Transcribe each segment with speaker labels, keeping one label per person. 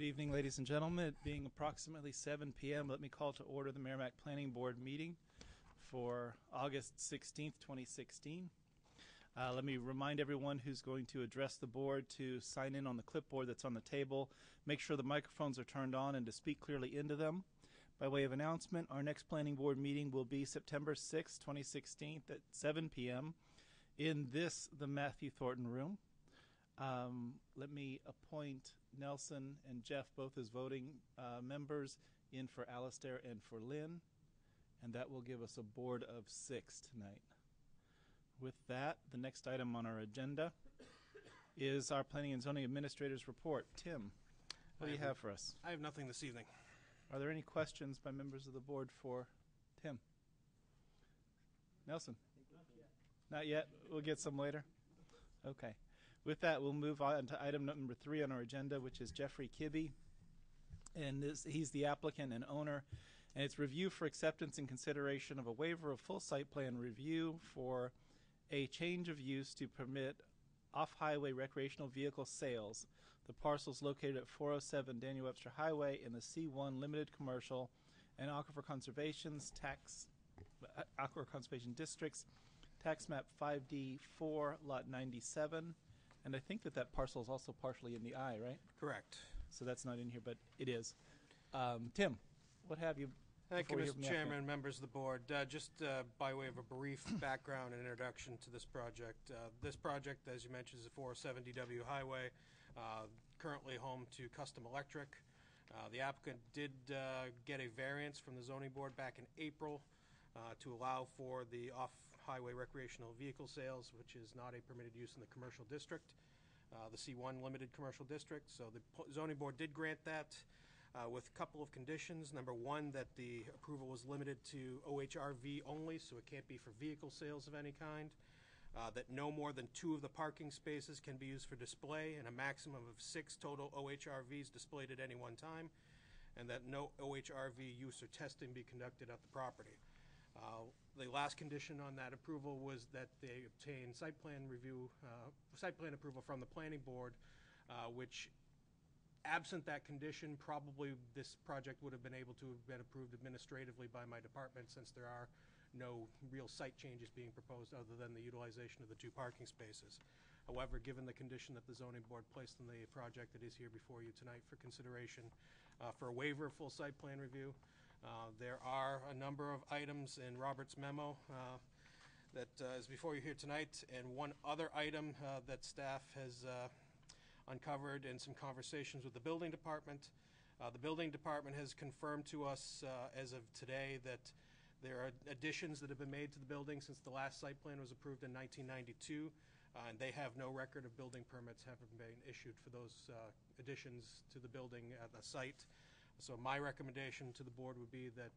Speaker 1: evening, ladies and gentlemen. It being approximately 7 p.m., let me call to order the Merrimack Planning Board meeting for August 16th, 2016. Let me remind everyone who's going to address the board to sign in on the clipboard that's on the table. Make sure the microphones are turned on and to speak clearly into them. By way of announcement, our next planning board meeting will be September 6th, 2016 at 7 p.m. in the Matthew Thornton room. Let me appoint Nelson and Jeff both as voting members, in for Alistair and for Lynn, and that will give us a board of 6 tonight. With that, the next item on our agenda is our Planning and Zoning Administrator's report. Tim, what do you have for us?
Speaker 2: I have nothing this evening.
Speaker 1: Are there any questions by members of the board for Tim? Nelson? Not yet. We'll get some later. Okay. With that, we'll move on to item number 3 on our agenda, which is Jeffrey Kibbe. And he's the applicant and owner. And it's review for acceptance and consideration of a waiver of full site plan review for a change of use to permit off-highway recreational vehicle sales. The parcel is located at 407 Daniel Webster Highway in the C1 Limited Commercial and Aquifer Conservation Districts, tax map 5D4, lot 97. And I think that parcel is also partially in the I, right?
Speaker 2: Correct.
Speaker 1: So that's not in here, but it is. Tim, what have you?
Speaker 2: Thank you, Mr. Chairman, members of the board. Just by way of a brief background and introduction to this project. This project, as you mentioned, is a 407 DW Highway, currently home to Custom Electric. The applicant did get a variance from the zoning board back in April to allow for the off-highway recreational vehicle sales, which is not a permitted use in the commercial district, the C1 limited commercial district. So the zoning board did grant that with a couple of conditions. Number one, that the approval was limited to OHRV only, so it can't be for vehicle sales of any kind. That no more than 2 of the parking spaces can be used for display, and a maximum of 6 total OHRVs displayed at any one time, and that no OHRV use or testing be conducted at the property. The last condition on that approval was that they obtain site plan approval from the planning board, which, absent that condition, probably this project would have been able to have been approved administratively by my department, since there are no real site changes being proposed other than the utilization of the 2 parking spaces. However, given the condition that the zoning board placed on the project that is here before you tonight for consideration for a waiver of full site plan review, there are a number of items in Robert's memo that is before you here tonight, and one other item that staff has uncovered in some conversations with the building department. The building department has confirmed to us as of today that there are additions that have been made to the building since the last site plan was approved in 1992, and they have no record of building permits having been issued for those additions to the building at the site. So my recommendation to the board would be that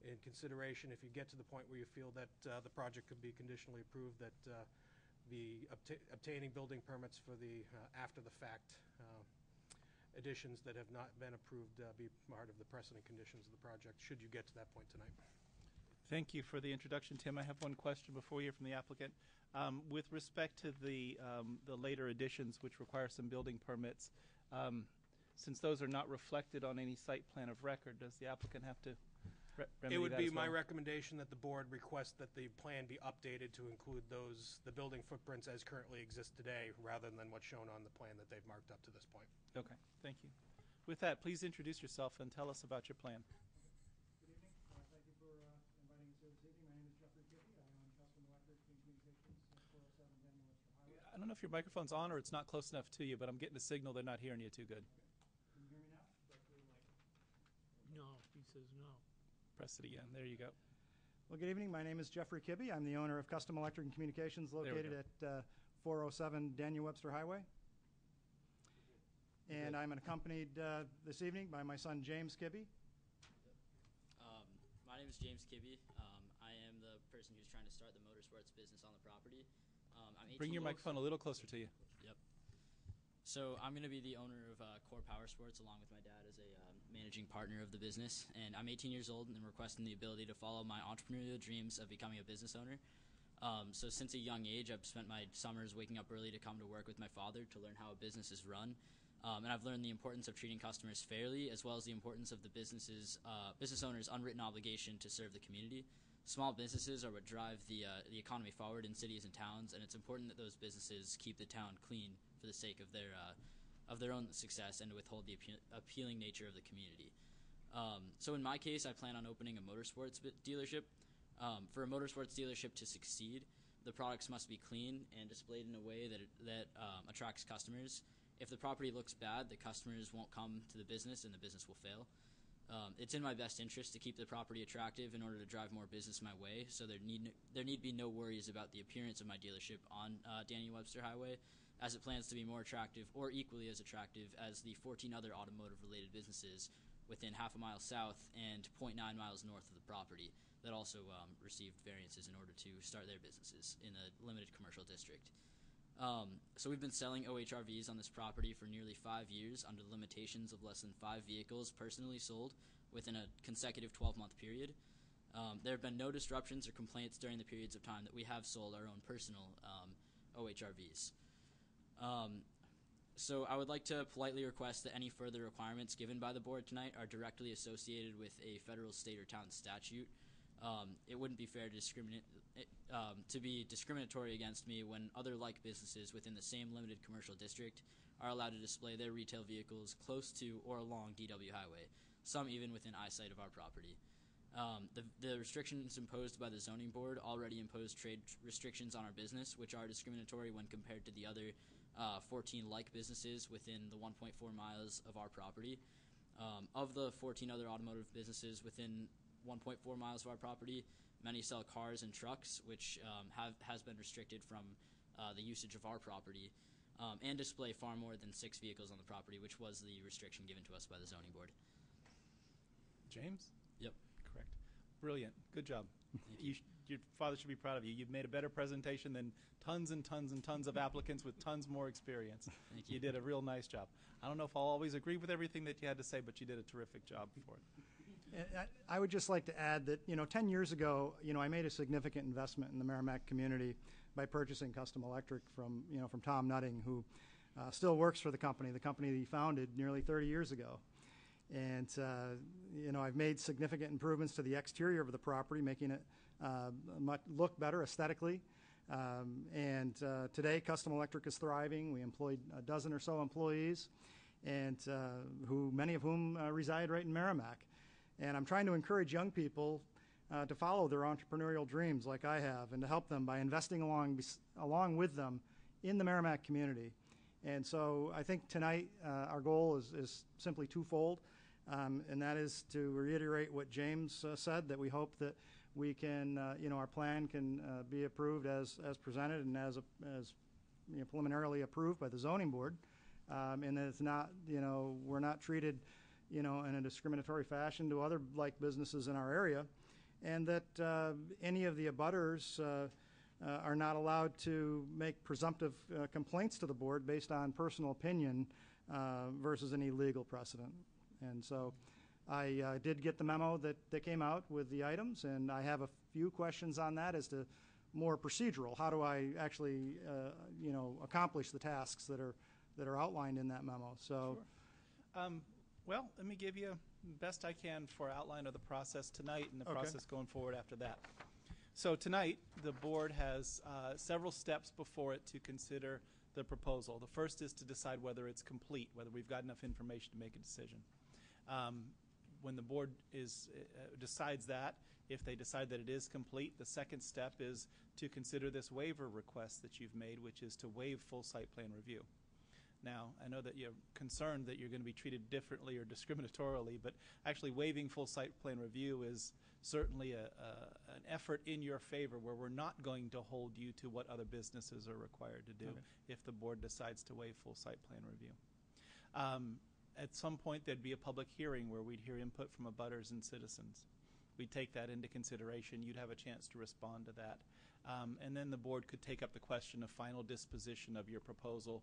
Speaker 2: in consideration, if you get to the point where you feel that the project could be conditionally approved, that the obtaining building permits for the after-the-fact additions that have not been approved be part of the precedent conditions of the project, should you get to that point tonight.
Speaker 1: Thank you for the introduction, Tim. I have one question before we hear from the applicant. With respect to the later additions, which require some building permits, since those are not reflected on any site plan of record, does the applicant have to remedy
Speaker 2: It would
Speaker 1: that
Speaker 2: be
Speaker 1: as well?
Speaker 2: my recommendation that the board request that the plan be updated to include the building footprints as currently exist today, rather than what's shown on the plan that they've marked up to this point.
Speaker 1: Okay, thank you. With that, please introduce yourself and tell us about your plan.
Speaker 3: Good evening. Thank you for inviting us here this evening. My name is Jeffrey Kibbe. I own Custom Electric Communications at 407 Daniel Webster Highway.
Speaker 1: I don't know if your microphone's on or it's not close enough to you, but I'm getting a signal they're not hearing you too good.
Speaker 3: Can you hear me now?
Speaker 4: No, he says no.
Speaker 1: Press it again. There you go.
Speaker 3: Well, good evening. My name is Jeffrey Kibbe. I'm the owner of Custom Electric and Communications located at 407 Daniel Webster Highway. And I'm accompanied this evening by my son, James Kibbe.
Speaker 5: My name is James Kibbe. I am the person who's trying to start the motorsports business on the property. I'm 18
Speaker 1: Bring your microphone a little closer to you.
Speaker 5: Yep. So I'm going to be the owner of Core Power Sports, along with my dad as a managing partner of the business. And I'm 18 years old and I'm requesting the ability to follow my entrepreneurial dreams of becoming a business owner. So since a young age, I've spent my summers waking up early to come to work with my father to learn how a business is run. And I've learned the importance of treating customers fairly, as well as the importance of the business owners' unwritten obligation to serve the community. Small businesses are what drive the economy forward in cities and towns, and it's important that those businesses keep the town clean for the sake of their own success and to withhold the appealing nature of the community. So in my case, I plan on opening a motorsports dealership. For a motorsports dealership to succeed, the products must be clean and displayed in a way that attracts customers. If the property looks bad, the customers won't come to the business and the business will fail. It's in my best interest to keep the property attractive in order to drive more business my way, so there need be no worries about the appearance of my dealership on Daniel Webster Highway, as it plans to be more attractive or equally as attractive as the 14 other automotive-related businesses within half a mile south and 0.9 miles north of the property that also received variances in order to start their businesses in a limited commercial district. So we've been selling OHRVs on this property for nearly 5 years under the limitations of less than 5 vehicles personally sold within a consecutive 12-month period. There have been no disruptions or complaints during the periods of time that we have sold our own personal OHRVs. So I would like to politely request that any further requirements given by the board tonight are directly associated with a federal, state, or town statute. It wouldn't be fair to be discriminatory against me when other like businesses within the same limited commercial district are allowed to display their retail vehicles close to or along DW Highway, some even within eyesight of our property. The restrictions imposed by the zoning board already impose trade restrictions on our business, which are discriminatory when compared to the other 14 like businesses within the 1.4 miles of our property. Of the 14 other automotive businesses within 1.4 miles of our property, many sell cars and trucks, which has been restricted from the usage of our property, and display far more than 6 vehicles on the property, which was the restriction given to us by the zoning board.
Speaker 1: James?
Speaker 5: Yep.
Speaker 1: Correct. Brilliant. Good job. Your father should be proud of you. You've made a better presentation than tons and tons and tons of applicants with tons more experience.
Speaker 5: Thank you.
Speaker 1: You did a real nice job. I don't know if I'll always agree with everything that you had to say, but you did a terrific job for it.
Speaker 3: I would just like to add that, 10 years ago, I made a significant investment in the Merrimack community by purchasing Custom Electric from Tom Nutting, who still works for the company that he founded nearly 30 years ago. And, I've made significant improvements to the exterior of the property, making it look better aesthetically. And today, Custom Electric is thriving. We employed a dozen or so employees, and many of whom reside right in Merrimack. And I'm trying to encourage young people to follow their entrepreneurial dreams like I have, and to help them by investing along with them in the Merrimack community. And so I think tonight our goal is simply twofold, and that is to reiterate what James said, that we hope that we can, our plan can be approved as presented and as preliminarily approved by the zoning board, and that it's not, we're not treated in a discriminatory fashion to other like businesses in our area, and that any of the abutters are not allowed to make presumptive complaints to the board based on personal opinion versus any legal precedent. And so I did get the memo that came out with the items, and I have a few questions on that as to more procedural. How do I actually, accomplish the tasks that are outlined in that memo? So.
Speaker 1: Sure. Well, let me give you the best I can for outline of the process tonight and the process going forward after that. So tonight, the board has several steps before it to consider the proposal. The first is to decide whether it's complete, whether we've got enough information to make a decision. When the board decides that, if they decide that it is complete, the second step is to consider this waiver request that you've made, which is to waive full site plan review. Now, I know that you're concerned that you're going to be treated differently or discriminatorily, but actually waiving full site plan review is certainly an effort in your favor, where we're not going to hold you to what other businesses are required to do if the board decides to waive full site plan review. At some point, there'd be a public hearing where we'd hear input from abutters and citizens. We'd take that into consideration. You'd have a chance to respond to that. And then the board could take up the question of final disposition of your proposal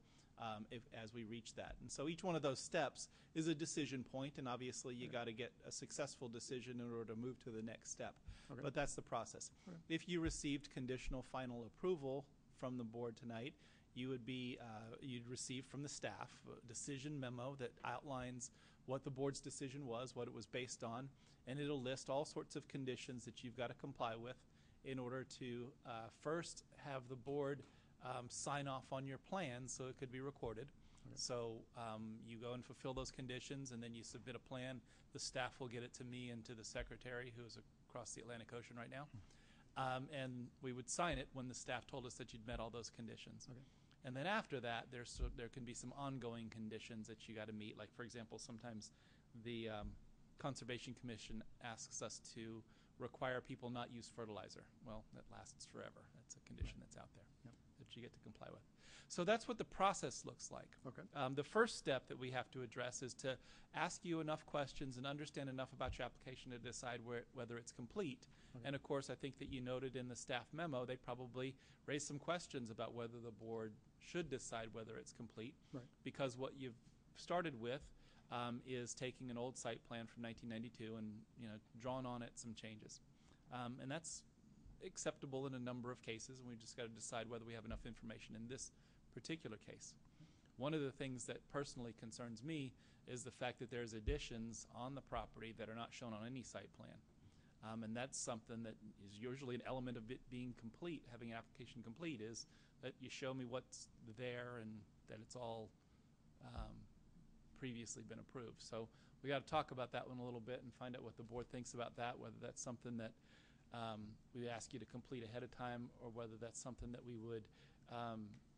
Speaker 1: as we reach that. And so each one of those steps is a decision point, and obviously you got to get a successful decision in order to move to the next step.
Speaker 3: Okay.
Speaker 1: But that's the process.
Speaker 3: Okay.
Speaker 1: If you received conditional final approval from the board tonight, you'd receive from the staff a decision memo that outlines what the board's decision was, what it was based on, and it'll list all sorts of conditions that you've got to comply with in order to first have the board sign off on your plan so it could be recorded.
Speaker 3: Okay.
Speaker 1: So you go and fulfill those conditions, and then you submit a plan. The staff will get it to me and to the secretary, who is across the Atlantic Ocean right now. And we would sign it when the staff told us that you'd met all those conditions.
Speaker 3: Okay.
Speaker 1: And then after that, there can be some ongoing conditions that you got to meet. Like, for example, sometimes the Conservation Commission asks us to require people not use fertilizer. Well, that lasts forever. That's a condition that's out there that you get to comply with. So that's what the process looks like.
Speaker 3: Okay.
Speaker 1: The first step that we have to address is to ask you enough questions and understand enough about your application to decide whether it's complete.
Speaker 3: Okay.
Speaker 1: And of course, I think that you noted in the staff memo, they probably raised some questions about whether the board should decide whether it's complete.
Speaker 3: Right.
Speaker 1: Because what you've started with is taking an old site plan from 1992 and drawn on it some changes. And that's acceptable in a number of cases, and we've just got to decide whether we have enough information in this particular case. One of the things that personally concerns me is the fact that there's additions on the property that are not shown on any site plan. And that's something that is usually an element of it being complete, having an application complete, is that you show me what's there and that it's all previously been approved. So we got to talk about that one a little bit and find out what the board thinks about that, whether that's something that we ask you to complete ahead of time, or whether that's something that we would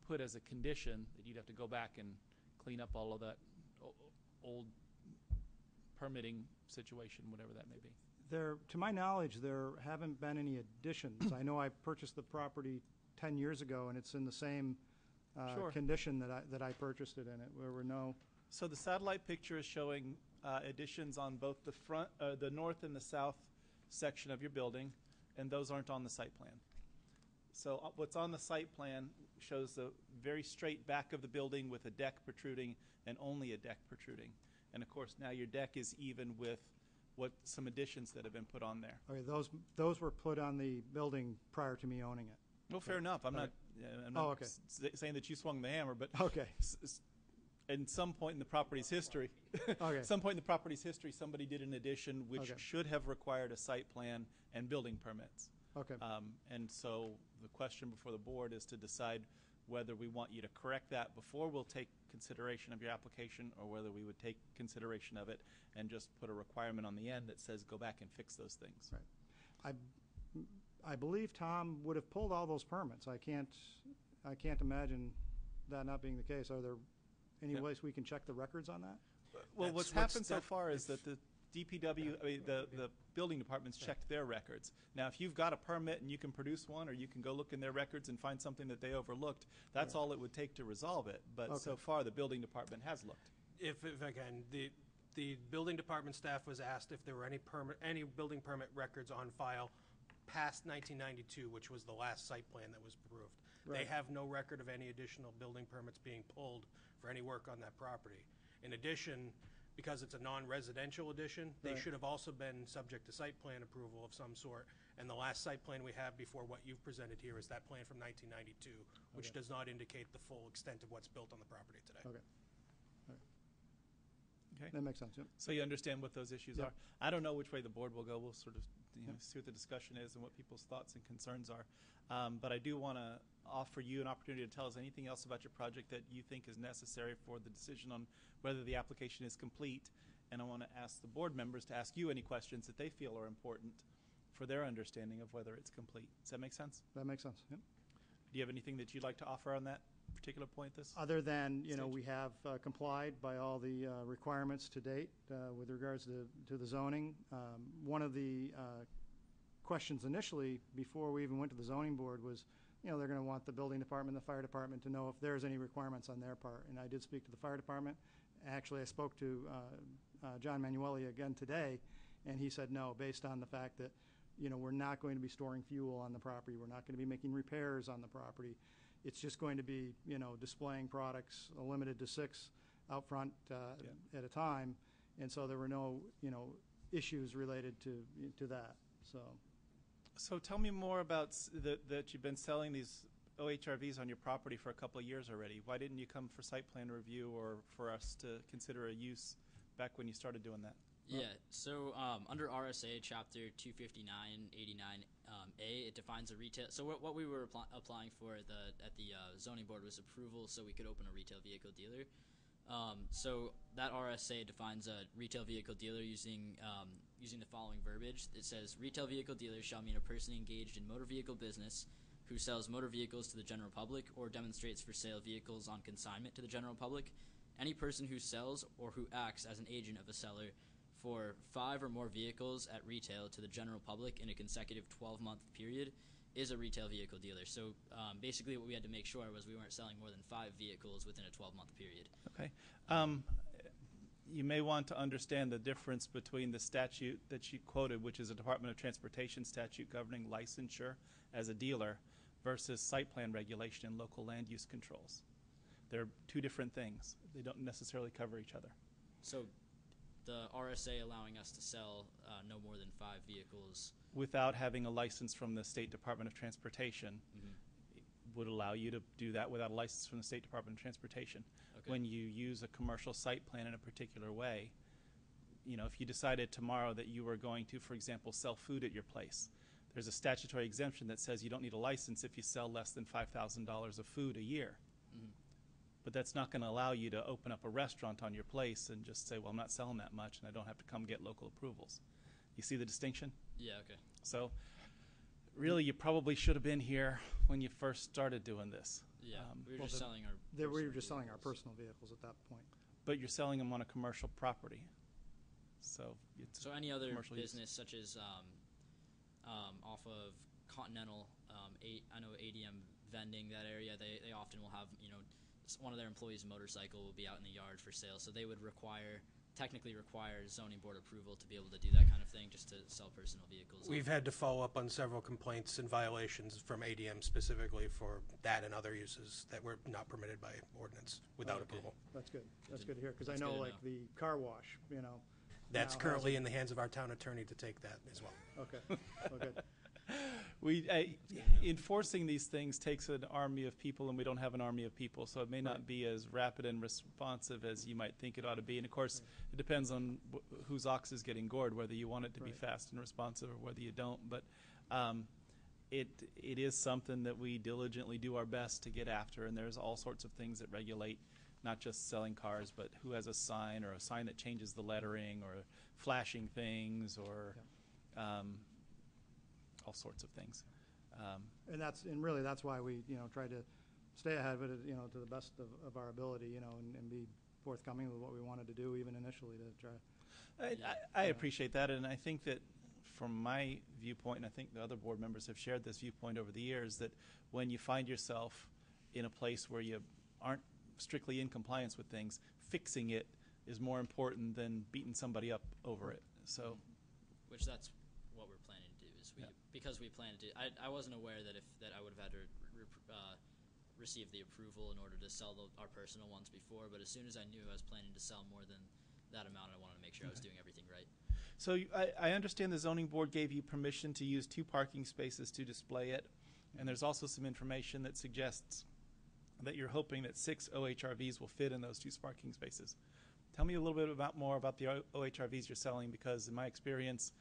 Speaker 1: put as a condition that you'd have to go back and clean up all of that old permitting situation, whatever that may be.
Speaker 3: To my knowledge, there haven't been any additions. I know I purchased the property 10 years ago, and it's in the same
Speaker 1: Sure.
Speaker 3: condition that I purchased it in. There were no.
Speaker 1: So the satellite picture is showing additions on both the north and the south section of your building, and those aren't on the site plan. So what's on the site plan shows the very straight back of the building with a deck protruding and only a deck protruding. And of course, now your deck is even with some additions that have been put on there.
Speaker 3: Okay, those were put on the building prior to me owning it.
Speaker 1: Well, fair enough. I'm
Speaker 3: Okay.
Speaker 1: not
Speaker 3: okay.
Speaker 1: saying that you swung the hammer, but
Speaker 3: Okay.
Speaker 1: in some point in the property's history,
Speaker 3: Okay.
Speaker 1: some point in the property's history, somebody did an addition which
Speaker 3: Okay.
Speaker 1: should have required a site plan and building permits.
Speaker 3: Okay.
Speaker 1: And so the question before the board is to decide whether we want you to correct that before we'll take consideration of your application, or whether we would take consideration of it and just put a requirement on the end that says go back and fix those things.
Speaker 3: Right. I believe Tom would have pulled all those permits. I can't imagine that not being the case. Are there any
Speaker 1: Yeah.
Speaker 3: ways we can check the records on that?
Speaker 1: Well,
Speaker 2: That's
Speaker 1: what's
Speaker 2: what's
Speaker 1: happened so
Speaker 2: that-
Speaker 1: far is that the DPW, the building department's checked their records. Now, if you've got a permit and you can produce one, or you can go look in their records and find something that they overlooked, that's all it would take to resolve it. But
Speaker 3: Okay.
Speaker 1: so far, the building department has looked.
Speaker 2: If I can, the building department staff was asked if there were any building permit records on file past 1992, which was the last site plan that was approved. They
Speaker 3: Right.
Speaker 2: have no record of any additional building permits being pulled for any work on that property. In addition, because it's a non-residential addition, they
Speaker 3: Right.
Speaker 2: should have also been subject to site plan approval of some sort. And the last site plan we have before what you've presented here is that plan from 1992, which
Speaker 3: Okay.
Speaker 2: does not indicate the full extent of what's built on the property today.
Speaker 3: Okay.
Speaker 1: Okay.
Speaker 3: That makes sense. Yep.
Speaker 1: So you understand what those issues
Speaker 3: Yep.
Speaker 1: are. I don't know which way the board will go. We'll sort of
Speaker 3: Yep.
Speaker 1: see what the discussion is and what people's thoughts and concerns are. But I do want to offer you an opportunity to tell us anything else about your project that you think is necessary for the decision on whether the application is complete. And I want to ask the board members to ask you any questions that they feel are important for their understanding of whether it's complete. Does that make sense?
Speaker 3: That makes sense. Yep.
Speaker 1: Do you have anything that you'd like to offer on that particular point?
Speaker 3: Other than,
Speaker 1: Stage.
Speaker 3: we have complied by all the requirements to date with regards to the zoning. One of the questions initially, before we even went to the zoning board, was, they're going to want the building department, the fire department to know if there's any requirements on their part. And I did speak to the fire department. Actually, I spoke to John Manueli again today, and he said no, based on the fact that, we're not going to be storing fuel on the property. We're not going to be making repairs on the property. It's just going to be, displaying products limited to 6 out front at a time. And so there were no, issues related to that. So
Speaker 1: So tell me more about that you've been selling these OHRVs on your property for a couple of years already. Why didn't you come for site plan review or for us to consider a use back when you started doing that?
Speaker 5: Yeah, so under RSA Chapter 259-89A, it defines a retail. So what we were applying for at the zoning board was approval so we could open a retail vehicle dealer. So that RSA defines a retail vehicle dealer using the following verbiage. It says, retail vehicle dealer shall mean a person engaged in motor vehicle business who sells motor vehicles to the general public or demonstrates for sale vehicles on consignment to the general public. Any person who sells or who acts as an agent of a seller for 5 or more vehicles at retail to the general public in a consecutive 12-month period is a retail vehicle dealer. So basically what we had to make sure was we weren't selling more than 5 vehicles within a 12-month period.
Speaker 1: Okay. You may want to understand the difference between the statute that you quoted, which is a Department of Transportation statute governing licensure as a dealer, versus site plan regulation and local land use controls. They're two different things. They don't necessarily cover each other.
Speaker 5: So the RSA allowing us to sell no more than 5 vehicles
Speaker 1: Without having a license from the State Department of Transportation would allow you to do that without a license from the State Department of Transportation.
Speaker 5: Okay.
Speaker 1: When you use a commercial site plan in a particular way, you know, if you decided tomorrow that you were going to, for example, sell food at your place, there's a statutory exemption that says you don't need a license if you sell less than $5,000 of food a year. But that's not going to allow you to open up a restaurant on your place and just say, well, I'm not selling that much and I don't have to come get local approvals. You see the distinction?
Speaker 5: Yeah, okay.
Speaker 1: So really, you probably should have been here when you first started doing this.
Speaker 5: Yeah, we were
Speaker 3: well,
Speaker 5: just
Speaker 3: the-
Speaker 5: selling our
Speaker 3: We were
Speaker 5: personal
Speaker 3: just selling our
Speaker 5: vehicles.
Speaker 3: personal vehicles at that point.
Speaker 1: But you're selling them on a commercial property. So it's
Speaker 5: So any other
Speaker 1: commercial use.
Speaker 5: business such as off of Continental, I know ADM vending, that area, they often will have, you know, one of their employees' motorcycle will be out in the yard for sale. So they would technically require zoning board approval to be able to do that kind of thing, just to sell personal vehicles.
Speaker 2: We've had to follow up on several complaints and violations from ADM specifically for that and other uses that were not permitted by ordinance without
Speaker 5: Okay.
Speaker 2: approval.
Speaker 3: That's good. That's good to hear, because I
Speaker 5: That's
Speaker 3: know,
Speaker 5: good to
Speaker 3: like,
Speaker 5: know.
Speaker 3: the car wash, you know.
Speaker 2: That's
Speaker 3: now has
Speaker 2: currently
Speaker 3: a-
Speaker 2: in the hands of our town attorney to take that as well.
Speaker 3: Okay, okay.
Speaker 1: Enforcing these things takes an army of people, and we don't have an army of people, so it may not
Speaker 3: Right.
Speaker 1: be as rapid and responsive as you might think it ought to be. And of course, it depends on whose ox is getting gored, whether you want it to be
Speaker 3: Right.
Speaker 1: fast and responsive or whether you don't. But it is something that we diligently do our best to get after, and there's all sorts of things that regulate not just selling cars, but who has a sign or a sign that changes the lettering or flashing things or all sorts of things.
Speaker 3: And really, that's why we, you know, try to stay ahead of it, you know, to the best of our ability, you know, and be forthcoming with what we wanted to do even initially to try.
Speaker 1: I appreciate that, and I think that from my viewpoint, and I think the other board members have shared this viewpoint over the years, that when you find yourself in a place where you aren't strictly in compliance with things, fixing it is more important than beating somebody up over it. So,
Speaker 5: Which that's what we're planning to do. Is because we plan to do. I wasn't aware that I would have had to receive the approval in order to sell our personal ones before. But as soon as I knew I was planning to sell more than that amount, I wanted to make sure I was doing everything right.
Speaker 1: so I understand the zoning board gave you permission to use 2 parking spaces to display it, and there's also some information that suggests that you're hoping that 6 OHRVs will fit in those 2 parking spaces. Tell me a little bit more about the OHRVs you're selling, because in my experience,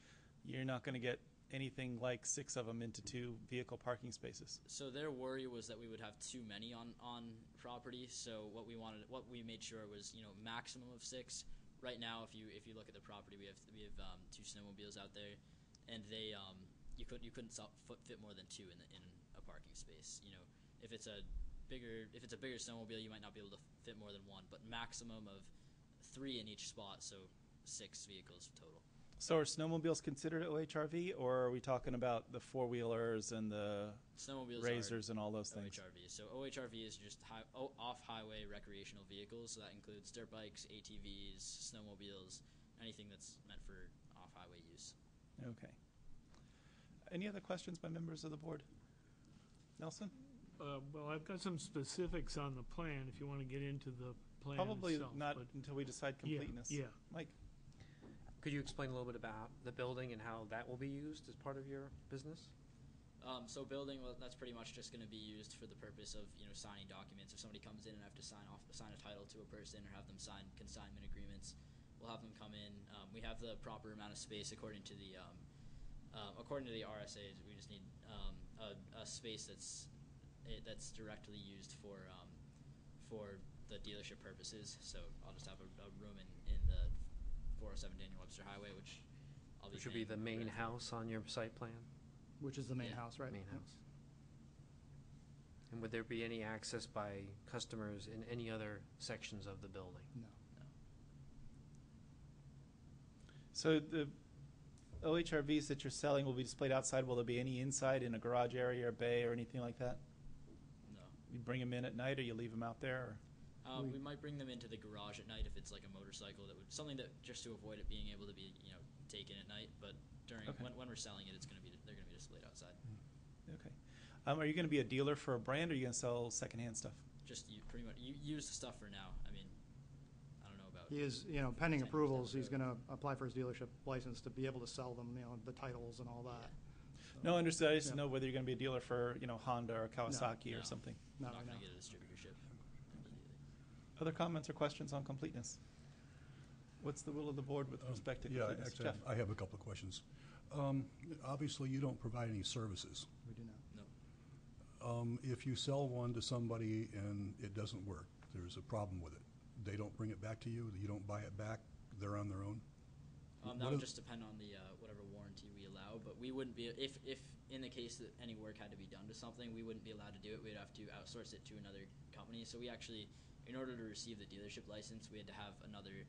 Speaker 1: you're not going to get anything like 6 of them into 2 vehicle parking spaces.
Speaker 5: So their worry was that we would have too many on property. So what we made sure was, you know, maximum of 6. Right now, if you look at the property, we have 2 snowmobiles out there, and they you couldn't fit more than 2 in a parking space. You know, if it's a bigger snowmobile, you might not be able to fit more than 1, but maximum of 3 in each spot, so 6 vehicles total.
Speaker 1: So are snowmobiles considered OHRV, or are we talking about the 4-wheelers and the
Speaker 5: Snowmobiles
Speaker 1: razors
Speaker 5: are
Speaker 1: and all those things?
Speaker 5: OHRV. So OHRV is just off-highway recreational vehicles. So that includes dirt bikes, ATVs, snowmobiles, anything that's meant for off-highway use.
Speaker 1: Okay. Any other questions by members of the board? Nelson?
Speaker 4: Well, I've got some specifics on the plan if you want to get into the plan
Speaker 1: Probably
Speaker 4: itself,
Speaker 1: not
Speaker 4: but-
Speaker 1: until we decide
Speaker 4: Yeah,
Speaker 1: completeness.
Speaker 4: yeah.
Speaker 1: Mike?
Speaker 6: Could you explain a little bit about the building and how that will be used as part of your business?
Speaker 5: So building, well, that's pretty much just going to be used for the purpose of signing documents. If somebody comes in and have to sign a title to a person or have them sign consignment agreements, we'll have them come in. We have the proper amount of space according to the RSAs. We just need a space that's directly used for the dealership purposes. So I'll just have a room in the 407 Daniel Webster Highway, which I'll be.
Speaker 6: Which would be the main house on your site plan?
Speaker 3: Which is the main
Speaker 5: Yeah,
Speaker 3: house, right?
Speaker 6: Main
Speaker 3: Yep.
Speaker 6: house. And would there be any access by customers in any other sections of the building?
Speaker 3: No.
Speaker 1: So the OHRVs that you're selling will be displayed outside. Will there be any inside in a garage area or bay or anything like that?
Speaker 5: No.
Speaker 1: You bring them in at night, or you leave them out there? Or?
Speaker 5: We might bring them into the garage at night if it's like a motorcycle something that just to avoid it being able to be taken at night. But during
Speaker 1: Okay.
Speaker 5: when we're selling it, they're going to be displayed outside.
Speaker 1: Okay. Are you going to be a dealer for a brand, or are you going to sell secondhand stuff?
Speaker 5: Just pretty much use the stuff for now. I mean, I don't know about.
Speaker 3: He is, pending
Speaker 5: 10 years
Speaker 3: approvals,
Speaker 5: down the
Speaker 3: he's going to apply for his dealership license to be able to sell them, the titles and all that.
Speaker 1: No, understood. I just
Speaker 3: Yeah.
Speaker 1: know whether you're going to be a dealer for Honda or Kawasaki
Speaker 5: No.
Speaker 1: or something.
Speaker 5: I'm
Speaker 3: Not
Speaker 5: not
Speaker 3: right
Speaker 5: going
Speaker 3: now.
Speaker 5: to get a distributorship.
Speaker 1: Other comments or questions on completeness? What's the will of the board with respect to
Speaker 7: Yeah,
Speaker 1: completeness?
Speaker 7: actually,
Speaker 1: Jeff?
Speaker 7: I have a couple of questions. Obviously, you don't provide any services.
Speaker 3: We do not.
Speaker 5: No.
Speaker 7: If you sell one to somebody and it doesn't work, there's a problem with it, they don't bring it back to you, you don't buy it back, they're on their own?
Speaker 5: That
Speaker 7: What
Speaker 5: would
Speaker 7: is-
Speaker 5: just depend on the whatever warranty we allow. But we wouldn't be if in the case that any work had to be done to something, we wouldn't be allowed to do it. We'd have to outsource it to another company. So we actually, in order to receive the dealership license, we had to have another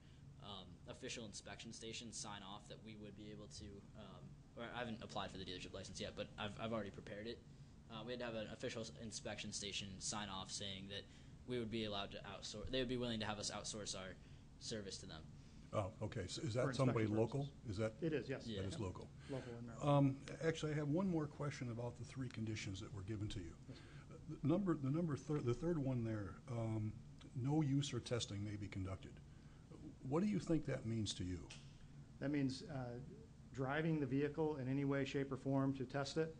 Speaker 5: official inspection station sign off that we would be able to. Or I haven't applied for the dealership license yet, but I've already prepared it. We had to have an official inspection station sign off saying that we would be allowed to outsource. They would be willing to have us outsource our service to them.
Speaker 7: Oh, okay, so is
Speaker 3: For
Speaker 7: that somebody
Speaker 3: inspection
Speaker 7: local?
Speaker 3: purposes.
Speaker 7: Is that,
Speaker 3: It is, yes.
Speaker 5: Yeah.
Speaker 7: that is local?
Speaker 3: Local in Maryland.
Speaker 7: Actually, I have one more question about the three conditions that were given to you. The third one there, no use or testing may be conducted. What do you think that means to you?
Speaker 3: That means driving the vehicle in any way, shape, or form to test it.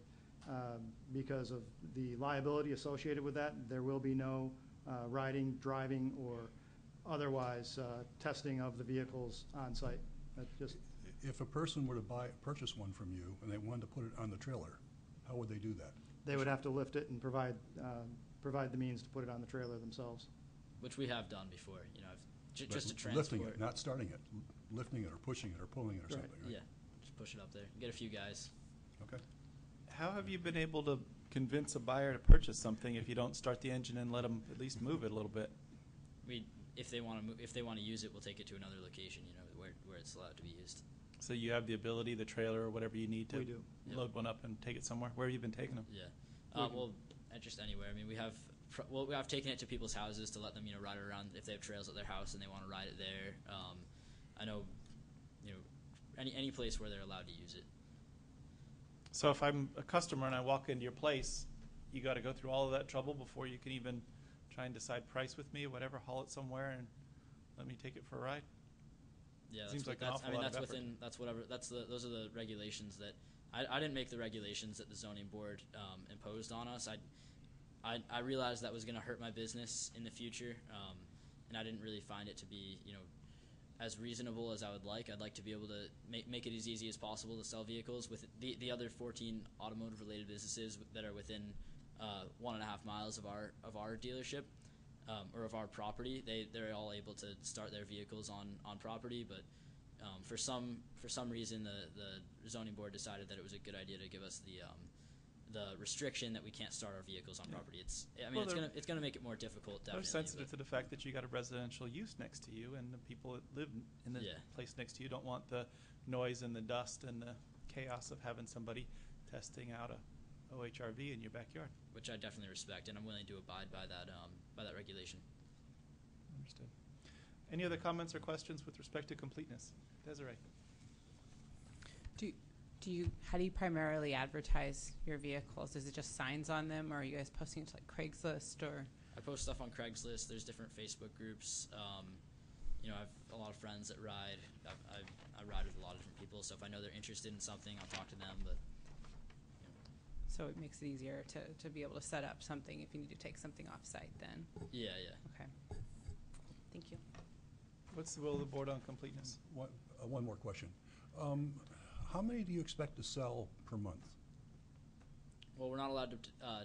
Speaker 3: Because of the liability associated with that, there will be no riding, driving, or otherwise testing of the vehicles on site. That's just,
Speaker 7: If a person were to purchase one from you and they wanted to put it on the trailer, how would they do that?
Speaker 3: they would have to lift it and provide the means to put it on the trailer themselves.
Speaker 5: Which we have done before. Just to
Speaker 7: But
Speaker 5: transport.
Speaker 7: lifting it, not starting it, lifting it or pushing it or pulling it or
Speaker 3: Right.
Speaker 7: something, right?
Speaker 5: Yeah, just push it up there. Get a few guys.
Speaker 7: Okay.
Speaker 1: How have you been able to convince a buyer to purchase something if you don't start the engine and let them at least move it a little bit?
Speaker 5: If they want to use it, we'll take it to another location. Where it's allowed to be used.
Speaker 1: So you have the ability, the trailer or whatever you need to
Speaker 3: We do.
Speaker 1: load one up and take it somewhere. Where have you been taking them?
Speaker 5: Yeah. Well, just anywhere. I mean, we have taken it to people's houses to let them ride it around if they have trails at their house and they want to ride it there. I know, any place where they're allowed to use it.
Speaker 1: So if I'm a customer and I walk into your place, you got to go through all of that trouble before you can even try and decide price with me or whatever, haul it somewhere and let me take it for a ride?
Speaker 5: Yeah,
Speaker 1: Seems like an awful lot of
Speaker 5: that's
Speaker 1: effort.
Speaker 5: within those are the regulations that I didn't make the regulations that the zoning board imposed on us. I realized that was going to hurt my business in the future, and I didn't really find it to be as reasonable as I would like. I'd like to be able to make it as easy as possible to sell vehicles with the other 14 automotive related businesses that are within 1.5 miles of our dealership. Or of our property, they're all able to start their vehicles on property, but for some reason the zoning board decided that it was a good idea to give us the restriction that we can't start our vehicles on property. It's gonna make it more difficult.
Speaker 1: They're
Speaker 5: Definitely,
Speaker 1: sensitive to the fact that you got a residential use next to you, and the people that live in the
Speaker 5: Yeah.
Speaker 1: place next to you don't want the noise and the dust and the chaos of having somebody testing out a OHRV in your backyard.
Speaker 5: which I definitely respect, and I'm willing to abide by that regulation.
Speaker 1: Understood. Any other comments or questions with respect to completeness? Desiree?
Speaker 8: How do you primarily advertise your vehicles? Is it just signs on them, or are you guys posting it to like Craigslist or?
Speaker 5: I post stuff on Craigslist. There's different Facebook groups. I have a lot of friends that ride. I ride with a lot of different people, so if I know they're interested in something, I'll talk to them. But
Speaker 8: So it makes it easier to be able to set up something if you need to take something off-site then.
Speaker 5: Yeah.
Speaker 8: Okay. Thank you.
Speaker 1: What's the will of the board on completeness?
Speaker 7: One more question. How many do you expect to sell per month?
Speaker 5: Well, we're not allowed to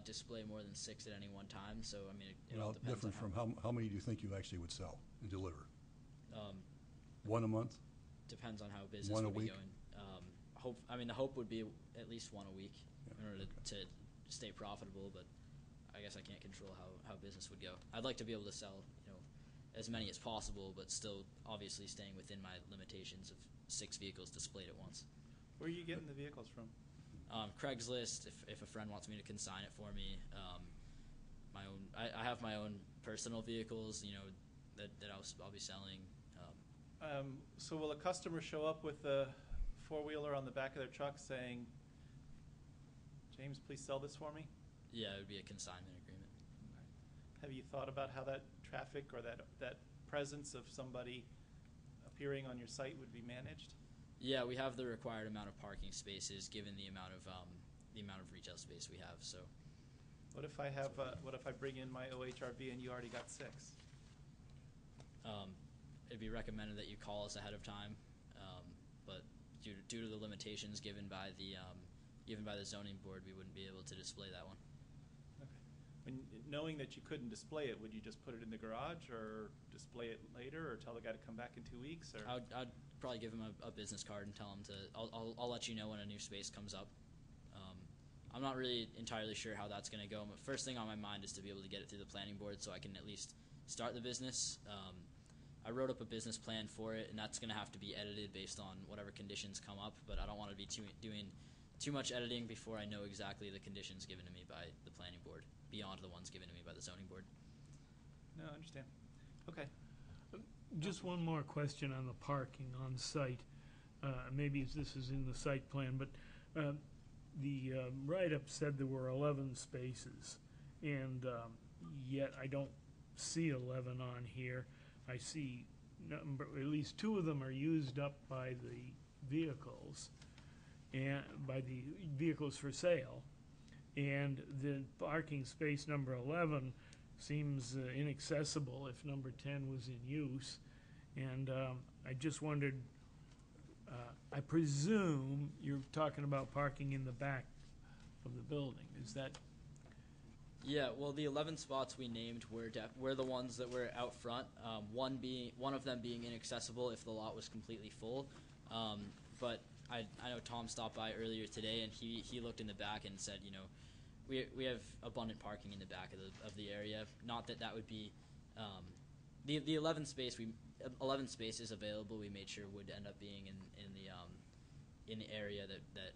Speaker 5: display more than 6 at any one time, so I mean, it all depends
Speaker 7: Different
Speaker 5: on
Speaker 7: from how many do you think you actually would sell and deliver?
Speaker 5: um,
Speaker 7: One a month?
Speaker 5: depends on how business
Speaker 7: One a
Speaker 5: would be
Speaker 7: week?
Speaker 5: going. The hope would be at least one a week in order to stay profitable, but I guess I can't control how business would go. I'd like to be able to sell, as many as possible, but still obviously staying within my limitations of 6 vehicles displayed at once.
Speaker 1: Where are you getting the vehicles from?
Speaker 5: Craigslist, if a friend wants me to consign it for me. My own, I have my own personal vehicles, that I'll be selling.
Speaker 1: So will a customer show up with a four-wheeler on the back of their truck saying, James, please sell this for me?
Speaker 5: Yeah, it would be a consignment agreement.
Speaker 1: Have you thought about how that traffic or that presence of somebody appearing on your site would be managed?
Speaker 5: Yeah, we have the required amount of parking spaces given the amount of retail space we have. So,
Speaker 1: What if I bring in my OHRV and you already got 6?
Speaker 5: it'd be recommended that you call us ahead of time, but due to the limitations given by the zoning board, we wouldn't be able to display that one.
Speaker 1: Okay. Knowing that you couldn't display it, would you just put it in the garage or display it later, or tell the guy to come back in 2 weeks? Or
Speaker 5: I'd probably give him a business card and tell him to. I'll let you know when a new space comes up. I'm not really entirely sure how that's going to go. But first thing on my mind is to be able to get it through the planning board so I can at least start the business. I wrote up a business plan for it, and that's going to have to be edited based on whatever conditions come up. But I don't want to be doing too much editing before I know exactly the conditions given to me by the planning board, beyond the ones given to me by the zoning board.
Speaker 1: No, I understand. Okay.
Speaker 4: Just one more question on the parking on site. Maybe this is in the site plan, but the write-up said there were 11 spaces, and yet I don't see 11 on here. I see at least 2 of them are used up by the vehicles, and by the vehicles for sale, and the parking space number 11 seems inaccessible if number 10 was in use. And I just wondered, I presume you're talking about parking in the back of the building. Is that?
Speaker 5: Yeah, well, the 11 spots we named were the ones that were out front. One of them being inaccessible if the lot was completely full. But I know Tom stopped by earlier today, and he looked in the back and said, we have abundant parking in the back of the area. Not that would be the 11 spaces available. We made sure would end up being in the area that.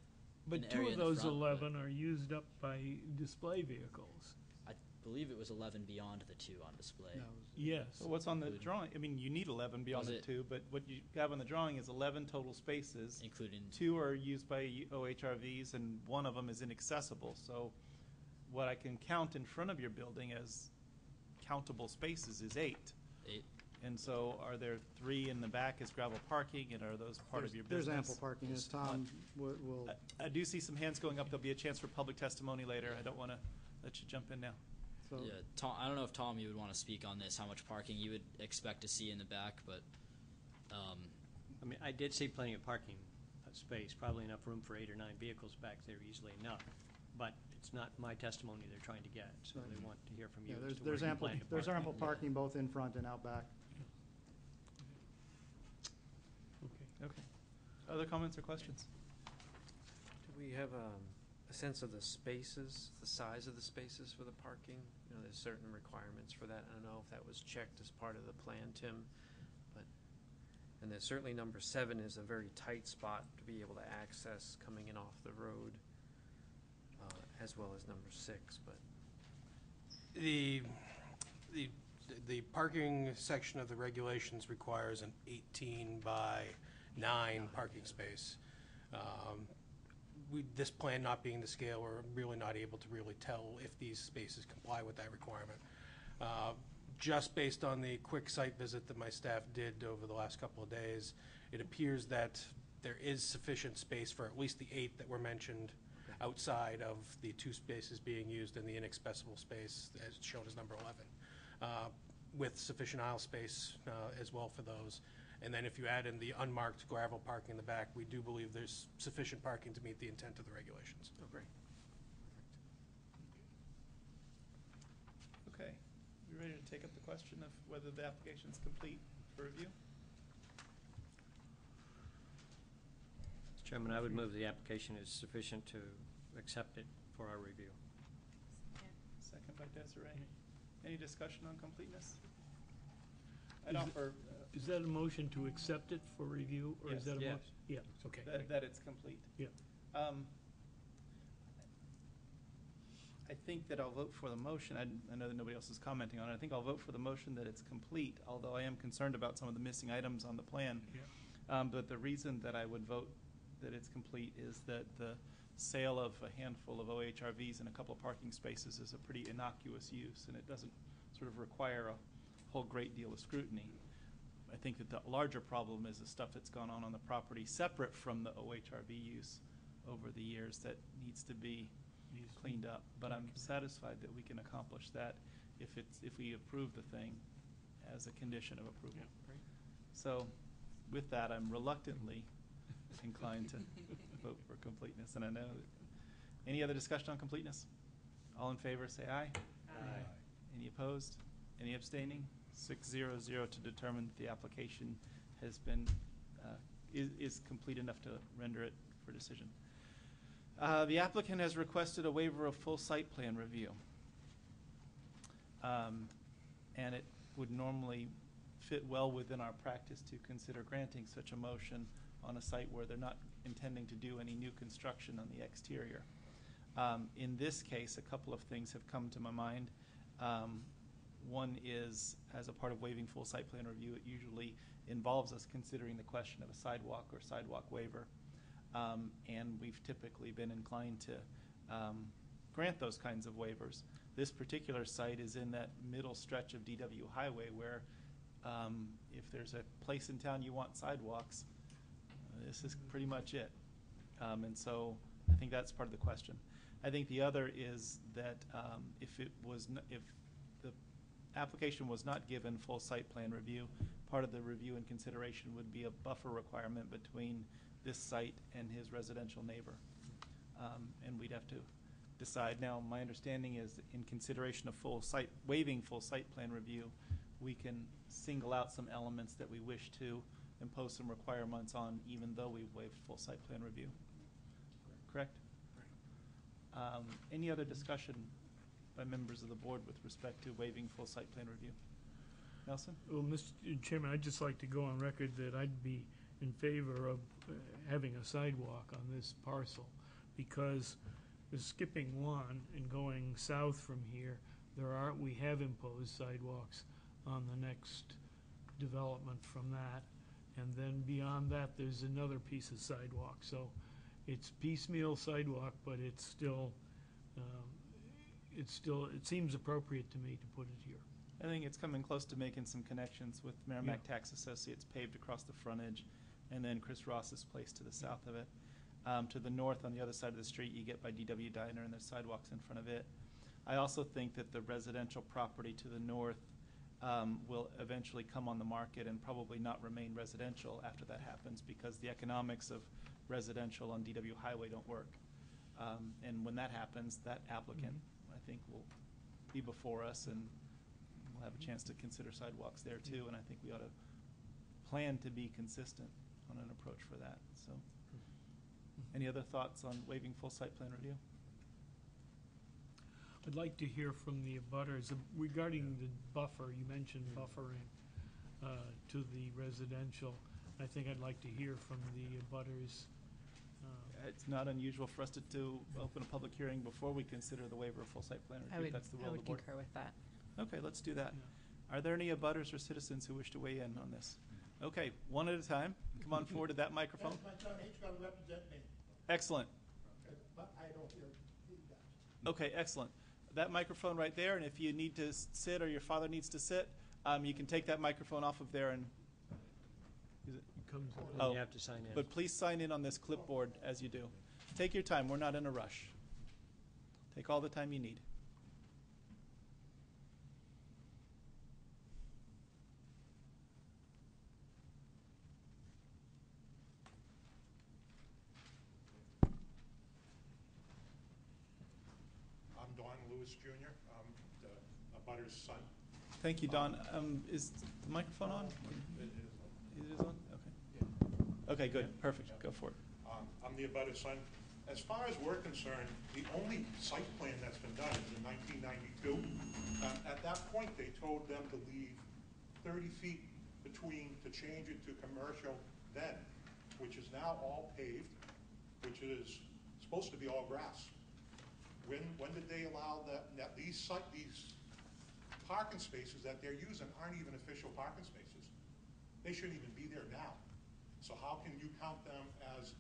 Speaker 4: But 2 of those 11 are used up by display vehicles.
Speaker 5: I believe it was 11 beyond the 2 on display.
Speaker 3: No,
Speaker 4: Yes.
Speaker 1: So what's on the drawing? I mean, you need 11 beyond the 2, but what you have on the drawing is 11 total spaces.
Speaker 5: Including
Speaker 1: 2 are used by OHRVs, and 1 of them is inaccessible. So what I can count in front of your building as countable spaces is 8.
Speaker 5: 8.
Speaker 1: And so are there 3 in the back as gravel parking, and are those part of your business?
Speaker 3: There's ample parking, as Tom will.
Speaker 1: I do see some hands going up. There'll be a chance for public testimony later. I don't want to let you jump in now.
Speaker 3: So
Speaker 5: Yeah, Tom, I don't know if Tom, you would want to speak on this, how much parking you would expect to see in the back, but
Speaker 9: I mean, I did see plenty of parking space, probably enough room for 8 or 9 vehicles back there, easily enough. But it's not my testimony they're trying to get, so
Speaker 3: Right.
Speaker 9: they want to hear from you.
Speaker 3: yeah,
Speaker 9: as to
Speaker 3: there's
Speaker 9: where you
Speaker 3: ample
Speaker 9: plan to
Speaker 3: there's
Speaker 9: park.
Speaker 3: ample parking both in front and out back.
Speaker 4: Okay.
Speaker 1: Okay. Other comments or questions?
Speaker 6: Do we have a sense of the spaces, the size of the spaces for the parking? There's certain requirements for that. I don't know if that was checked as part of the plan, Tim. And there's certainly number 7 is a very tight spot to be able to access coming in off the road, as well as number 6. But
Speaker 2: The parking section of the regulations requires an 18 by 9 parking space. This plan not being the scale, we're really not able to really tell if these spaces comply with that requirement. Just based on the quick site visit that my staff did over the last couple of days, it appears that there is sufficient space for at least the 8 that were mentioned outside of the 2 spaces being used in the inaccessible space, as shown as number 11, with sufficient aisle space as well for those. And then if you add in the unmarked gravel parking in the back, we do believe there's sufficient parking to meet the intent of the regulations.
Speaker 6: Oh, great.
Speaker 1: Okay. We ready to take up the question of whether the application is complete for review?
Speaker 9: Mr. Chairman, I would move the application is sufficient to accept it for our review.
Speaker 1: Second by Desiree. Any discussion on completeness? I'd
Speaker 4: Is it-
Speaker 1: offer
Speaker 4: Is that a motion to accept it for review, or
Speaker 1: Yes.
Speaker 4: is that a
Speaker 9: Yes.
Speaker 4: motion? Yeah, okay.
Speaker 1: that it's complete.
Speaker 4: Yeah.
Speaker 1: I think that I'll vote for the motion. I know that nobody else is commenting on it. I think I'll vote for the motion that it's complete, although I am concerned about some of the missing items on the plan.
Speaker 4: Yeah.
Speaker 1: But the reason that I would vote that it's complete is that the sale of a handful of OHRVs and a couple of parking spaces is a pretty innocuous use, and it doesn't sort of require a whole great deal of scrutiny. I think that the larger problem is the stuff that's gone on the property separate from the OHRV use over the years that needs to be cleaned up. But I'm satisfied that we can accomplish that if we approve the thing as a condition of approval.
Speaker 4: Yeah, great.
Speaker 1: So with that, I'm reluctantly inclined to vote for completeness. And I know that. Any other discussion on completeness? All in favor, say aye.
Speaker 9: Aye.
Speaker 1: Any opposed? Any abstaining? 6-0-0 to determine that the application has been, is complete enough to render it for decision. The applicant has requested a waiver of full site plan review. And it would normally fit well within our practice to consider granting such a motion on a site where they're not intending to do any new construction on the exterior. In this case, a couple of things have come to my mind. One is, as a part of waiving full site plan review, it usually involves us considering the question of a sidewalk or sidewalk waiver. And we've typically been inclined to grant those kinds of waivers. This particular site is in that middle stretch of DW Highway where if there's a place in town you want sidewalks, this is pretty much it. And so I think that's part of the question. I think the other is that if the application was not given full site plan review, part of the review and consideration would be a buffer requirement between this site and his residential neighbor. And we'd have to decide. Now, my understanding is that in consideration of waiving full site plan review, we can single out some elements that we wish to impose some requirements on, even though we've waived full site plan review. Correct? Any other discussion by members of the board with respect to waiving full site plan review? Nelson?
Speaker 4: Well, Mr. Chairman, I'd just like to go on record that I'd be in favor of having a sidewalk on this parcel, because skipping one and going south from here, we have imposed sidewalks on the next development from that, and then beyond that, there's another piece of sidewalk. So it's piecemeal sidewalk, but it seems appropriate to me to put it here.
Speaker 1: I think it's coming close to making some connections with Merrimack Tax Associates paved across the frontage, and then Chris Ross's place to the south of it. To the north, on the other side of the street, you get by DW Diner, and there's sidewalks in front of it. I also think that the residential property to the north will eventually come on the market and probably not remain residential after that happens, because the economics of residential on DW Highway don't work. And when that happens, that applicant, I think, will be before us, and we'll have a chance to consider sidewalks there too. And I think we ought to plan to be consistent on an approach for that. So, any other thoughts on waiving full site plan review?
Speaker 4: I'd like to hear from the abutters regarding the buffer. You mentioned buffering to the residential. I think I'd like to hear from the abutters.
Speaker 1: It's not unusual for us to open a public hearing before we consider the waiver of full site plan review.
Speaker 8: I would,
Speaker 1: That's the will
Speaker 8: I
Speaker 1: of the
Speaker 8: would
Speaker 1: board.
Speaker 8: concur with that.
Speaker 1: Okay, let's do that.
Speaker 4: Yeah.
Speaker 1: Are there any abutters or citizens who wish to weigh in on this? Okay, one at a time. Come on forward to that microphone.
Speaker 10: My son, he's gonna represent me,
Speaker 1: Excellent.
Speaker 10: but I don't hear he does.
Speaker 1: Okay, excellent. That microphone right there, and if you need to sit or your father needs to sit, you can take that microphone off of there and.
Speaker 4: It comes
Speaker 1: Oh,
Speaker 9: You have to sign in.
Speaker 1: But please sign in on this clipboard as you do. Take your time. We're not in a rush. Take all the time you need.
Speaker 11: I'm Don Lewis Jr. I'm the abutter's son.
Speaker 1: Thank you, Don. Is the microphone on?
Speaker 11: It is.
Speaker 1: It is on? Okay. Okay, good. Perfect. Go for it.
Speaker 11: I'm the abutter's son. As far as we're concerned, the only site plan that's been done is in 1992. At that point, they told them to leave 30 feet between to change it to commercial then, which is now all paved, which is supposed to be all grass. When did they allow that these parking spaces that they're using aren't even official parking spaces? They shouldn't even be there now. So how can you count them as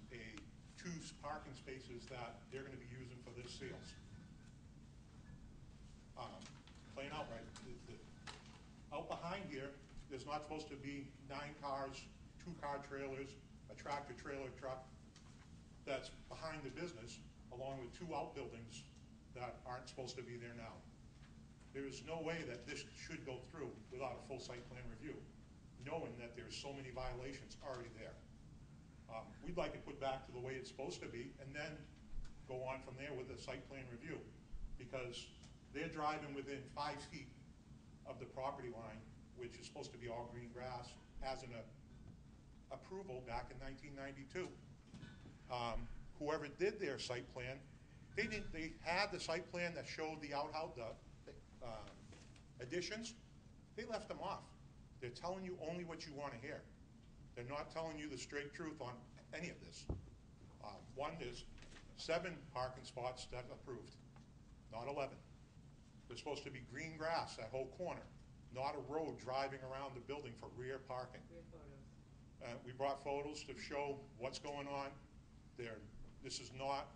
Speaker 11: two parking spaces that they're going to be using for their sales? Plain outright. Out behind here, there's not supposed to be 9 cars, 2-car trailers, a tractor trailer truck that's behind the business, along with 2 outbuildings that aren't supposed to be there now. There is no way that this should go through without a full site plan review, knowing that there's so many violations already there. We'd like it put back to the way it's supposed to be, and then go on from there with a site plan review, because they're driving within 5 feet of the property line, which is supposed to be all green grass, as an approval back in 1992. Whoever did their site plan, they had the site plan that showed the additions. They left them off. They're telling you only what you want to hear. They're not telling you the straight truth on any of this. One, there's 7 parking spots that approved, not 11. There's supposed to be green grass that whole corner, not a road driving around the building for rear parking.
Speaker 8: We have photos.
Speaker 11: We brought photos to show what's going on there. This is not,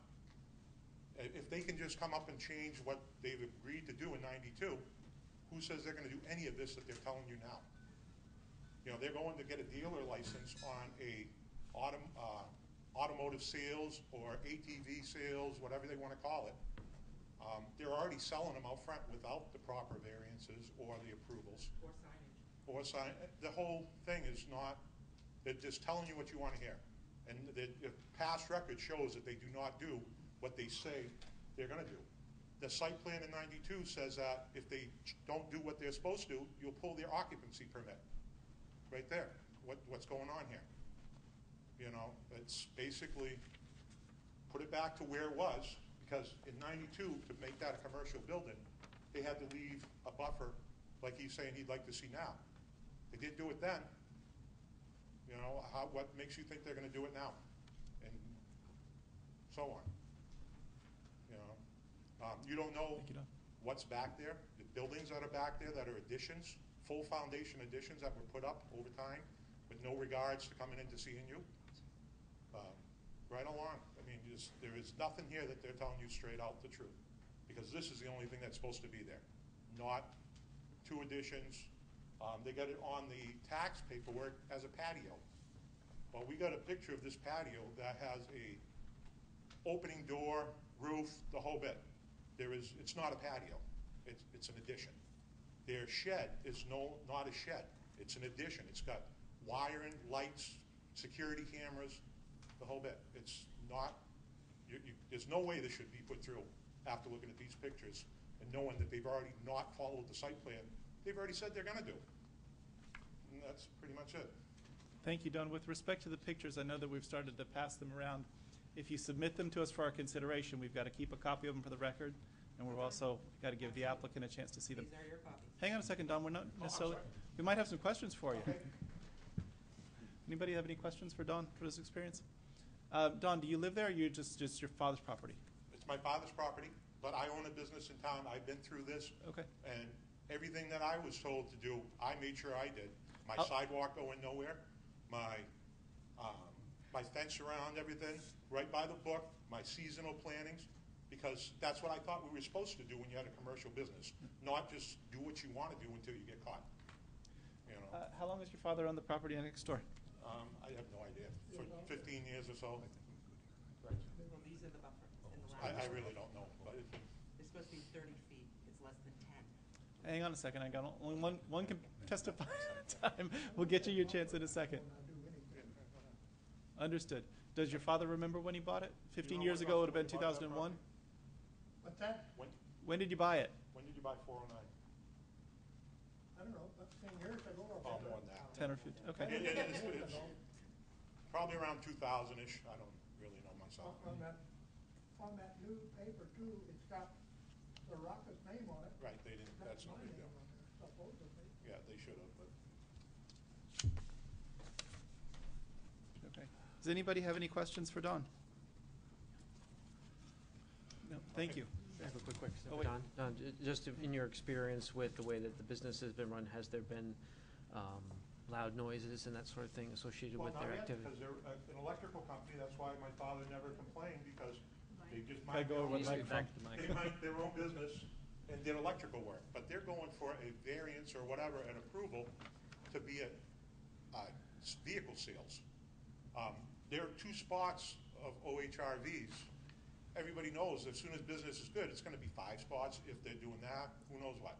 Speaker 11: if they can just come up and change what they've agreed to do in 92, who says they're going to do any of this that they're telling you now? You know, they're going to get a dealer license on a automotive sales or ATV sales, whatever they want to call it. They're already selling them out front without the proper variances or the approvals.
Speaker 8: Or signage.
Speaker 11: The whole thing is not, they're just telling you what you want to hear. And the past record shows that they do not do what they say they're going to do. The site plan in 92 says that if they don't do what they're supposed to, you'll pull their occupancy permit. Right there. What's going on here? You know, it's basically put it back to where it was, because in 92, to make that a commercial building, they had to leave a buffer like he's saying he'd like to see now. They didn't do it then. You know, what makes you think they're going to do it now? And so on. You know, you don't know what's back there, the buildings that are back there that are additions, full foundation additions that were put up over time with no regards to coming in to seeing you. Right along. I mean, there is nothing here that they're telling you straight out the truth, because this is the only thing that's supposed to be there, not 2 additions. They got it on the tax paperwork as a patio. Well, we got a picture of this patio that has a opening door, roof, the whole bit. It's not a patio. It's an addition. Their shed is not a shed. It's an addition. It's got wiring, lights, security cameras, the whole bit. It's not, there's no way this should be put through after looking at these pictures and knowing that they've already not followed the site plan they've already said they're going to do. And that's pretty much it.
Speaker 1: Thank you, Don. With respect to the pictures, I know that we've started to pass them around. If you submit them to us for our consideration, we've got to keep a copy of them for the record, and we've also got to give the applicant a chance to see them.
Speaker 8: These are your copies.
Speaker 1: Hang on a second, Don. We're not necessarily,
Speaker 11: sorry.
Speaker 1: we might have some questions for you.
Speaker 11: Okay.
Speaker 1: Anybody have any questions for Don for his experience? Don, do you live there, or you just your father's property?
Speaker 11: It's my father's property, but I own a business in town. I've been through this.
Speaker 1: Okay.
Speaker 11: And everything that I was told to do, I made sure I did. My sidewalk going nowhere, my fence around everything, right by the book, my seasonal plannings, because that's what I thought we were supposed to do when you had a commercial business, not just do what you want to do until you get caught. You know,
Speaker 1: How long has your father owned the property next door?
Speaker 11: I have no idea. For 15 years or so.
Speaker 8: Well, these are the
Speaker 11: really don't know, but
Speaker 12: It's supposed to be 30 feet. It's less than 10.
Speaker 1: Hang on a second, I got only one can testify at a time. We'll get you your chance in a second. Understood. Does your father remember when he bought it? 15 years ago, it would have been 2001?
Speaker 10: What's that?
Speaker 1: When did you buy it?
Speaker 11: when did you buy 409?
Speaker 10: I don't know, about 10 years ago or
Speaker 11: Oh,
Speaker 10: better.
Speaker 11: more than that.
Speaker 1: 10 or 15, okay.
Speaker 11: It's probably around 2000-ish. I don't really know myself.
Speaker 10: On that new paper too, it's got the Rocket's name on it.
Speaker 11: Right, they didn't, that's no
Speaker 10: my
Speaker 11: big
Speaker 10: name
Speaker 11: deal.
Speaker 10: on there, supposedly.
Speaker 11: Yeah, they should have, but.
Speaker 1: Okay. Does anybody have any questions for Don? No, thank you.
Speaker 6: I have a quick question
Speaker 1: Oh,
Speaker 6: for
Speaker 1: wait.
Speaker 6: Don. Don, just in your experience with the way that the business has been run, has there been loud noises and that sort of thing associated with their activity?
Speaker 11: Because they're an electrical company, that's why my father never complained, because they just
Speaker 1: Can I
Speaker 11: mind
Speaker 1: go
Speaker 11: their
Speaker 1: over
Speaker 11: own
Speaker 1: with
Speaker 11: business.
Speaker 1: microphone?
Speaker 9: Back to the
Speaker 11: They
Speaker 9: mic.
Speaker 11: mind their own business and did electrical work, but they're going for a variance or whatever, an approval to be at vehicle sales. There are 2 spots of OHRVs. Everybody knows as soon as business is good, it's gonna be 5 spots. If they're doing that, who knows what.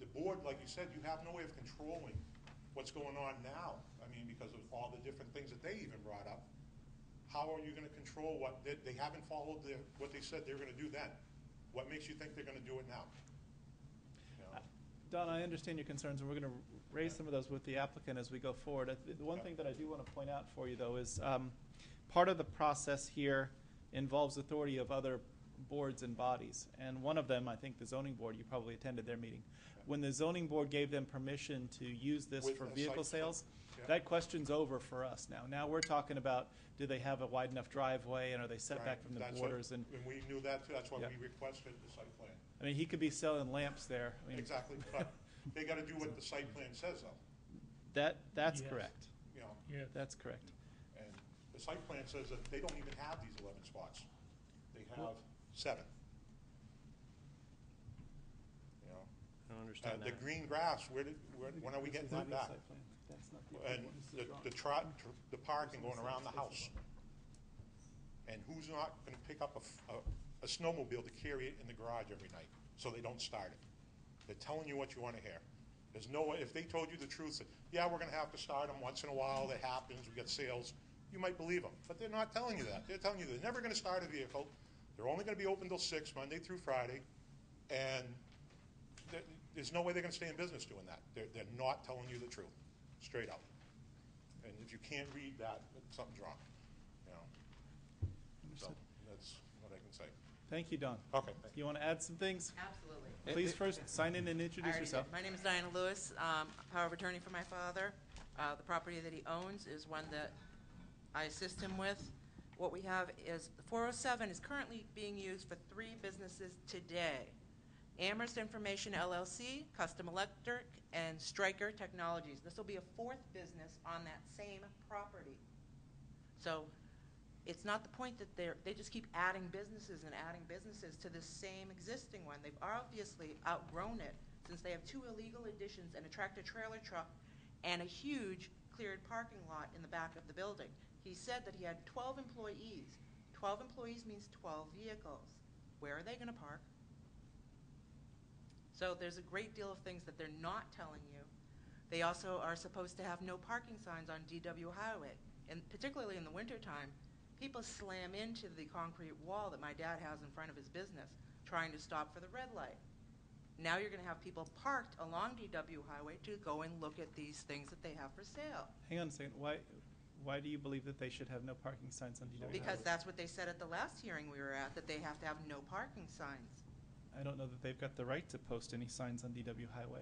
Speaker 11: The board, like you said, you have no way of controlling what's going on now. I mean, because of all the different things that they even brought up. How are you gonna control what, they haven't followed what they said they were gonna do then? What makes you think they're gonna do it now? You know?
Speaker 1: Don, I understand your concerns, and we're going to raise some of those with the applicant as we go forward. The one thing that I do want to point out for you, though, is part of the process here involves authority of other boards and bodies. And one of them, I think the zoning board, you probably attended their meeting. When the zoning board gave them permission to use this
Speaker 11: With
Speaker 1: for
Speaker 11: a
Speaker 1: vehicle
Speaker 11: site plan.
Speaker 1: sales,
Speaker 11: Yeah.
Speaker 1: that question's over for us now. Now we're talking about, do they have a wide enough driveway, and are they set back
Speaker 11: Right,
Speaker 1: from the
Speaker 11: that's what-
Speaker 1: borders? And
Speaker 11: we knew that too, that's why
Speaker 1: Yeah.
Speaker 11: we requested the site plan.
Speaker 1: I mean, he could be selling lamps there. I mean,
Speaker 11: Exactly, but they gotta do what the site plan says though,
Speaker 1: that's
Speaker 4: Yes.
Speaker 1: correct.
Speaker 11: you know?
Speaker 4: Yeah.
Speaker 1: That's correct.
Speaker 11: And the site plan says that they don't even have these 11 spots. They have 7. You know?
Speaker 9: I don't understand
Speaker 11: The
Speaker 9: that.
Speaker 11: green grass, when are we getting that back? And the parking going around the house. And who's not gonna pick up a snowmobile to carry it in the garage every night, so they don't start it? They're telling you what you wanna hear. There's no way, if they told you the truth, that, yeah, we're gonna have to start them once in a while, that happens, we get sales, you might believe them. But they're not telling you that. They're telling you they're never gonna start a vehicle, they're only gonna be open till 6, Monday through Friday, and there's no way they're gonna stay in business doing that. They're not telling you the truth, straight up. And if you can't read that, something's wrong, you know? So, that's what I can say.
Speaker 1: Thank you, Don.
Speaker 11: Okay, thank you.
Speaker 1: You want to add some things?
Speaker 12: Absolutely.
Speaker 1: Please first sign in and
Speaker 12: I
Speaker 1: introduce
Speaker 12: already
Speaker 1: yourself.
Speaker 12: did. My name is Diana Lewis, power of attorney for my father. The property that he owns is one that I assist him with. What we have is, 407 is currently being used for 3 businesses today. Amherst Information LLC, Custom Electric, and Stryker Technologies. This will be a 4th business on that same property. So it's not the point that they just keep adding businesses and adding businesses to the same existing one. They've obviously outgrown it, since they have 2 illegal additions and a tractor-trailer truck and a huge cleared parking lot in the back of the building. He said that he had 12 employees. 12 employees means 12 vehicles. Where are they going to park? So there's a great deal of things that they're not telling you. They also are supposed to have no parking signs on DW Highway, and particularly in the wintertime, people slam into the concrete wall that my dad has in front of his business, trying to stop for the red light. Now you're going to have people parked along DW Highway to go and look at these things that they have for sale.
Speaker 1: Hang on a second. Why do you believe that they should have no parking signs on DW
Speaker 12: Because
Speaker 1: Highway?
Speaker 12: that's what they said at the last hearing we were at, that they have to have no parking signs.
Speaker 1: I don't know that they've got the right to post any signs on DW Highway.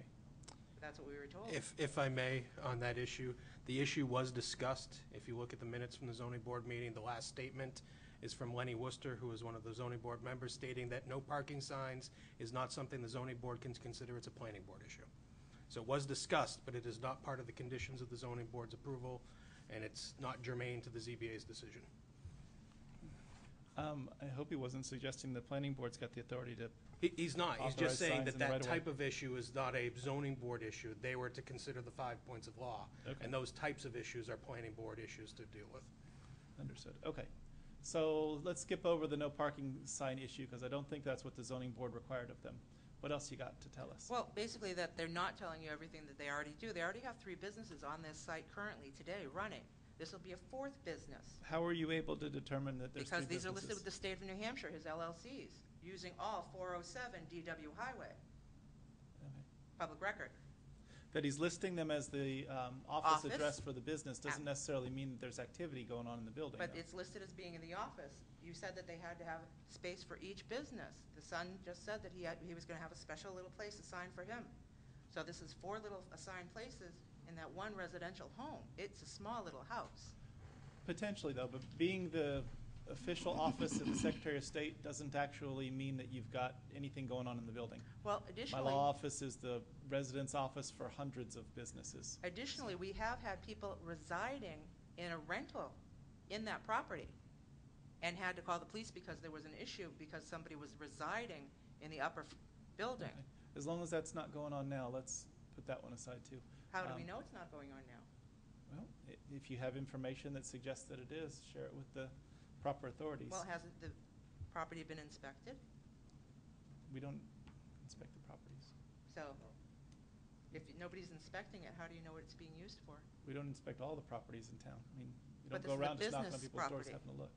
Speaker 12: That's what we were told.
Speaker 2: If I may, on that issue, the issue was discussed. If you look at the minutes from the zoning board meeting, the last statement is from Lenny Worcester, who is one of the zoning board members, stating that no parking signs is not something the zoning board can consider. It's a planning board issue. So it was discussed, but it is not part of the conditions of the zoning board's approval, and it's not germane to the ZBA's decision.
Speaker 1: I hope he wasn't suggesting the planning board's got the authority to.
Speaker 2: He's not. He's
Speaker 1: Authorize
Speaker 2: just saying
Speaker 1: signs
Speaker 2: that
Speaker 1: in the
Speaker 2: that
Speaker 1: right of way.
Speaker 2: type of issue is not a zoning board issue. They were to consider the 5 points of law.
Speaker 1: Okay.
Speaker 2: And those types of issues are planning board issues to deal with.
Speaker 1: Understood. Okay. So let's skip over the no parking sign issue, because I don't think that's what the zoning board required of them. What else you got to tell us?
Speaker 12: Well, basically that they're not telling you everything that they already do. They already have 3 businesses on this site currently today running. This will be a 4th business.
Speaker 1: How are you able to determine that there's
Speaker 12: Because
Speaker 1: 3
Speaker 12: these are listed
Speaker 1: businesses?
Speaker 12: with the state of New Hampshire, his LLCs, using all 407 DW Highway,
Speaker 1: Okay.
Speaker 12: public record.
Speaker 1: That he's listing them as the office
Speaker 12: Office.
Speaker 1: address for the business doesn't necessarily mean that there's activity going on in the building.
Speaker 12: But
Speaker 1: though.
Speaker 12: it's listed as being in the office. You said that they had to have space for each business. The son just said that he was gonna have a special little place assigned for him. So this is 4 little assigned places in that one residential home. It's a small little house.
Speaker 1: Potentially, though, but being the official office of the Secretary of State doesn't actually mean that you've got anything going on in the building.
Speaker 12: Well,
Speaker 1: My
Speaker 12: additionally,
Speaker 1: law office is the residence office for hundreds of businesses.
Speaker 12: we have had people residing in a rental in that property and had to call the police because there was an issue because somebody was residing in the upper building.
Speaker 1: Okay. As long as that's not going on now, let's put that one aside too.
Speaker 12: How do we know it's not going on now?
Speaker 1: Well, if you have information that suggests that it is, share it with the proper authorities.
Speaker 12: Well, hasn't the property been inspected?
Speaker 1: We don't inspect the properties.
Speaker 12: So if nobody's inspecting it, how do you know what it's being used for?
Speaker 1: We don't inspect all the properties in town. I mean, we
Speaker 12: But
Speaker 1: don't go
Speaker 12: this is a
Speaker 1: around just knocking on
Speaker 12: business
Speaker 1: people's doors
Speaker 12: property.
Speaker 1: having a look.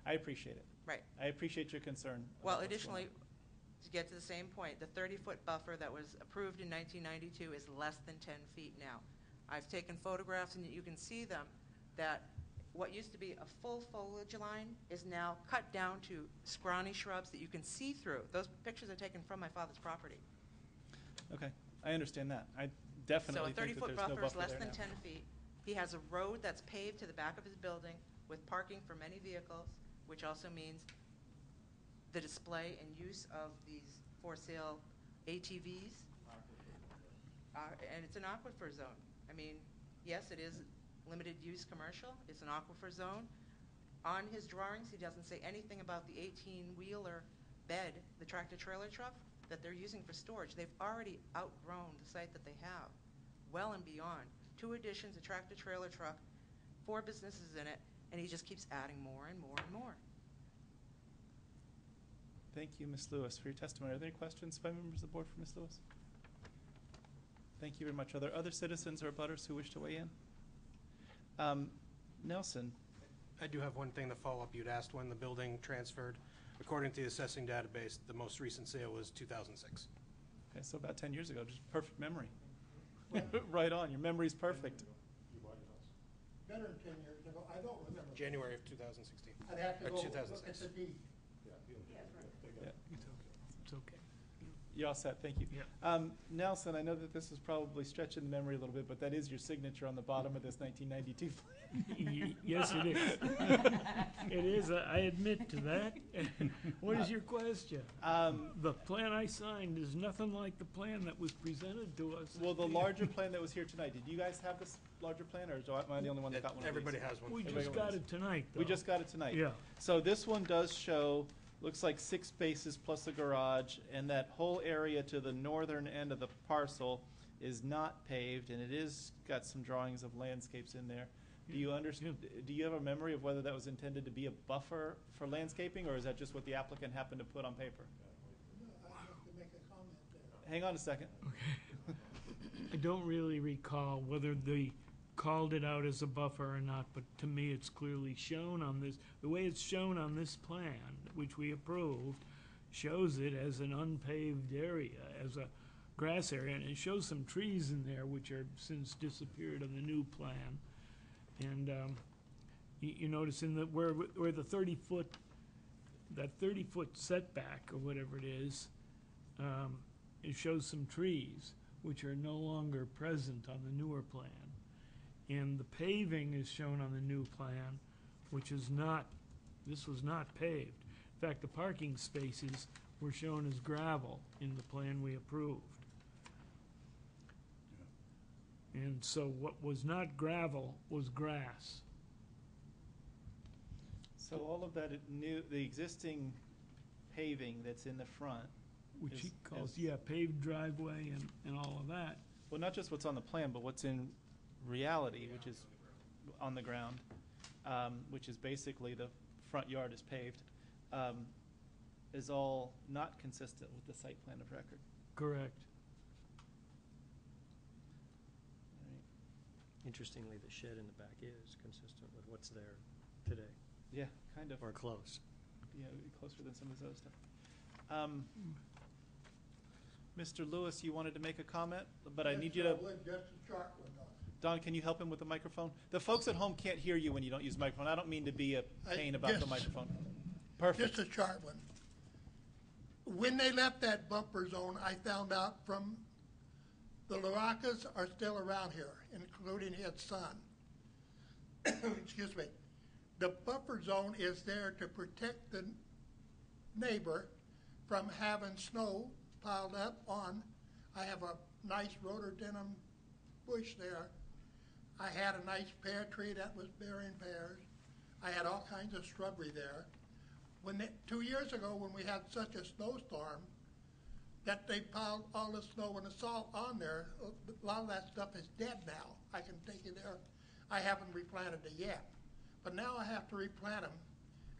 Speaker 1: I appreciate it.
Speaker 12: Right.
Speaker 1: I appreciate your concern.
Speaker 12: Well,
Speaker 1: about what's
Speaker 12: additionally,
Speaker 1: going on.
Speaker 12: to get to the same point, the 30-foot buffer that was approved in 1992 is less than 10 feet now. I've taken photographs, and you can see them, that what used to be a full foliage line is now cut down to scrawny shrubs that you can see through. Those pictures are taken from my father's property.
Speaker 1: Okay, I understand that. I
Speaker 12: So
Speaker 1: definitely
Speaker 12: a
Speaker 1: think that
Speaker 12: 30-foot
Speaker 1: there's no
Speaker 12: buffer is
Speaker 1: buffer
Speaker 12: less
Speaker 1: there
Speaker 12: than
Speaker 1: now.
Speaker 12: 10 feet. He has a road that's paved to the back of his building with parking for many vehicles, which also means the display and use of these for-sale ATVs. And it's an aquifer zone. I mean, yes, it is limited use commercial. It's an aquifer zone. On his drawings, he doesn't say anything about the 18-wheeler bed, the tractor-trailer truck, that they're using for storage. They've already outgrown the site that they have, well and beyond. 2 additions, a tractor-trailer truck, 4 businesses in it, and he just keeps adding more and more and more.
Speaker 1: Thank you, Ms. Lewis, for your testimony. Are there any questions by members of the board for Ms. Lewis? Thank you very much. Are there other citizens or abutters who wish to weigh in? Nelson,
Speaker 2: I do have one thing to follow up. You'd asked when the building transferred. According to the assessing database, the most recent sale was 2006.
Speaker 1: okay, so about 10 years ago, just perfect memory. Right on, your memory's perfect.
Speaker 10: Better than 10 years ago, I don't remember.
Speaker 2: January of 2016.
Speaker 10: I'd have to
Speaker 2: Or
Speaker 10: go look
Speaker 2: 2006.
Speaker 10: at the deed.
Speaker 4: It's okay.
Speaker 1: You're all set, thank you.
Speaker 4: Yeah.
Speaker 1: Nelson, I know that this is probably stretching the memory a little bit, but that is your signature on the bottom of this 1992 plan.
Speaker 4: Yes, it is. It is, I admit to that. What is your question? The plan I signed is nothing like the plan that was presented to us.
Speaker 1: Well, the larger plan that was here tonight, did you guys have this larger plan, or am I the only one that got one of these?
Speaker 2: Everybody has one.
Speaker 4: We
Speaker 1: Everybody
Speaker 4: just
Speaker 1: got
Speaker 4: got
Speaker 1: one.
Speaker 4: it tonight, though.
Speaker 1: We just got it tonight.
Speaker 4: Yeah.
Speaker 1: So this one does show, looks like 6 spaces plus a garage, and that whole area to the northern end of the parcel is not paved, and it is got some drawings of landscapes in there. Do you understand, do you have a memory of whether that was intended to be a buffer for landscaping, or is that just what the applicant happened to put on paper?
Speaker 10: No, I have to make a comment there.
Speaker 1: Hang on a second.
Speaker 4: I don't really recall whether they called it out as a buffer or not, but to me, it's clearly shown on this, the way it's shown on this plan, which we approved, shows it as an unpaved area, as a grass area, and it shows some trees in there which are since disappeared on the new plan. And you notice in the, where the 30-foot, that 30-foot setback, or whatever it is, it shows some trees which are no longer present on the newer plan. And the paving is shown on the new plan, which is not, this was not paved. In fact, the parking spaces were shown as gravel in the plan we approved. And so what was not gravel was grass.
Speaker 1: So all of that new, the existing paving that's in the front,
Speaker 4: Which he
Speaker 1: Is-
Speaker 4: calls,
Speaker 1: is-
Speaker 4: yeah, paved driveway and all of that.
Speaker 1: well, not just what's on the plan, but what's in reality, which is on the ground, which is basically the front yard is paved, is all not consistent with the site plan of record.
Speaker 4: Correct.
Speaker 9: Interestingly, the shed in the back is consistent with what's there today,
Speaker 1: Yeah, kind of.
Speaker 9: or close.
Speaker 1: Yeah, closer than some of this other stuff. Mr. Lewis, you wanted to make a comment, but I need you to.
Speaker 10: Just a short one, though.
Speaker 1: Don, can you help him with the microphone? The folks at home can't hear you when you don't use the microphone. I don't mean to be a pain about the
Speaker 10: Just-
Speaker 1: microphone. Perfect.
Speaker 10: Just a short one. When they left that bumper zone, I found out from the Laracas are still around here, including his son. Excuse me. The buffer zone is there to protect the neighbor from having snow piled up on. I have a nice rhododendron bush there. I had a nice pear tree that was bearing pears. I had all kinds of shrubbery there. 2 years ago, when we had such a snowstorm, that they piled all the snow and the salt on there, a lot of that stuff is dead now. I can take it there. I haven't replanted it yet. But now I have to replant them,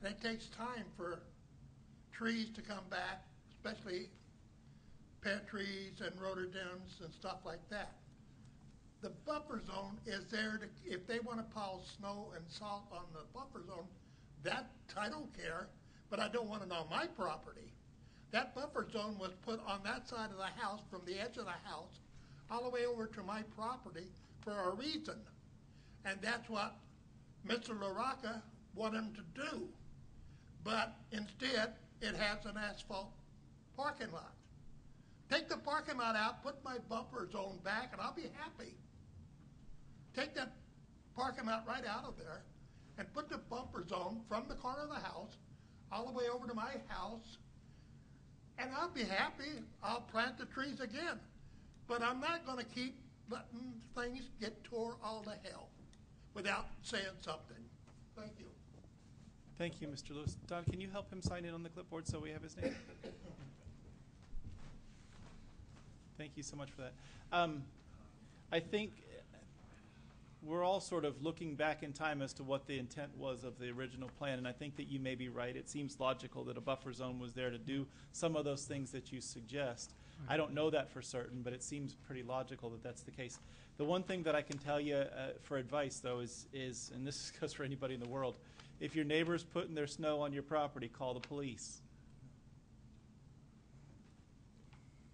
Speaker 10: and it takes time for trees to come back, especially pear trees and rhododendrons and stuff like that. The buffer zone is there to, if they want to pile snow and salt on the buffer zone, that I don't care, but I don't want it on my property. That buffer zone was put on that side of the house, from the edge of the house, all the way over to my property for a reason. And that's what Mr. LaRocca wanted him to do. But instead, it has an asphalt parking lot. Take the parking lot out, put my buffer zone back, and I'll be happy. Take that parking lot right out of there and put the buffer zone from the corner of the house all the way over to my house, and I'll be happy. I'll plant the trees again. But I'm not going to keep letting things get tore all to hell without saying something. Thank you.
Speaker 1: Thank you, Mr. Lewis. Don, can you help him sign in on the clipboard so we have his name? Thank you so much for that. I think we're all sort of looking back in time as to what the intent was of the original plan, and I think that you may be right. It seems logical that a buffer zone was there to do some of those things that you suggest. I don't know that for certain, but it seems pretty logical that that's the case. The one thing that I can tell you for advice, though, is, and this goes for anybody in the world, if your neighbor's putting their snow on your property, call the police.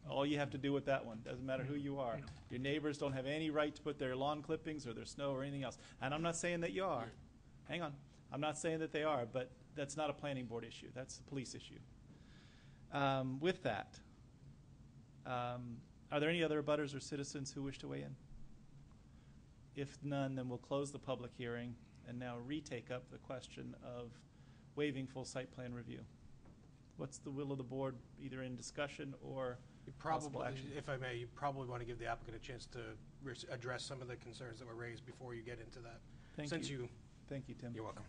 Speaker 1: All you have to do with that one, doesn't matter who you are. Your neighbors don't have any right to put their lawn clippings or their snow or anything else. And I'm not saying that you are. Hang on. I'm not saying that they are, but that's not a planning board issue. That's a police issue. With that, are there any other abutters or citizens who wish to weigh in? If none, then we'll close the public hearing and now retake up the question of waiving full site plan review. What's the will of the board, either in discussion or
Speaker 2: You
Speaker 1: possible
Speaker 2: probably,
Speaker 1: action?
Speaker 2: if I may, you probably want to give the applicant a chance to address some of the concerns that were raised before you get into that.
Speaker 1: Thank
Speaker 2: Since
Speaker 1: you. Thank you, Tim.
Speaker 2: You're welcome.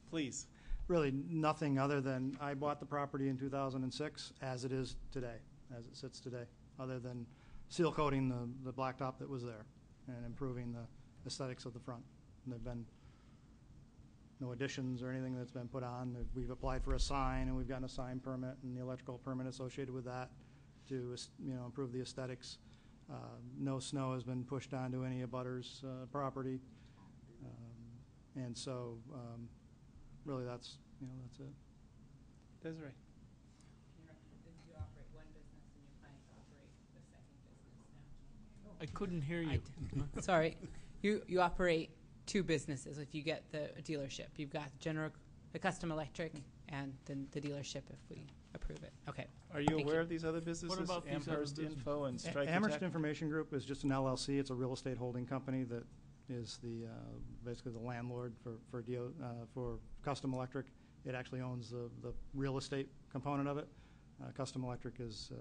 Speaker 1: Please.
Speaker 3: Really, nothing other than I bought the property in 2006 as it is today, as it sits today, other than seal coating the blacktop that was there and improving the aesthetics of the front. And there've been no additions or anything that's been put on. We've applied for a sign, and we've gotten a sign permit and the electrical permit associated with that to, improve the aesthetics. No snow has been pushed onto any abutters' property. And so, really, that's it.
Speaker 1: Desiree.
Speaker 8: You operate one business and you're planning to operate the second business now.
Speaker 4: I couldn't hear you.
Speaker 8: Sorry, you operate two businesses. If you get the dealership, you've got the Custom Electric, and then the dealership if we approve it. Okay.
Speaker 1: Are you
Speaker 8: Thank
Speaker 1: aware
Speaker 8: you.
Speaker 1: of these other businesses?
Speaker 4: about these other
Speaker 1: Amherst
Speaker 4: businesses?
Speaker 1: Info and Strike
Speaker 3: Amherst
Speaker 1: Attack?
Speaker 3: Information Group is just an LLC. It's a real estate holding company that is basically the landlord for Custom Electric. It actually owns the real estate component of it. Custom Electric is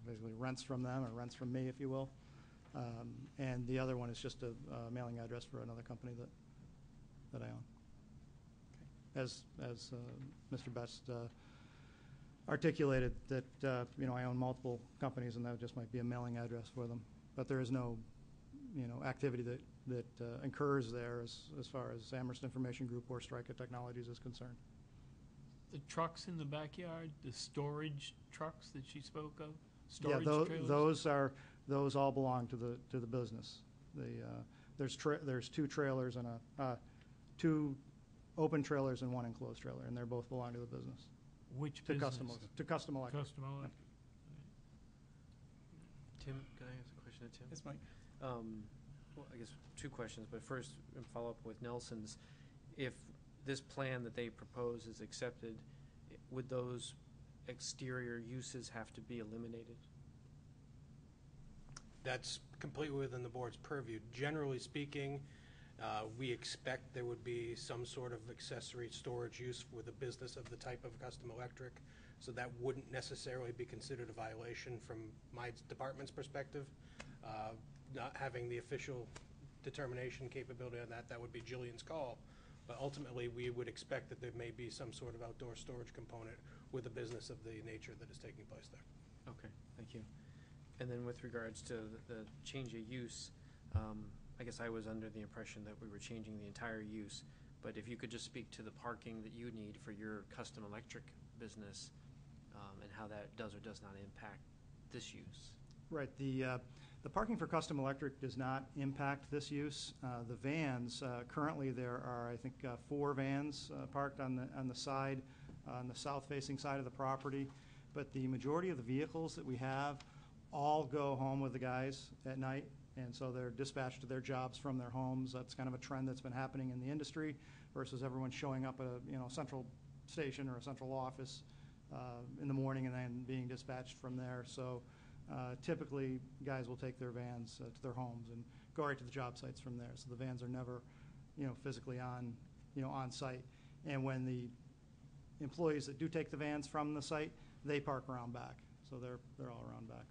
Speaker 3: basically rents from them, or rents from me, if you will. And the other one is just a mailing address for another company that I own. As Mr. Best articulated, that I own multiple companies, and that just might be a mailing address for them. But there is no activity that incurs there as far as Amherst Information Group or Stryka Technologies is concerned.
Speaker 4: The trucks in the backyard, the storage trucks that she spoke of,
Speaker 3: Yeah,
Speaker 4: storage trailers?
Speaker 3: those all belong to the business. There's two trailers and two open trailers and one enclosed trailer, and they both belong to the business.
Speaker 4: Which
Speaker 3: To
Speaker 4: business?
Speaker 3: Custom Electric.
Speaker 4: Custom Electric.
Speaker 6: Tim, can I ask a question to Tim?
Speaker 1: Yes, Mike.
Speaker 6: Well, I guess two questions, but first, in follow-up with Nelson's, if this plan that they propose is accepted, would those exterior uses have to be eliminated?
Speaker 2: That's completely within the board's purview. Generally speaking, we expect there would be some sort of accessory storage use with a business of the type of Custom Electric, so that wouldn't necessarily be considered a violation from my department's perspective. Not having the official determination capability on that would be Jillian's call. But ultimately, we would expect that there may be some sort of outdoor storage component with a business of the nature that is taking place there.
Speaker 6: Okay, thank you. And then with regards to the change of use, I guess I was under the impression that we were changing the entire use, but if you could just speak to the parking that you need for your Custom Electric business, and how that does or does not impact this use.
Speaker 3: Right. The parking for Custom Electric does not impact this use. The vans, currently there are, I think, 4 vans parked on the side, on the south-facing side of the property. But the majority of the vehicles that we have all go home with the guys at night, and so they're dispatched to their jobs from their homes. That's kind of a trend that's been happening in the industry versus everyone showing up at a central station or a central office in the morning and then being dispatched from there. So typically, guys will take their vans to their homes and go right to the job sites from there. So the vans are never, physically on site. And when the employees that do take the vans from the site, they park around back. So they're all around back.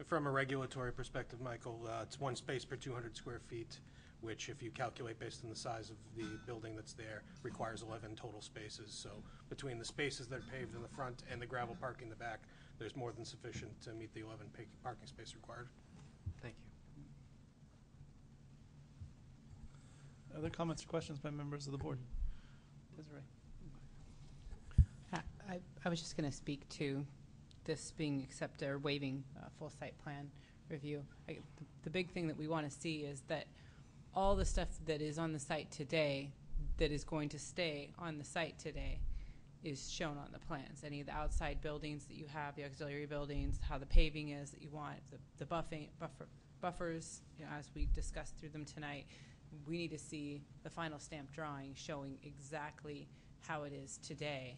Speaker 2: From a regulatory perspective, Michael, it's 1 space per 200 square feet, which, if you calculate based on the size of the building that's there, requires 11 total spaces. So between the spaces that are paved in the front and the gravel parking in the back, there's more than sufficient to meet the 11 parking space required.
Speaker 6: Thank you.
Speaker 1: Other comments or questions by members of the board? Desiree.
Speaker 8: I was just going to speak to this being accepted or waiving full site plan review. The big thing that we want to see is that all the stuff that is on the site today that is going to stay on the site today is shown on the plans. Any of the outside buildings that you have, the auxiliary buildings, how the paving is that you want, the buffers, as we discussed through them tonight. We need to see the final stamp drawing showing exactly how it is today.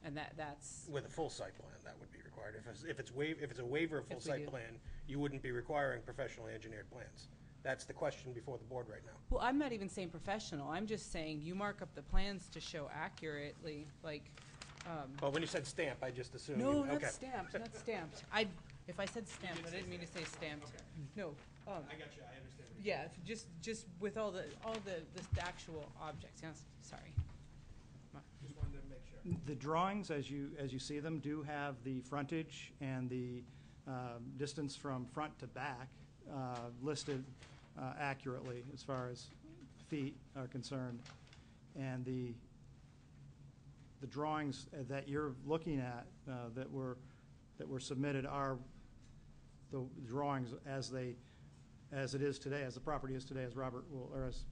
Speaker 8: And that's
Speaker 2: with a full site plan, that would be required. If it's a waiver of full site plan, you wouldn't be requiring professionally engineered plans. That's the question before the board right now.
Speaker 8: Well, I'm not even saying professional. I'm just saying you mark up the plans to show accurately, like.
Speaker 2: Well, when you said stamp, I just assumed.
Speaker 8: No, not
Speaker 2: okay.
Speaker 8: stamped. Not stamped. If I said stamped, I didn't mean to say stamped.
Speaker 2: Okay.
Speaker 8: No.
Speaker 2: I got you. I understand.
Speaker 8: Yeah, just with all the actual objects. Yes, sorry.
Speaker 2: Just wanted to make sure.
Speaker 3: The drawings, as you see them, do have the frontage and the distance from front to back listed accurately as far as feet are concerned. And the drawings that you're looking at that were submitted are the drawings as it is today, as the property is today, as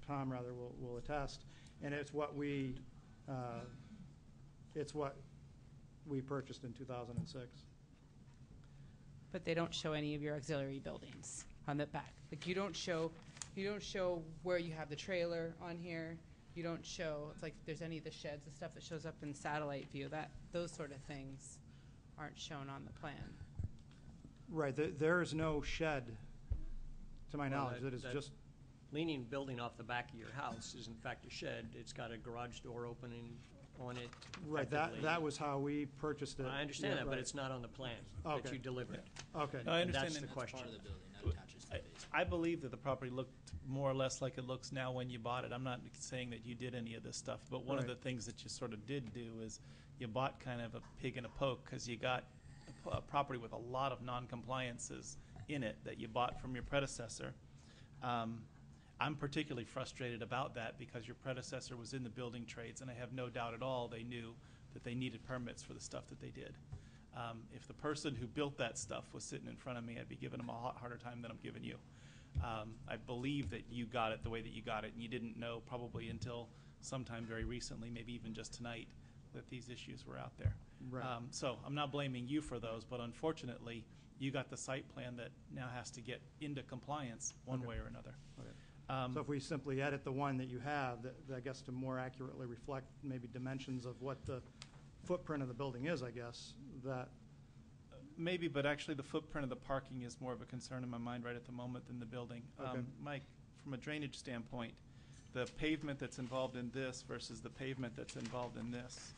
Speaker 3: Tom will attest, and it's what we purchased in 2006.
Speaker 8: But they don't show any of your auxiliary buildings on the back. Like you don't show where you have the trailer on here. You don't show like if there's any of the sheds, the stuff that shows up in satellite view. Those sort of things aren't shown on the plan.
Speaker 3: Right. There is no shed, to my knowledge. That is just
Speaker 9: leaning building off the back of your house is in fact a shed. It's got a garage door opening on it.
Speaker 3: Right. That was how we purchased it.
Speaker 9: I understand that,
Speaker 3: right.
Speaker 9: but it's not on the plan that you delivered.
Speaker 3: Okay.
Speaker 1: No, I understand.
Speaker 9: That's the question.
Speaker 5: Part of the building that attaches to the basement.
Speaker 1: I believe that the property looked more or less like it looks now when you bought it. I'm not saying that you did any of this stuff, but one of the things that you sort of did do is you bought kind of a pig in a poke because you got a property with a lot of non-compliances in it that you bought from your predecessor. I'm particularly frustrated about that because your predecessor was in the building trades, and I have no doubt at all they knew that they needed permits for the stuff that they did. If the person who built that stuff was sitting in front of me, I'd be giving them a lot harder time than I'm giving you. I believe that you got it the way that you got it, and you didn't know probably until sometime very recently, maybe even just tonight, that these issues were out there.
Speaker 3: Right.
Speaker 1: So I'm not blaming you for those, but unfortunately, you got the site plan that now has to get into compliance one
Speaker 3: Okay.
Speaker 1: way or another.
Speaker 3: So if we simply edit the one that you have, that I guess to more accurately reflect maybe dimensions of what the footprint of the building is, I guess, that,
Speaker 1: Maybe, but actually the footprint of the parking is more of a concern in my mind right at the moment than the building.
Speaker 3: Okay.
Speaker 1: Mike, from a drainage standpoint, the pavement that's involved in this versus the pavement that's involved in this,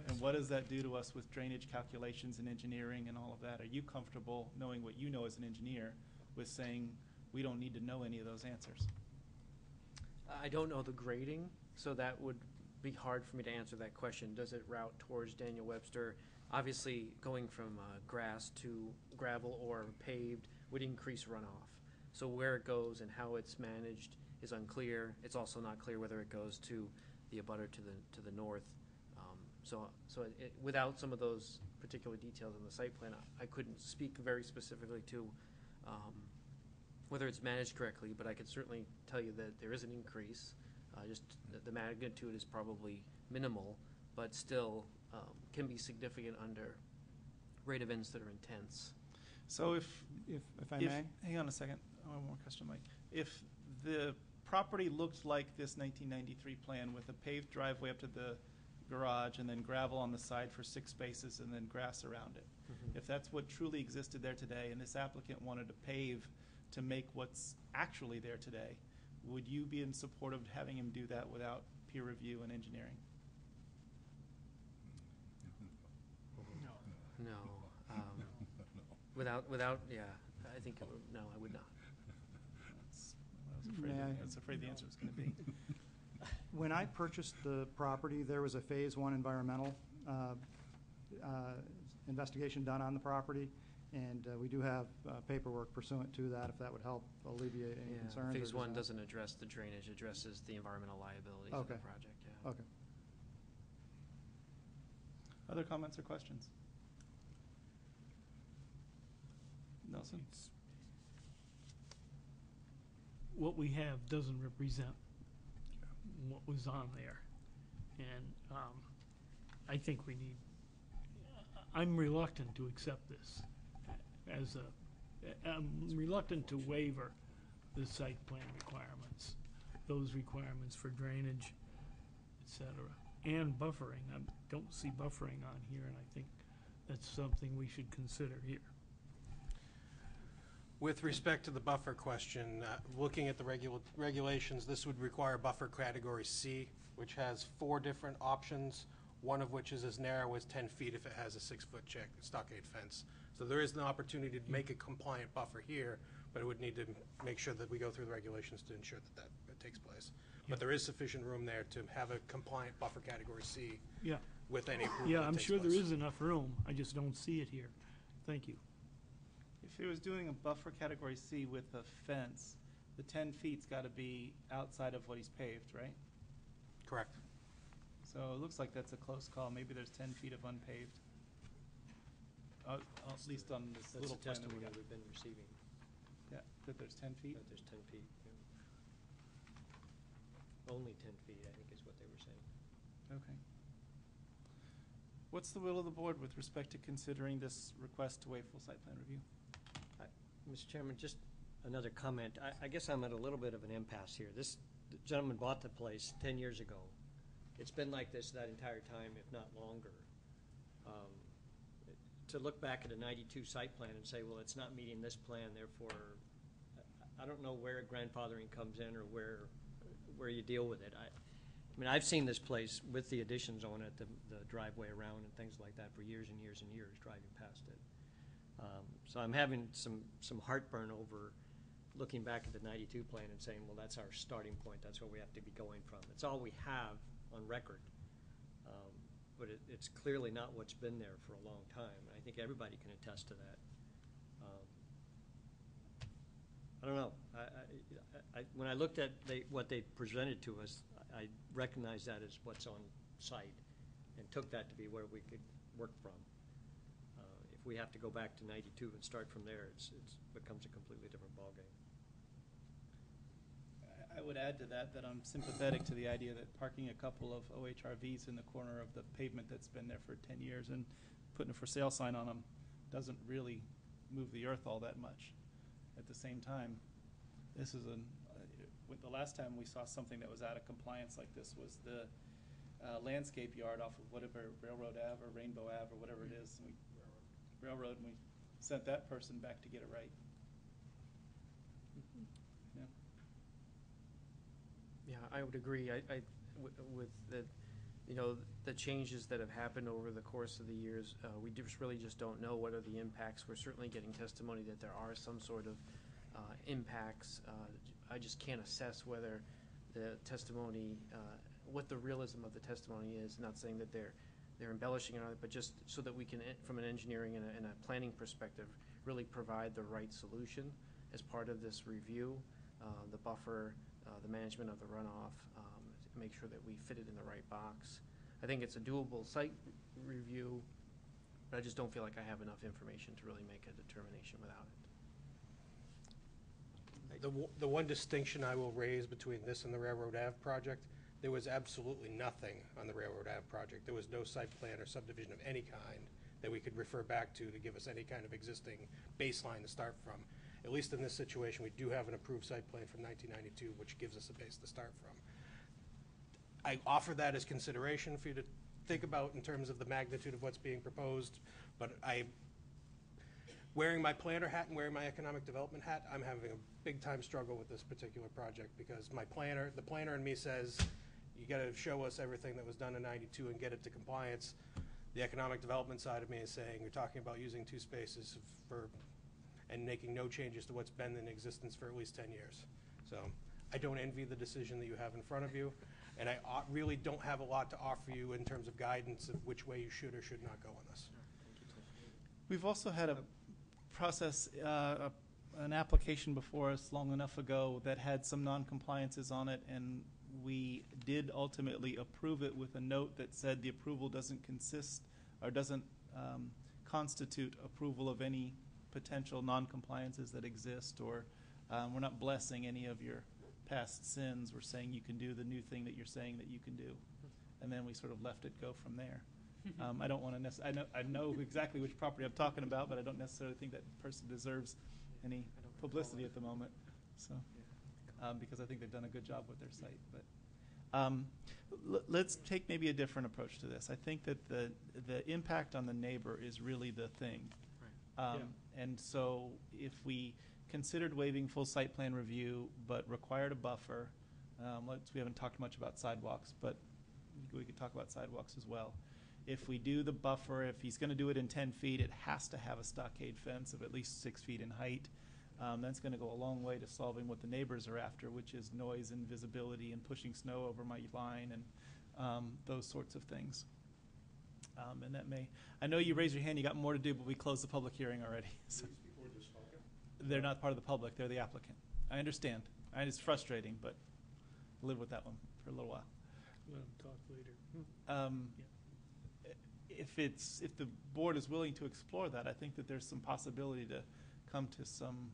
Speaker 1: and what does that do to us with drainage calculations and engineering and all of that? Are you comfortable, knowing what you know as an engineer, with saying we don't need to know any of those answers?
Speaker 6: I don't know the grading, so that would be hard for me to answer that question. Does it route towards Daniel Webster? Obviously, going from grass to gravel or paved would increase runoff. So where it goes and how it's managed is unclear. It's also not clear whether it goes to the abutter to the north. Without some of those particular details in the site plan, I couldn't speak very specifically to whether it's managed correctly, but I could certainly tell you that there is an increase. Just the magnitude is probably minimal, but still can be significant under rate events that are intense.
Speaker 1: So if
Speaker 3: I may?
Speaker 1: hang on a second, one more question, Mike. If the property looked like this 1993 plan with a paved driveway up to the garage and then gravel on the side for 6 spaces and then grass around it, if that's what truly existed there today and this applicant wanted to pave to make what's actually there today, would you be in support of having him do that without peer review and engineering?
Speaker 6: No. Yeah, I think, no, I would not.
Speaker 1: I was afraid the answer was going to be.
Speaker 3: when I purchased the property, there was a Phase 1 environmental investigation done on the property, and we do have paperwork pursuant to that, if that would help alleviate any concerns. or
Speaker 6: Phase 1
Speaker 3: does
Speaker 6: doesn't address the drainage, it addresses the environmental liabilities of the
Speaker 3: Okay.
Speaker 6: project, yeah.
Speaker 3: Okay.
Speaker 1: Other comments or questions? Nelson?
Speaker 4: What we have doesn't represent what was on there. And I think we need, I'm reluctant to accept this I'm reluctant to waiver the site plan requirements, those requirements for drainage, et cetera, and buffering. I don't see buffering on here, and I think that's something we should consider here.
Speaker 2: With respect to the buffer question, looking at the regulations, this would require buffer category C, which has 4 different options, one of which is as narrow as 10 feet if it has a 6-foot stockade fence. So there is an opportunity to make a compliant buffer here, but it would need to make sure that we go through the regulations to ensure that that takes place. But there is sufficient room there to have a compliant buffer category C
Speaker 4: Yeah.
Speaker 2: with any approval
Speaker 4: Yeah,
Speaker 2: that
Speaker 4: I'm
Speaker 2: takes
Speaker 4: sure there
Speaker 2: place.
Speaker 4: is enough room. I just don't see it here. Thank you.
Speaker 1: If he was doing a buffer category C with a fence, the 10 feet's got to be outside of what he's paved, right?
Speaker 2: Correct.
Speaker 1: So it looks like that's a close call. Maybe there's 10 feet of unpaved. At least on this
Speaker 9: That's the
Speaker 1: little plan that we
Speaker 9: testimony
Speaker 1: got.
Speaker 9: we've been receiving,
Speaker 1: Yeah, that there's 10 feet.
Speaker 9: that there's 10 feet. Only 10 feet, I think is what they were saying.
Speaker 1: Okay. What's the will of the board with respect to considering this request to waive full site plan review?
Speaker 9: Mr. Chairman, just another comment. I guess I'm at a little bit of an impasse here. The gentleman bought the place 10 years ago. It's been like this that entire time, if not longer. To look back at a 92 site plan and say, well, it's not meeting this plan, therefore, I don't know where grandfathering comes in or where you deal with it. I mean, I've seen this place with the additions on it, the driveway around and things like that for years and years and years driving past it. So I'm having some heartburn over looking back at the 92 plan and saying, well, that's our starting point. That's where we have to be going from. It's all we have on record. But it's clearly not what's been there for a long time. And I think everybody can attest to that. I don't know. When I looked at what they presented to us, I recognized that as what's on site and took that to be where we could work from. If we have to go back to 92 and start from there, it becomes a completely different ballgame.
Speaker 1: I would add to that I'm sympathetic to the idea that parking a couple of OHRVs in the corner of the pavement that's been there for 10 years and putting a for sale sign on them doesn't really move the earth all that much. At the same time, this is the last time we saw something that was out of compliance like this was the landscape yard off of whatever Railroad Ave or Rainbow Ave or whatever it is. Railroad, and we sent that person back to get it right. Yeah.
Speaker 6: Yeah, I would agree. With the, the changes that have happened over the course of the years, we really just don't know what are the impacts. We're certainly getting testimony that there are some sort of impacts. I just can't assess whether the testimony, what the realism of the testimony is. Not saying that they're embellishing on it, but just so that we can, from an engineering and a planning perspective, really provide the right solution as part of this review, the buffer, the management of the runoff, make sure that we fit it in the right box. I think it's a doable site review, but I just don't feel like I have enough information to really make a determination without it.
Speaker 2: The one distinction I will raise between this and the Railroad Ave project, there was absolutely nothing on the Railroad Ave project. There was no site plan or subdivision of any kind that we could refer back to give us any kind of existing baseline to start from. At least in this situation, we do have an approved site plan from 1992, which gives us a base to start from. I offer that as consideration for you to think about in terms of the magnitude of what's being proposed, but wearing my planner hat and wearing my economic development hat, I'm having a big time struggle with this particular project because the planner in me says, you gotta show us everything that was done in 92 and get it to compliance. The economic development side of me is saying, you're talking about using 2 spaces and making no changes to what's been in existence for at least 10 years. So I don't envy the decision that you have in front of you, and I really don't have a lot to offer you in terms of guidance of which way you should or should not go on this.
Speaker 1: We've also had a process, an application before us long enough ago that had some non-compliances on it, and we did ultimately approve it with a note that said the approval doesn't constitute approval of any potential non-compliances that exist, or we're not blessing any of your past sins. We're saying you can do the new thing that you're saying that you can do. And then we sort of let it go from there. I don't want to I know exactly which property I'm talking about, but I don't necessarily think that person deserves any publicity at the moment. So, because I think they've done a good job with their site. But let's take maybe a different approach to this. I think that the impact on the neighbor is really the thing.
Speaker 9: Right.
Speaker 1: And so if we considered waiving full site plan review but required a buffer, we haven't talked much about sidewalks, but we could talk about sidewalks as well. If we do the buffer, if he's going to do it in 10 feet, it has to have a stockade fence of at least 6 feet in height. That's going to go a long way to solving what the neighbors are after, which is noise and visibility and pushing snow over my line and those sorts of things. And that I know you raised your hand, you got more to do, but we closed the public hearing already. So they're not part of the public, they're the applicant. I understand. It's frustrating, but live with that one for a little while.
Speaker 4: Let them talk later.
Speaker 1: If the board is willing to explore that, I think that there's some possibility to come to some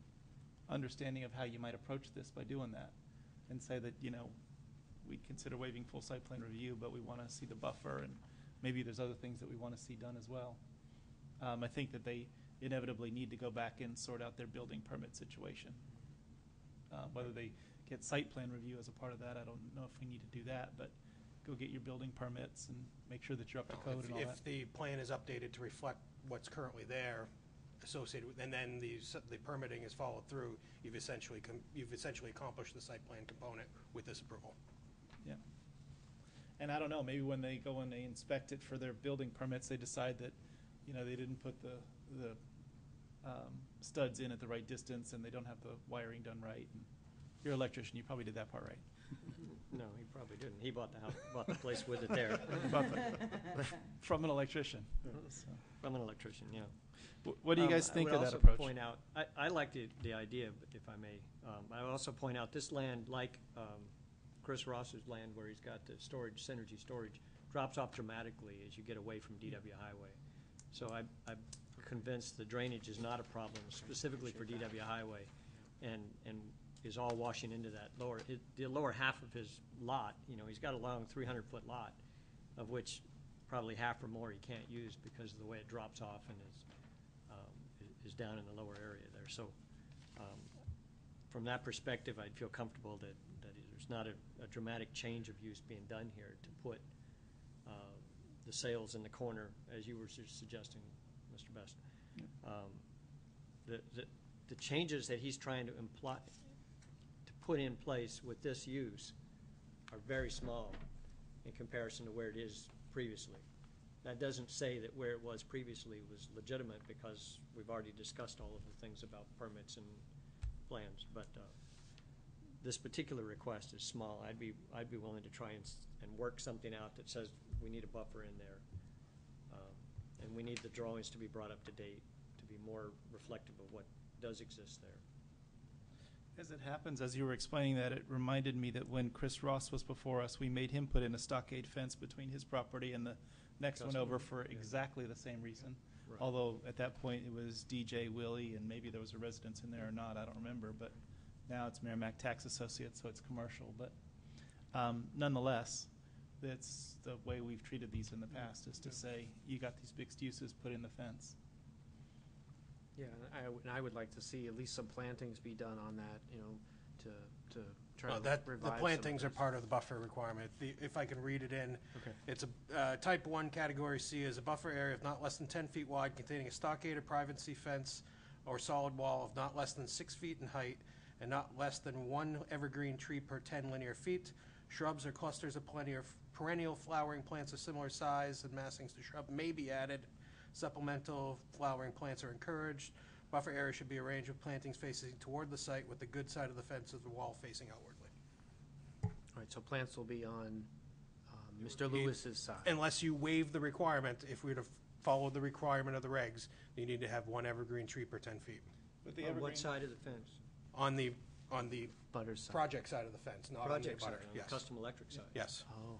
Speaker 1: understanding of how you might approach this by doing that, and say that we'd consider waiving full site plan review, but we want to see the buffer, and maybe there's other things that we want to see done as well. I think that they inevitably need to go back and sort out their building permit situation. Whether they get site plan review as a part of that, I don't know if we need to do that, but go get your building permits and make sure that you're up to code and all that.
Speaker 2: If the plan is updated to reflect what's currently there associated with, and then the permitting is followed through, you've essentially accomplished the site plan component with this approval.
Speaker 1: Yeah. And I don't know, maybe when they go and they inspect it for their building permits, they decide that, they didn't put the studs in at the right distance and they don't have the wiring done right. And you're an electrician, you probably did that part right.
Speaker 9: No, he probably didn't. He bought the house, bought the place with it there.
Speaker 1: From an electrician. So.
Speaker 9: I'm an electrician, yeah.
Speaker 1: What do you guys think of that
Speaker 9: I
Speaker 1: approach?
Speaker 9: would also point out, I like the idea, but if I may. I would also point out this land, like Chris Ross's land where he's got the storage, Synergy storage, drops off dramatically as you get away from DW Highway. So I'm convinced the drainage is not a problem specifically for DW Highway, and is all washing into that the lower half of his lot. You know, he's got a long 300-foot lot, of which probably half or more he can't use because of the way it drops off and is down in the lower area there. So from that perspective, I'd feel comfortable that there's not a dramatic change of use being done here to put the sales in the corner, as you were suggesting, Mr. Best. The changes that he's trying to put in place with this use are very small in comparison to where it is previously. That doesn't say that where it was previously was legitimate, because we've already discussed all of the things about permits and plans. But this particular request is small. I'd be willing to try and work something out that says we need a buffer in there, and we need the drawings to be brought up to date to be more reflective of what does exist there.
Speaker 1: As it happens, as you were explaining that, it reminded me that when Chris Ross was before us, we made him put in a stockade fence between his property and the next one over for exactly the same reason.
Speaker 9: Right.
Speaker 1: Although at that point it was DJ Willie, and maybe there was a residence in there or not, I don't remember. But now it's Merrimack Tax Associates, so it's commercial. But nonetheless, that's the way we've treated these in the past, is to say, you got these mixed uses, put in the fence.
Speaker 6: Yeah, and I would like to see at least some plantings be done on that, you know, to try to revive
Speaker 2: The
Speaker 6: some of
Speaker 2: plantings are
Speaker 6: those.
Speaker 2: part of the buffer requirement. If I can read it in,
Speaker 6: Okay.
Speaker 2: it's a type 1 category C is a buffer area of not less than 10 feet wide containing a stockaded privacy fence or solid wall of not less than 6 feet in height and not less than one evergreen tree per 10 linear feet. Shrubs or clusters of perennial flowering plants of similar size and massings to shrub may be added. Supplemental flowering plants are encouraged. Buffer area should be arranged with plantings facing toward the site with the good side of the fence of the wall facing outwardly.
Speaker 6: All right, so plants will be on Mr. Lewis's side.
Speaker 2: Unless you waive the requirement, if we were to follow the requirement of the regs, you need to have one evergreen tree per 10 feet.
Speaker 1: But the
Speaker 9: On
Speaker 1: evergreen,
Speaker 9: what side of the fence?
Speaker 2: On the
Speaker 6: Butter's side.
Speaker 2: project side of the fence, not on the
Speaker 9: Project side,
Speaker 2: butter.
Speaker 9: on the
Speaker 2: Yes.
Speaker 9: custom electric side.
Speaker 2: Yes.
Speaker 6: Oh,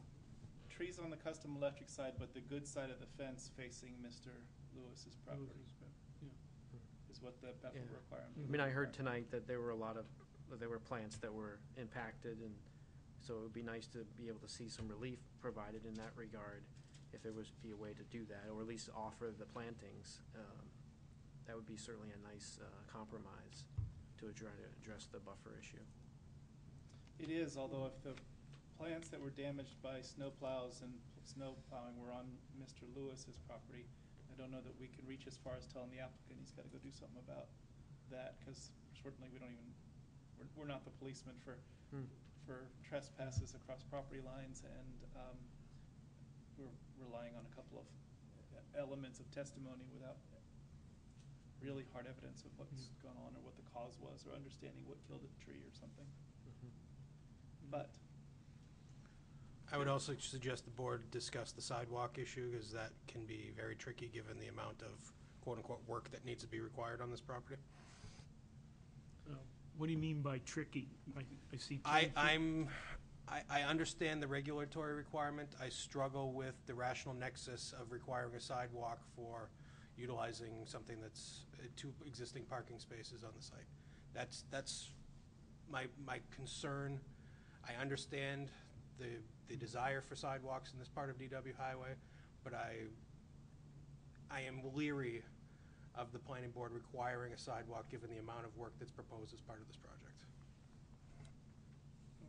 Speaker 1: trees on the custom electric side, but the good side of the fence facing Mr. Lewis's property is what the buffer
Speaker 6: Yeah.
Speaker 1: requirement.
Speaker 6: I mean, I heard tonight that there were plants that were impacted, and so it would be nice to be able to see some relief provided in that regard, if there was be a way to do that, or at least offer the plantings. That would be certainly a nice compromise to address the buffer issue.
Speaker 1: It is, although if the plants that were damaged by snow plows and snow plowing were on Mr. Lewis's property, I don't know that we can reach as far as telling the applicant he's got to go do something about that, because certainly we don't even, we're not the policeman for trespasses across property lines, and we're relying on a couple of elements of testimony without really hard evidence of what's gone on or what the cause was, or understanding what killed the tree or something. But
Speaker 2: I would also suggest the board discuss the sidewalk issue, because that can be very tricky given the amount of quote-unquote work that needs to be required on this property.
Speaker 4: What do you mean by tricky? I see.
Speaker 2: I understand the regulatory requirement. I struggle with the rational nexus of requiring a sidewalk for utilizing something that's two existing parking spaces on the site. That's my concern. I understand the desire for sidewalks in this part of DW Highway, but I am leery of the planning board requiring a sidewalk given the amount of work that's proposed as part of this project.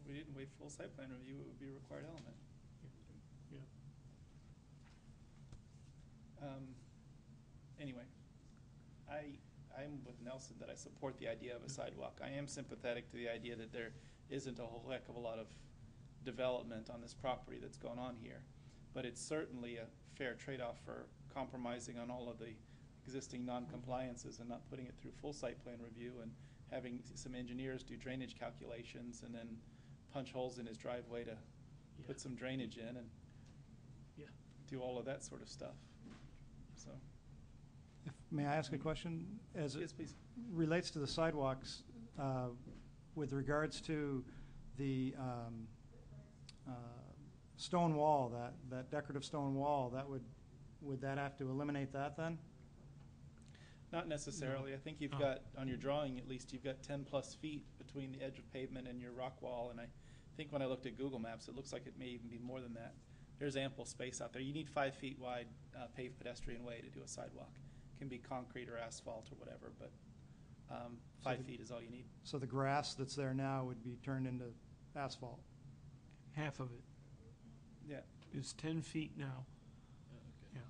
Speaker 1: if we didn't waive full site plan review, it would be a required element. Anyway, I'm with Nelson that I support the idea of a sidewalk. I am sympathetic to the idea that there isn't a whole heck of a lot of development on this property that's going on here. But it's certainly a fair trade-off for compromising on all of the existing non-compliances and not putting it through full site plan review and having some engineers do drainage calculations and then punch holes in his driveway to put some drainage in and do all of that sort of stuff. So
Speaker 3: May I ask a question? As
Speaker 1: Yes,
Speaker 3: it
Speaker 1: please.
Speaker 3: relates to the sidewalks, with regards to the stone wall, that decorative stone wall, would that have to eliminate that then?
Speaker 1: Not necessarily. I think you've
Speaker 4: Oh.
Speaker 1: got, on your drawing at least, you've got 10-plus feet between the edge of pavement and your rock wall, and I think when I looked at Google Maps, it looks like it may even be more than that. There's ample space out there. You need 5 feet wide paved pedestrian way to do a sidewalk. It can be concrete or asphalt or whatever, but 5 feet is all you need.
Speaker 3: So the grass that's there now would be turned into asphalt?
Speaker 4: Half of it
Speaker 1: Yeah.
Speaker 4: is 10 feet now. Yeah.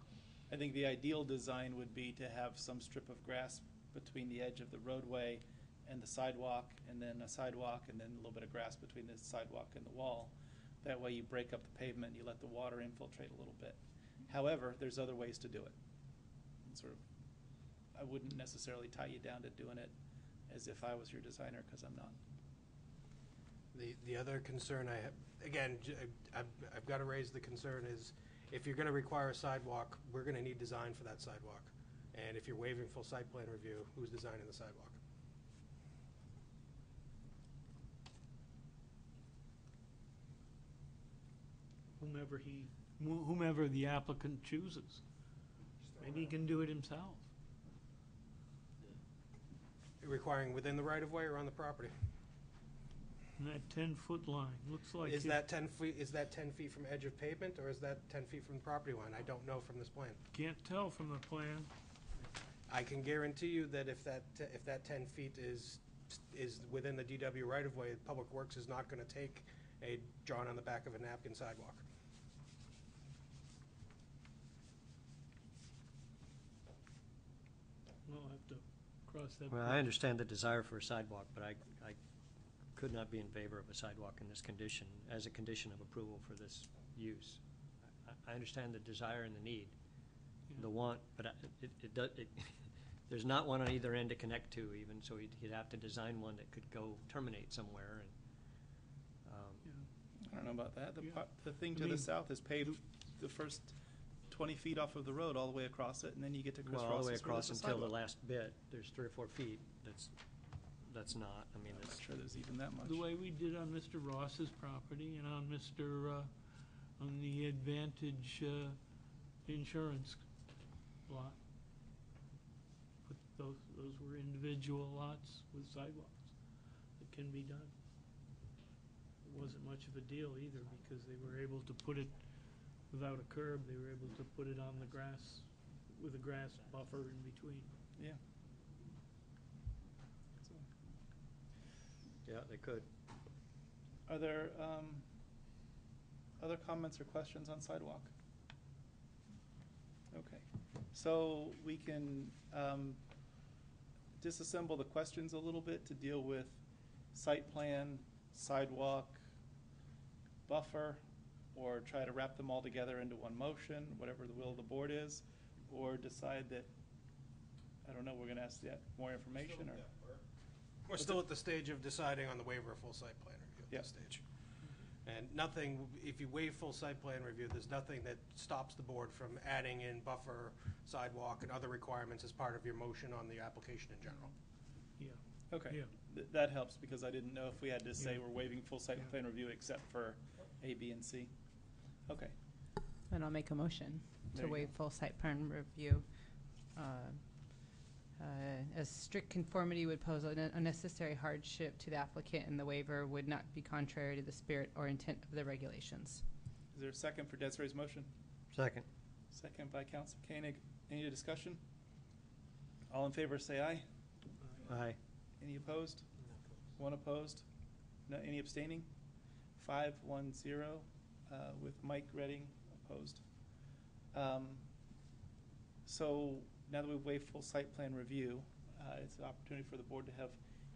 Speaker 1: I think the ideal design would be to have some strip of grass between the edge of the roadway and the sidewalk, and then a sidewalk, and then a little bit of grass between the sidewalk and the wall. That way you break up the pavement, and you let the water infiltrate a little bit. However, there's other ways to do it. Sort of, I wouldn't necessarily tie you down to doing it as if I was your designer, because I'm not.
Speaker 2: The other concern I have, again, I've got to raise the concern is, if you're going to require a sidewalk, we're going to need design for that sidewalk. And if you're waiving full site plan review, who's designing the sidewalk?
Speaker 4: Whomever the applicant chooses. Maybe he can do it himself.
Speaker 2: Requiring within the right-of-way or on the property?
Speaker 4: And that 10-foot line, looks like.
Speaker 2: Is that 10 feet, is that 10 feet from edge of pavement, or is that 10 feet from the property line? I don't know from this plan.
Speaker 4: Can't tell from the plan.
Speaker 2: I can guarantee you that if that 10 feet is within the DW right-of-way, Public Works is not going to take a drawn on the back of a napkin sidewalk.
Speaker 4: We'll have to cross that.
Speaker 9: Well, I
Speaker 4: bridge.
Speaker 9: understand the desire for a sidewalk, but I could not be in favor of a sidewalk in this condition, as a condition of approval for this use. I understand the desire and the need, the want, but there's not one on either end to connect to even, so he'd have to design one that could go terminate somewhere. And
Speaker 1: I don't know about that.
Speaker 4: Yeah.
Speaker 1: The thing
Speaker 4: I
Speaker 1: to the
Speaker 4: mean,
Speaker 1: south is paved the first 20 feet off of the road all the way across it, and then you get to Chris
Speaker 9: well, all the way
Speaker 1: Ross's where
Speaker 9: across
Speaker 1: there's a
Speaker 9: until the
Speaker 1: sidewalk.
Speaker 9: last bit, there's 3 or 4 feet. That's not. I mean,
Speaker 1: I'm
Speaker 9: it's
Speaker 1: not sure there's even that much.
Speaker 4: The way we did on Mr. Ross's property and on on the Advantage insurance lot. But those were individual lots with sidewalks. It can be done. It wasn't much of a deal either, because they were able to put it without a curb. They were able to put it on the grass with a grass buffer in between.
Speaker 1: Yeah.
Speaker 9: yeah, they could.
Speaker 1: Are there other comments or questions on sidewalk? Okay, so we can disassemble the questions a little bit to deal with site plan, sidewalk, buffer, or try to wrap them all together into one motion, whatever the will of the board is, or decide that, I don't know, we're going to ask that more information, or?
Speaker 2: We're still at the stage of deciding on the waiver of full site plan review at this stage. And nothing, if you waive full site plan review, there's nothing that stops the board from adding in buffer, sidewalk, and other requirements as part of your motion on the application in general.
Speaker 4: Yeah.
Speaker 1: Okay.
Speaker 4: Yeah.
Speaker 1: That helps, because I didn't know if we had to say
Speaker 4: Yeah.
Speaker 1: we're waiving full site
Speaker 4: Yeah.
Speaker 1: plan review except for A, B, and C. Okay.
Speaker 8: Then I'll make a motion
Speaker 1: There
Speaker 8: to
Speaker 1: you
Speaker 8: waive
Speaker 1: go.
Speaker 8: full site plan review. As strict conformity would pose an unnecessary hardship to the applicant, and the waiver would not be contrary to the spirit or intent of the regulations.
Speaker 1: Is there a second for Desiree's motion?
Speaker 9: Second.
Speaker 1: Second by Council Koenig. Any discussion? All in favor, say aye.
Speaker 9: Aye.
Speaker 1: Any opposed? One opposed? No, any abstaining? 5-1-0, with Mike Redding opposed. So now that we've waived full site plan review, it's an opportunity for the board to have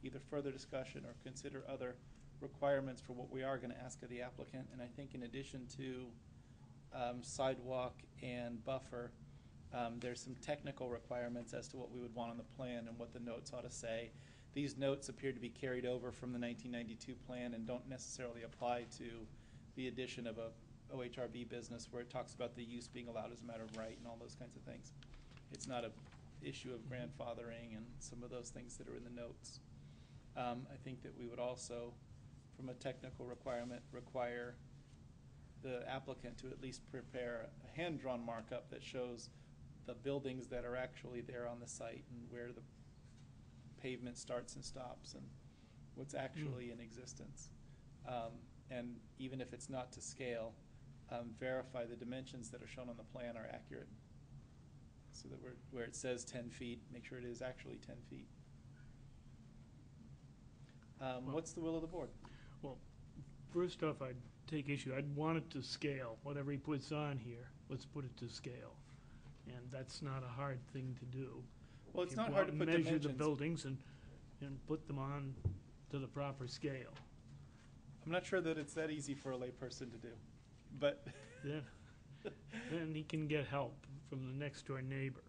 Speaker 1: either further discussion or consider other requirements for what we are going to ask of the applicant. And I think in addition to sidewalk and buffer, there's some technical requirements as to what we would want on the plan and what the notes ought to say. These notes appear to be carried over from the 1992 plan and don't necessarily apply to the addition of a OHRB business where it talks about the use being allowed as a matter of right and all those kinds of things. It's not a issue of grandfathering and some of those things that are in the notes. I think that we would also, from a technical requirement, require the applicant to at least prepare a hand-drawn markup that shows the buildings that are actually there on the site and where the pavement starts and stops and what's actually in existence. And even if it's not to scale, verify the dimensions that are shown on the plan are accurate. So that where it says 10 feet, make sure it is actually 10 feet. What's the will of the board?
Speaker 4: Well, first off, I'd take issue. I'd want it to scale. Whatever he puts on here, let's put it to scale. And that's not a hard thing to do.
Speaker 1: Well, it's
Speaker 4: If you
Speaker 1: not
Speaker 4: go
Speaker 1: hard
Speaker 4: out
Speaker 1: to
Speaker 4: and
Speaker 1: put
Speaker 4: measure the
Speaker 1: dimensions.
Speaker 4: buildings and put them on to the proper scale.
Speaker 1: I'm not sure that it's that easy for a layperson to do, but
Speaker 4: Then he can get help from the next door neighbor.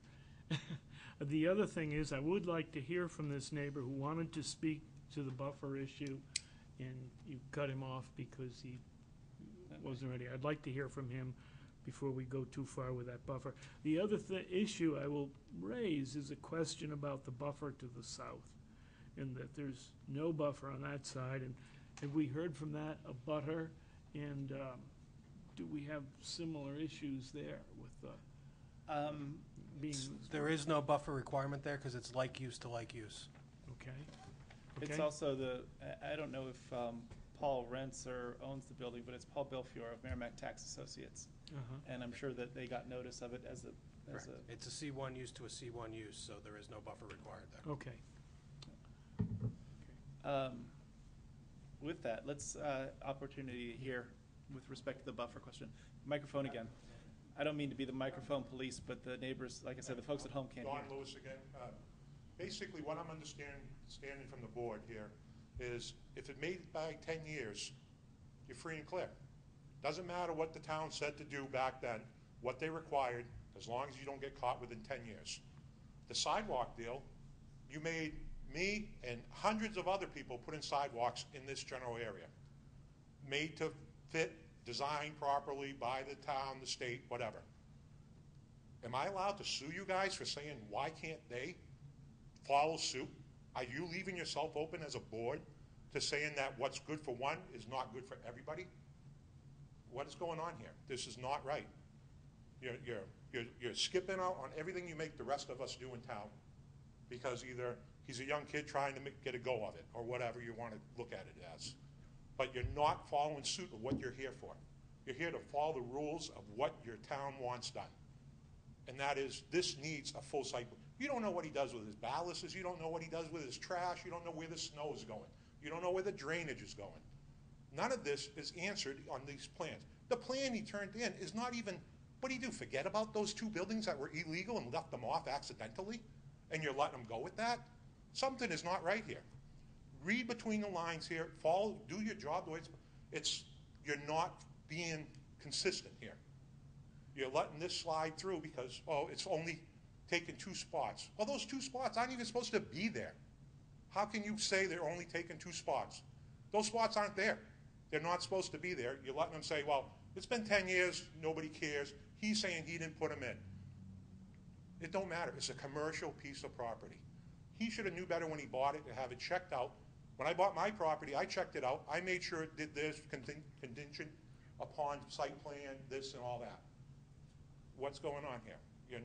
Speaker 4: The other thing is, I would like to hear from this neighbor who wanted to speak to the buffer issue, and you cut him off because he wasn't ready. I'd like to hear from him before we go too far with that buffer. The other issue I will raise is a question about the buffer to the south, and that there's no buffer on that side. And have we heard from that abutter? And do we have similar issues there with being?
Speaker 2: There is no buffer requirement there because it's like use to like use.
Speaker 4: Okay.
Speaker 1: it's
Speaker 4: Okay.
Speaker 1: also I don't know if Paul rents or owns the building, but it's Paul Belfiore of Merrimack Tax Associates.
Speaker 4: Uh-huh.
Speaker 1: And I'm sure that they got notice of it as
Speaker 2: Correct. It's a C1 use to a C1 use, so there is no buffer required there.
Speaker 4: Okay.
Speaker 1: With that, let's opportunity here with respect to the buffer question. Microphone again. I don't mean to be the microphone police, but the neighbors, like I said, the folks at home can't hear.
Speaker 11: Don Lewis again. Basically, what I'm standing from the board here is if it made it by 10 years, you're free and clear. Doesn't matter what the town said to do back then, what they required, as long as you don't get caught within 10 years. The sidewalk deal, you made me and hundreds of other people put in sidewalks in this general area. Made to fit, designed properly by the town, the state, whatever. Am I allowed to sue you guys for saying, why can't they follow suit? Are you leaving yourself open as a board to saying that what's good for one is not good for everybody? What is going on here? This is not right. You're skipping out on everything you make the rest of us do in town because either he's a young kid trying to get a go of it or whatever you want to look at it as. But you're not following suit of what you're here for. You're here to follow the rules of what your town wants done. And that is, this needs a full site. You don't know what he does with his ballasts. You don't know what he does with his trash. You don't know where the snow is going. You don't know where the drainage is going. None of this is answered on these plans. The plan he turned in is not even, what do you do, forget about those two buildings that were illegal and left them off accidentally? And you're letting them go with that? Something is not right here. Read between the lines here, do your job the way you're not being consistent here. You're letting this slide through because, it's only taking 2 spots. Well, those 2 spots aren't even supposed to be there. How can you say they're only taking 2 spots? Those spots aren't there. They're not supposed to be there. You're letting them say, well, it's been 10 years, nobody cares. He's saying he didn't put them in. It don't matter. It's a commercial piece of property. He should have knew better when he bought it to have it checked out. When I bought my property, I checked it out. I made sure it did this contingent upon site plan, this and all that. What's going on here? You're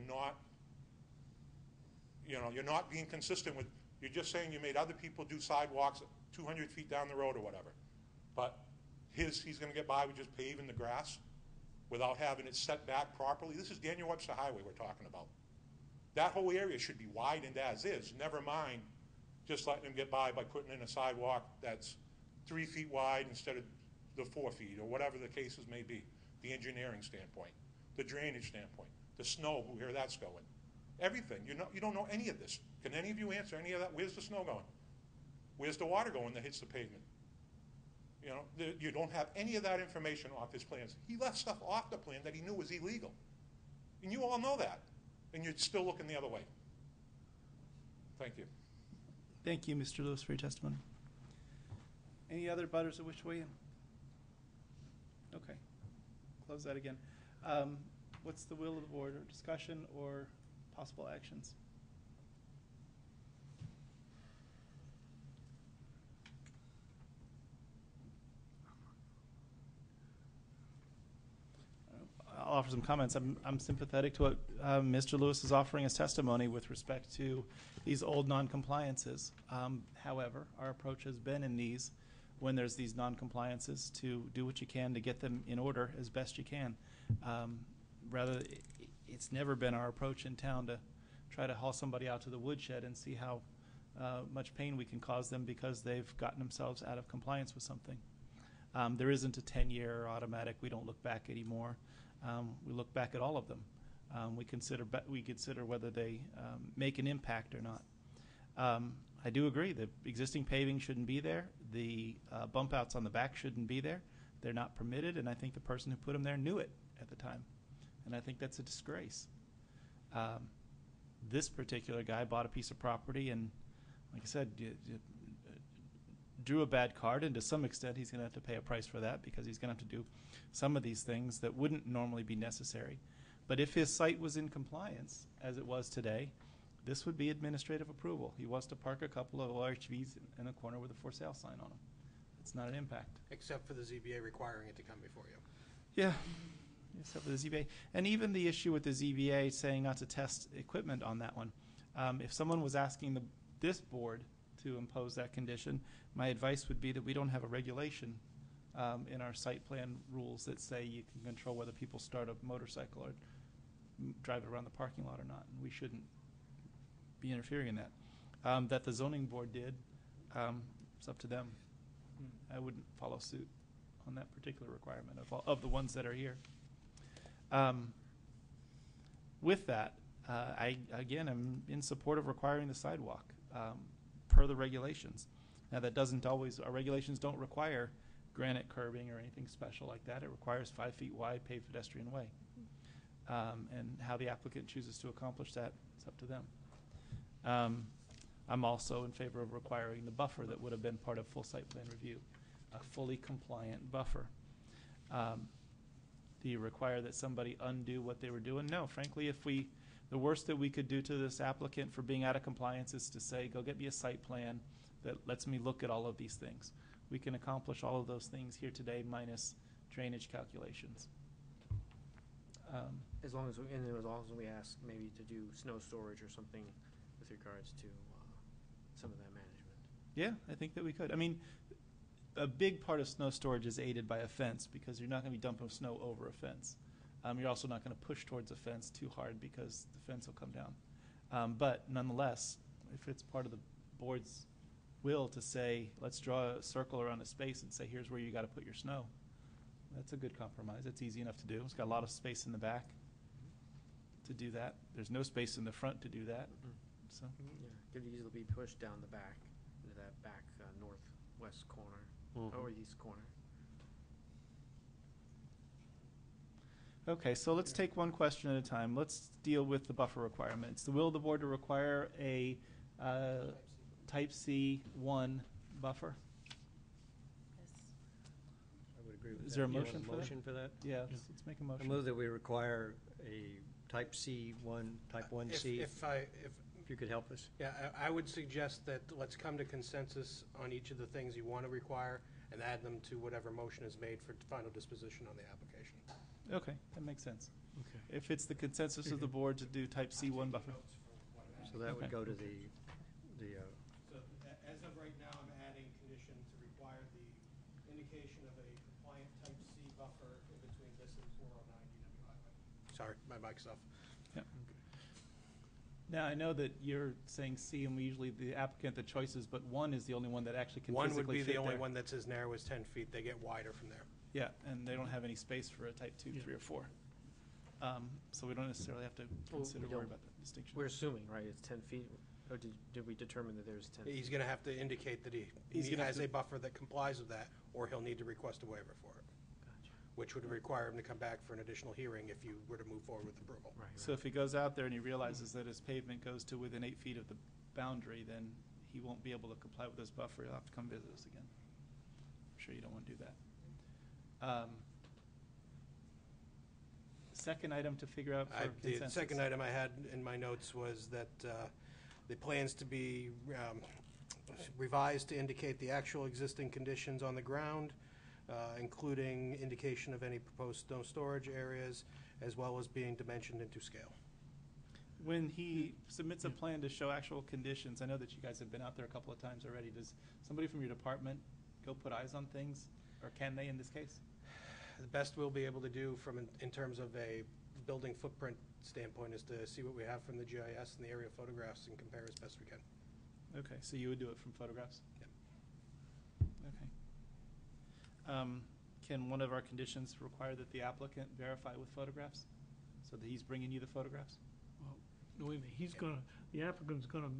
Speaker 11: not being consistent with, you're just saying you made other people do sidewalks 200 feet down the road or whatever. But he's going to get by with just paving the grass without having it set back properly. This is Daniel Webster Highway we're talking about. That whole area should be widened as is, never mind just letting them get by putting in a sidewalk that's 3 feet wide instead of the 4 feet, or whatever the cases may be. The engineering standpoint, the drainage standpoint, the snow, where that's going. Everything. You don't know any of this. Can any of you answer any of that? Where's the snow going? Where's the water going that hits the pavement? You don't have any of that information off his plans. He left stuff off the plan that he knew was illegal. And you all know that. And you're still looking the other way. Thank you.
Speaker 1: Thank you, Mr. Lewis, for your testimony. Any other butters that wish to weigh in? Okay. Close that again. What's the will of the board, or discussion or possible actions? offer some comments. I'm sympathetic to what Mr. Lewis is offering as testimony with respect to these old non-compliances. However, our approach has been in these, when there's these non-compliances, to do what you can to get them in order as best you can. It's never been our approach in town to try to haul somebody out to the woodshed and see how much pain we can cause them because they've gotten themselves out of compliance with something. There isn't a 10-year automatic. We don't look back anymore. We look back at all of them. We consider whether they make an impact or not. I do agree that existing paving shouldn't be there. The bump outs on the back shouldn't be there. They're not permitted, and I think the person who put them there knew it at the time. And I think that's a disgrace. This particular guy bought a piece of property and, like I said, drew a bad card, and to some extent he's going to have to pay a price for that because he's going to have to do some of these things that wouldn't normally be necessary. But if his site was in compliance, as it was today, this would be administrative approval. He wants to park a couple of OHVs in a corner with a for sale sign on them. It's not an impact.
Speaker 2: Except for the ZBA requiring it to come before you.
Speaker 1: Yeah, except for the ZBA. And even the issue with the ZBA saying not to test equipment on that one. If someone was asking this board to impose that condition, my advice would be that we don't have a regulation in our site plan rules that say you can control whether people start a motorcycle or drive it around the parking lot or not. And we shouldn't be interfering in that. That the zoning board did, it's up to them. I wouldn't follow suit on that particular requirement of the ones that are here. With that, I again am in support of requiring the sidewalk per the regulations. Now that doesn't always, our regulations don't require granite curbing or anything special like that. It requires 5 feet wide paved pedestrian way. And how the applicant chooses to accomplish that, it's up to them. I'm also in favor of requiring the buffer that would have been part of full site plan review, a fully compliant buffer. Do you require that somebody undo what they were doing? No, frankly, the worst that we could do to this applicant for being out of compliance is to say, go get me a site plan that lets me look at all of these things. We can accomplish all of those things here today minus drainage calculations.
Speaker 6: As long as we ask maybe to do snow storage or something with regards to some of that management.
Speaker 1: Yeah, I think that we could. I mean, a big part of snow storage is aided by a fence because you're not going to be dumping snow over a fence. You're also not going to push towards a fence too hard because the fence will come down. But nonetheless, if it's part of the board's will to say, let's draw a circle around a space and say, here's where you got to put your snow, that's a good compromise. It's easy enough to do. It's got a lot of space in the back to do that. There's no space in the front to do that. So
Speaker 6: Yeah, could easily be pushed down the back into that back northwest corner or east corner.
Speaker 1: okay, so let's take one question at a time. Let's deal with the buffer requirements. The will of the board to require a type C1 buffer.
Speaker 9: I would agree with that.
Speaker 1: Is there a
Speaker 9: You want
Speaker 1: motion for that?
Speaker 9: motion for that?
Speaker 1: Yeah, let's make a
Speaker 9: I
Speaker 1: motion.
Speaker 9: move that we require a type C1, type 1C, if you could help us.
Speaker 2: Yeah, I would suggest that let's come to consensus on each of the things you want to require and add them to whatever motion is made for final disposition on the application.
Speaker 1: Okay, that makes sense.
Speaker 4: Okay.
Speaker 1: If it's the consensus of the board to do type C1 buffer.
Speaker 9: So that would
Speaker 1: Okay.
Speaker 9: go to the
Speaker 2: So as of right now, I'm adding condition to require the indication of a compliant type C buffer in between this and 409 DW Highway. Sorry, my mic's off.
Speaker 1: Now, I know that you're saying C, and we usually, the applicant, the choices, but 1 is the only one that actually can
Speaker 2: One
Speaker 1: physically
Speaker 2: would be
Speaker 1: fit
Speaker 2: the only
Speaker 1: there.
Speaker 2: one that's as narrow as 10 feet. They get wider from there.
Speaker 1: Yeah, and they don't have any space for a type 2, 3, or 4. So we don't necessarily have to consider, worry about that distinction.
Speaker 6: We're assuming, right, it's 10 feet, or did we determine that there's 10 feet?
Speaker 2: He's going to have to indicate that he
Speaker 1: gonna have
Speaker 2: has
Speaker 1: to-
Speaker 2: a buffer that complies with that, or he'll need to request a waiver for it,
Speaker 6: Gotcha.
Speaker 2: which would require him to come back for an additional hearing if you were to move forward with approval.
Speaker 6: Right,
Speaker 1: So if he goes out there and he realizes that his pavement goes to within 8 feet of the boundary, then he won't be able to comply with his buffer. He'll have to come visit us again. I'm sure you don't want to do that. Second item to figure out for
Speaker 2: The
Speaker 1: consensus.
Speaker 2: second item I had in my notes was that the plans to be revised to indicate the actual existing conditions on the ground, including indication of any proposed snow storage areas, as well as being dimensioned into scale.
Speaker 1: When he submits a plan to show actual conditions, I know that you guys have been out there a couple of times already. Does somebody from your department go put eyes on things, or can they in this case?
Speaker 2: The best we'll be able to do in terms of a building footprint standpoint is to see what we have from the GIS and the aerial photographs and compare as best we can.
Speaker 1: Okay, so you would do it from photographs?
Speaker 2: Yep.
Speaker 1: Okay. Can one of our conditions require that the applicant verify with photographs, so that he's bringing you the photographs?
Speaker 4: Well, no, wait a minute, the applicant's gonna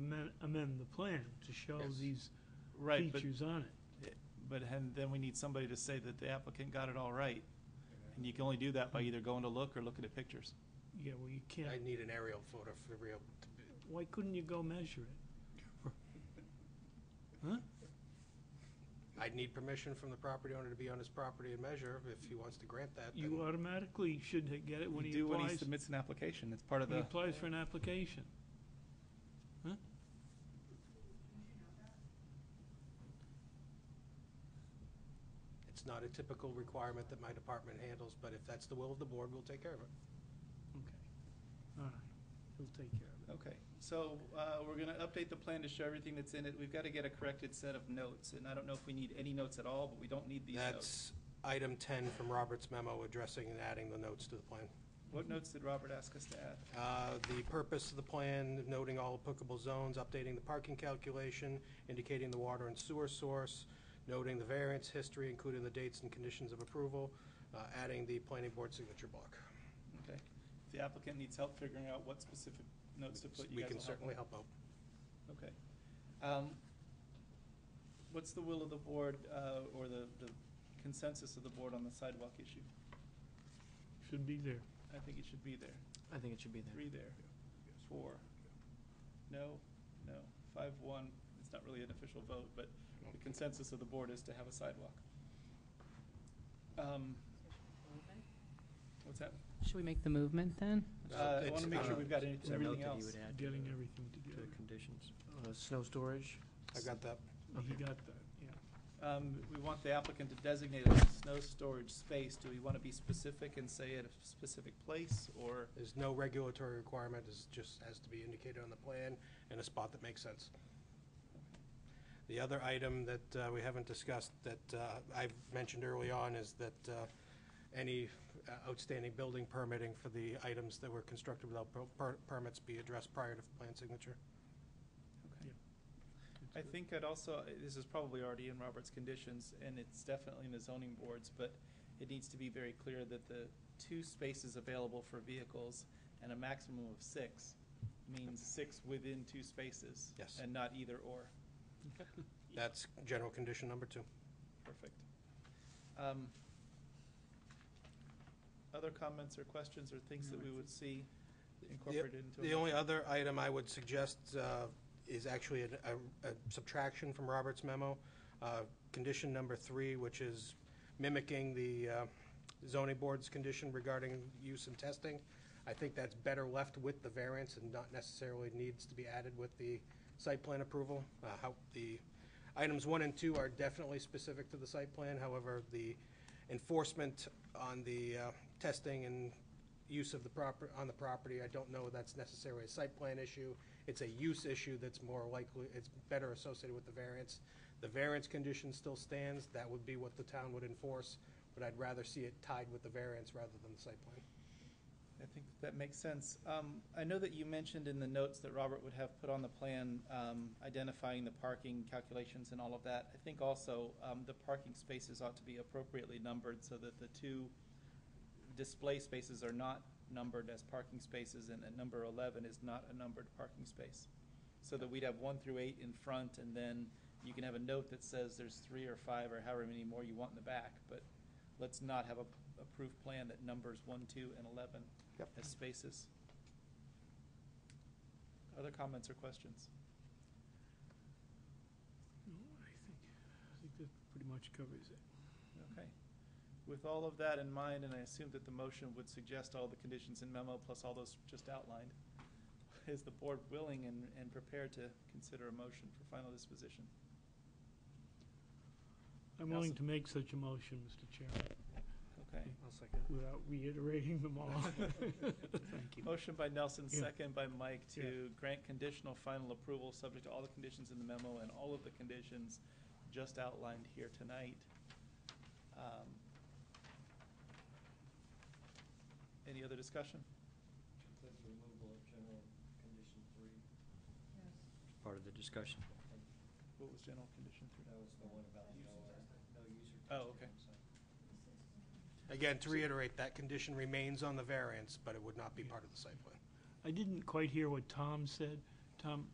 Speaker 4: amend the plan to show
Speaker 2: Yes.
Speaker 4: these
Speaker 1: Right, but
Speaker 4: features on it.
Speaker 1: then we need somebody to say that the applicant got it all right. And you can only do that by either going to look or looking at pictures.
Speaker 4: Yeah, well, you can't,
Speaker 2: I need an aerial photo for real.
Speaker 4: why couldn't you go measure it? Huh?
Speaker 2: I'd need permission from the property owner to be on his property and measure. If he wants to grant that,
Speaker 4: You
Speaker 2: then
Speaker 4: automatically should get it when
Speaker 1: You
Speaker 4: he
Speaker 1: do when he
Speaker 4: applies,
Speaker 1: submits an application. It's part of
Speaker 4: when he
Speaker 1: the,
Speaker 4: applies for an application. Huh?
Speaker 2: it's not a typical requirement that my department handles, but if that's the will of the board, we'll take care of it.
Speaker 4: Okay, all right, he'll take care of it.
Speaker 1: okay. So we're going to update the plan to show everything that's in it. We've got to get a corrected set of notes. And I don't know if we need any notes at all, but we don't need these notes.
Speaker 2: That's item 10 from Robert's memo addressing and adding the notes to the plan.
Speaker 1: What notes did Robert ask us to add?
Speaker 2: The purpose of the plan, noting all applicable zones, updating the parking calculation, indicating the water and sewer source, noting the variance history, including the dates and conditions of approval, adding the planning board signature block.
Speaker 1: Okay. If the applicant needs help figuring out what specific notes to put, you
Speaker 2: We
Speaker 1: guys
Speaker 2: can
Speaker 1: will
Speaker 2: certainly
Speaker 1: help.
Speaker 2: help out.
Speaker 1: Okay. What's the will of the board, or the consensus of the board on the sidewalk issue?
Speaker 4: Should be there.
Speaker 1: I think it should be there.
Speaker 6: I think it should be there.
Speaker 1: 3 there. 4. No, 5-1. It's not really an official vote, but the consensus of the board is to have a sidewalk. What's that?
Speaker 8: Should we make the movement then?
Speaker 1: I want to make sure we've got
Speaker 9: Is
Speaker 1: anything,
Speaker 9: there a note
Speaker 1: everything
Speaker 9: that you
Speaker 1: else.
Speaker 9: would add
Speaker 4: Getting everything
Speaker 9: to the
Speaker 4: together.
Speaker 9: conditions?
Speaker 6: Snow storage?
Speaker 2: I got that.
Speaker 4: He got that, yeah.
Speaker 1: We want the applicant to designate a snow storage space. Do we want to be specific and say at a specific place, or?
Speaker 2: There's no regulatory requirement, it just has to be indicated on the plan in a spot that makes sense. The other item that we haven't discussed that I've mentioned early on is that any outstanding building permitting for the items that were constructed without permits be addressed prior to plan signature.
Speaker 1: Okay. I think I'd also, this is probably already in Robert's conditions, and it's definitely in the zoning boards, but it needs to be very clear that the 2 spaces available for vehicles and a maximum of 6 means 6 within 2 spaces.
Speaker 2: Yes.
Speaker 1: And not either or.
Speaker 2: That's general condition number 2.
Speaker 1: Perfect. Other comments or questions or things that we would see incorporated into?
Speaker 2: The only other item I would suggest is actually a subtraction from Robert's memo. Condition number 3, which is mimicking the zoning board's condition regarding use and testing. I think that's better left with the variance and not necessarily needs to be added with the site plan approval. How the items 1 and 2 are definitely specific to the site plan. However, the enforcement on the testing and use of the property, I don't know that's necessarily a site plan issue. It's a use issue that's more likely, it's better associated with the variance. The variance condition still stands. That would be what the town would enforce, but I'd rather see it tied with the variance rather than the site plan.
Speaker 1: I think that makes sense. I know that you mentioned in the notes that Robert would have put on the plan, identifying the parking calculations and all of that. I think also the parking spaces ought to be appropriately numbered so that the 2 display spaces are not numbered as parking spaces, and at number 11 is not a numbered parking space. So that we'd have 1 through 8 in front, and then you can have a note that says there's 3 or 5 or however many more you want in the back. But let's not have a approved plan that numbers 1, 2, and 11 as spaces. Other comments or questions?
Speaker 4: No, I think that pretty much covers it.
Speaker 1: Okay. With all of that in mind, and I assume that the motion would suggest all the conditions in memo plus all those just outlined, is the board willing and prepared to consider a motion for final disposition?
Speaker 4: I'm willing to make such a motion, Mr. Chairman.
Speaker 1: Okay.
Speaker 6: I'll second it.
Speaker 4: without reiterating them all. Thank you.
Speaker 1: Motion by Nelson,
Speaker 4: Yeah.
Speaker 1: second by Mike to
Speaker 4: Yeah.
Speaker 1: grant conditional final approval subject to all the conditions in the memo and all of the conditions just outlined here tonight. Any other discussion?
Speaker 9: Includes removal of general condition 3. Part of the discussion.
Speaker 1: What was general condition three?
Speaker 9: That was the one about no user testing.
Speaker 1: Oh, okay.
Speaker 9: on site.
Speaker 2: Again, to reiterate, that condition remains on the variance, but it would not be part of the site plan.
Speaker 4: I didn't quite hear what Tom said. Tom,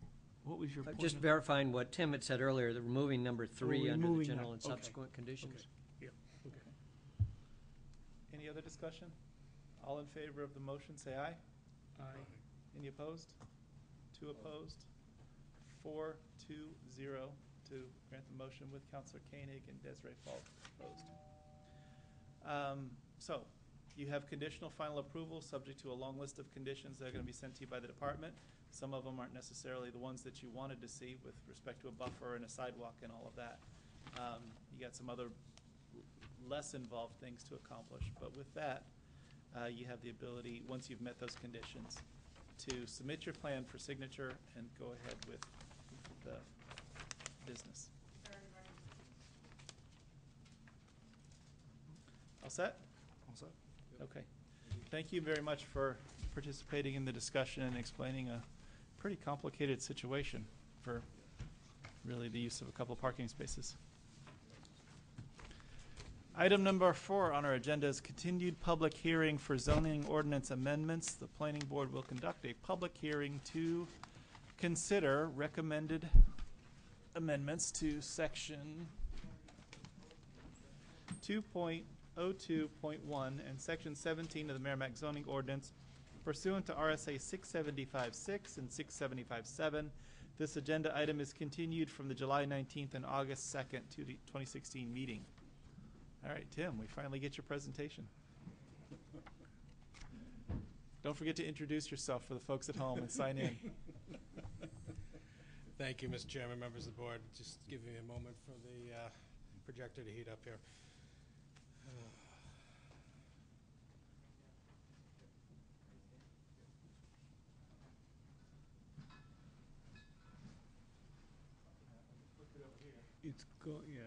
Speaker 4: what was your point?
Speaker 9: Just
Speaker 4: of-
Speaker 9: verifying what Tim had said earlier, the removing number 3 under the
Speaker 4: removing
Speaker 9: general
Speaker 4: that.
Speaker 9: and
Speaker 4: Okay.
Speaker 9: subsequent conditions.
Speaker 4: Okay. Yeah, okay.
Speaker 1: Any other discussion? All in favor of the motion, say aye.
Speaker 4: Aye.
Speaker 1: Any opposed? 2 opposed? 4-2-0 to grant the motion with Counselor Koenig and Desiree Falk opposed. So, you have conditional final approval subject to a long list of conditions that are going to be sent to you by the department. Some of them aren't necessarily the ones that you wanted to see with respect to a buffer and a sidewalk and all of that. You got some other less involved things to accomplish, but with that, you have the ability, once you've met those conditions, to submit your plan for signature and go ahead with the business. All set?
Speaker 3: All set.
Speaker 1: Okay. Thank you very much for participating in the discussion and explaining a pretty complicated situation for really the use of a couple parking spaces. Item number 4 on our agenda is continued public hearing for zoning ordinance amendments. The planning board will conduct a public hearing to consider recommended amendments to section 2.02.1 and section 17 of the Merrimack zoning ordinance pursuant to RSA 675-6 and 675-7. This agenda item is continued from the July 19th and August 2nd, 2016 meeting. All right, Tim, we finally get your presentation. Don't forget to introduce yourself for the folks at home and sign in.
Speaker 2: Thank you, Mr. Chairman, members of the board. Just give me a moment for the projector to heat up here.
Speaker 4: It's yeah.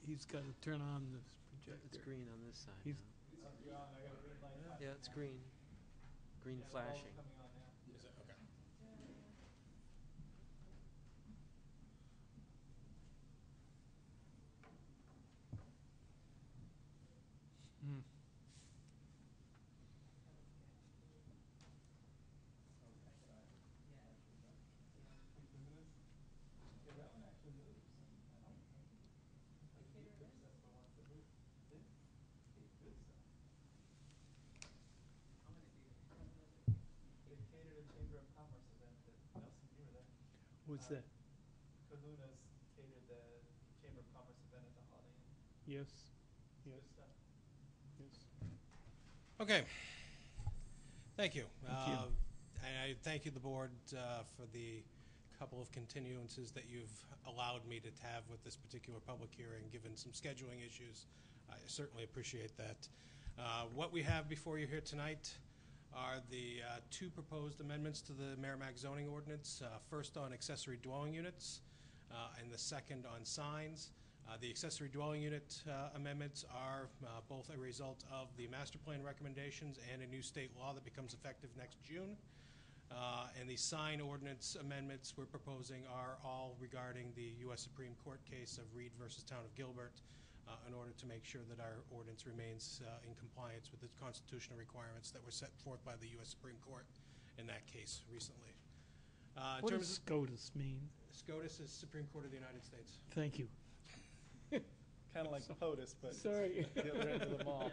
Speaker 4: He's got to turn on this projector.
Speaker 6: It's green on this side
Speaker 4: He's-
Speaker 6: now. Yeah, it's green. Green flashing.
Speaker 2: Is it? Okay.
Speaker 4: Hmm. What's that?
Speaker 1: Kahuna's catered the Chamber of Commerce event at the Holiday Inn.
Speaker 4: Yes.
Speaker 1: Good
Speaker 4: Yes.
Speaker 1: stuff.
Speaker 4: Yes.
Speaker 2: Okay. Thank you.
Speaker 4: Thank you.
Speaker 2: And I thank you, the board, for the couple of continuances that you've allowed me to have with this particular public hearing, given some scheduling issues. I certainly appreciate that. What we have before you here tonight are the 2 proposed amendments to the Merrimack zoning ordinance, first on accessory dwelling units, and the second on signs. The accessory dwelling unit amendments are both a result of the master plan recommendations and a new state law that becomes effective next June. And the sign ordinance amendments we're proposing are all regarding the U.S. Supreme Court case of Reed versus Town of Gilbert, in order to make sure that our ordinance remains in compliance with the constitutional requirements that were set forth by the U.S. Supreme Court in that case recently. In
Speaker 4: What
Speaker 2: terms
Speaker 4: does SCOTUS mean?
Speaker 2: of SCOTUS is Supreme Court of the United States.
Speaker 4: Thank you.
Speaker 1: Kind of like POTUS, but
Speaker 4: Sorry.
Speaker 1: the other end of the mall.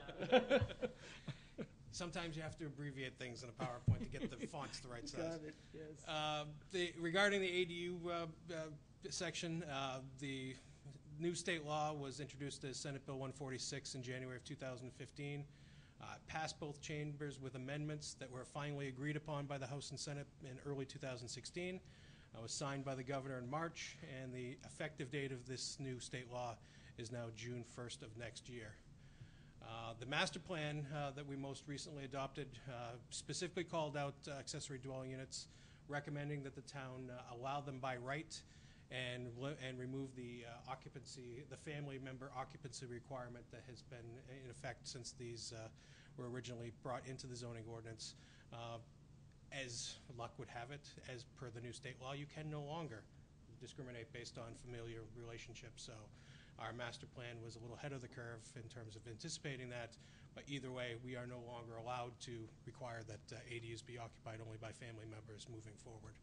Speaker 2: Sometimes you have to abbreviate things in a PowerPoint to get the fonts the right size.
Speaker 4: Got it, yes.
Speaker 2: Regarding the ADU section, the new state law was introduced as Senate Bill 146 in January of 2015. Passed both chambers with amendments that were finally agreed upon by the House and Senate in early 2016. Was signed by the governor in March, and the effective date of this new state law is now June 1st of next year. The master plan that we most recently adopted specifically called out accessory dwelling units, recommending that the town allow them by right and remove the family member occupancy requirement that has been in effect since these were originally brought into the zoning ordinance. As luck would have it, as per the new state law, you can no longer discriminate based on familiar relationships. So our master plan was a little ahead of the curve in terms of anticipating that, but either way, we are no longer allowed to require that ADUs be occupied only by family members moving forward.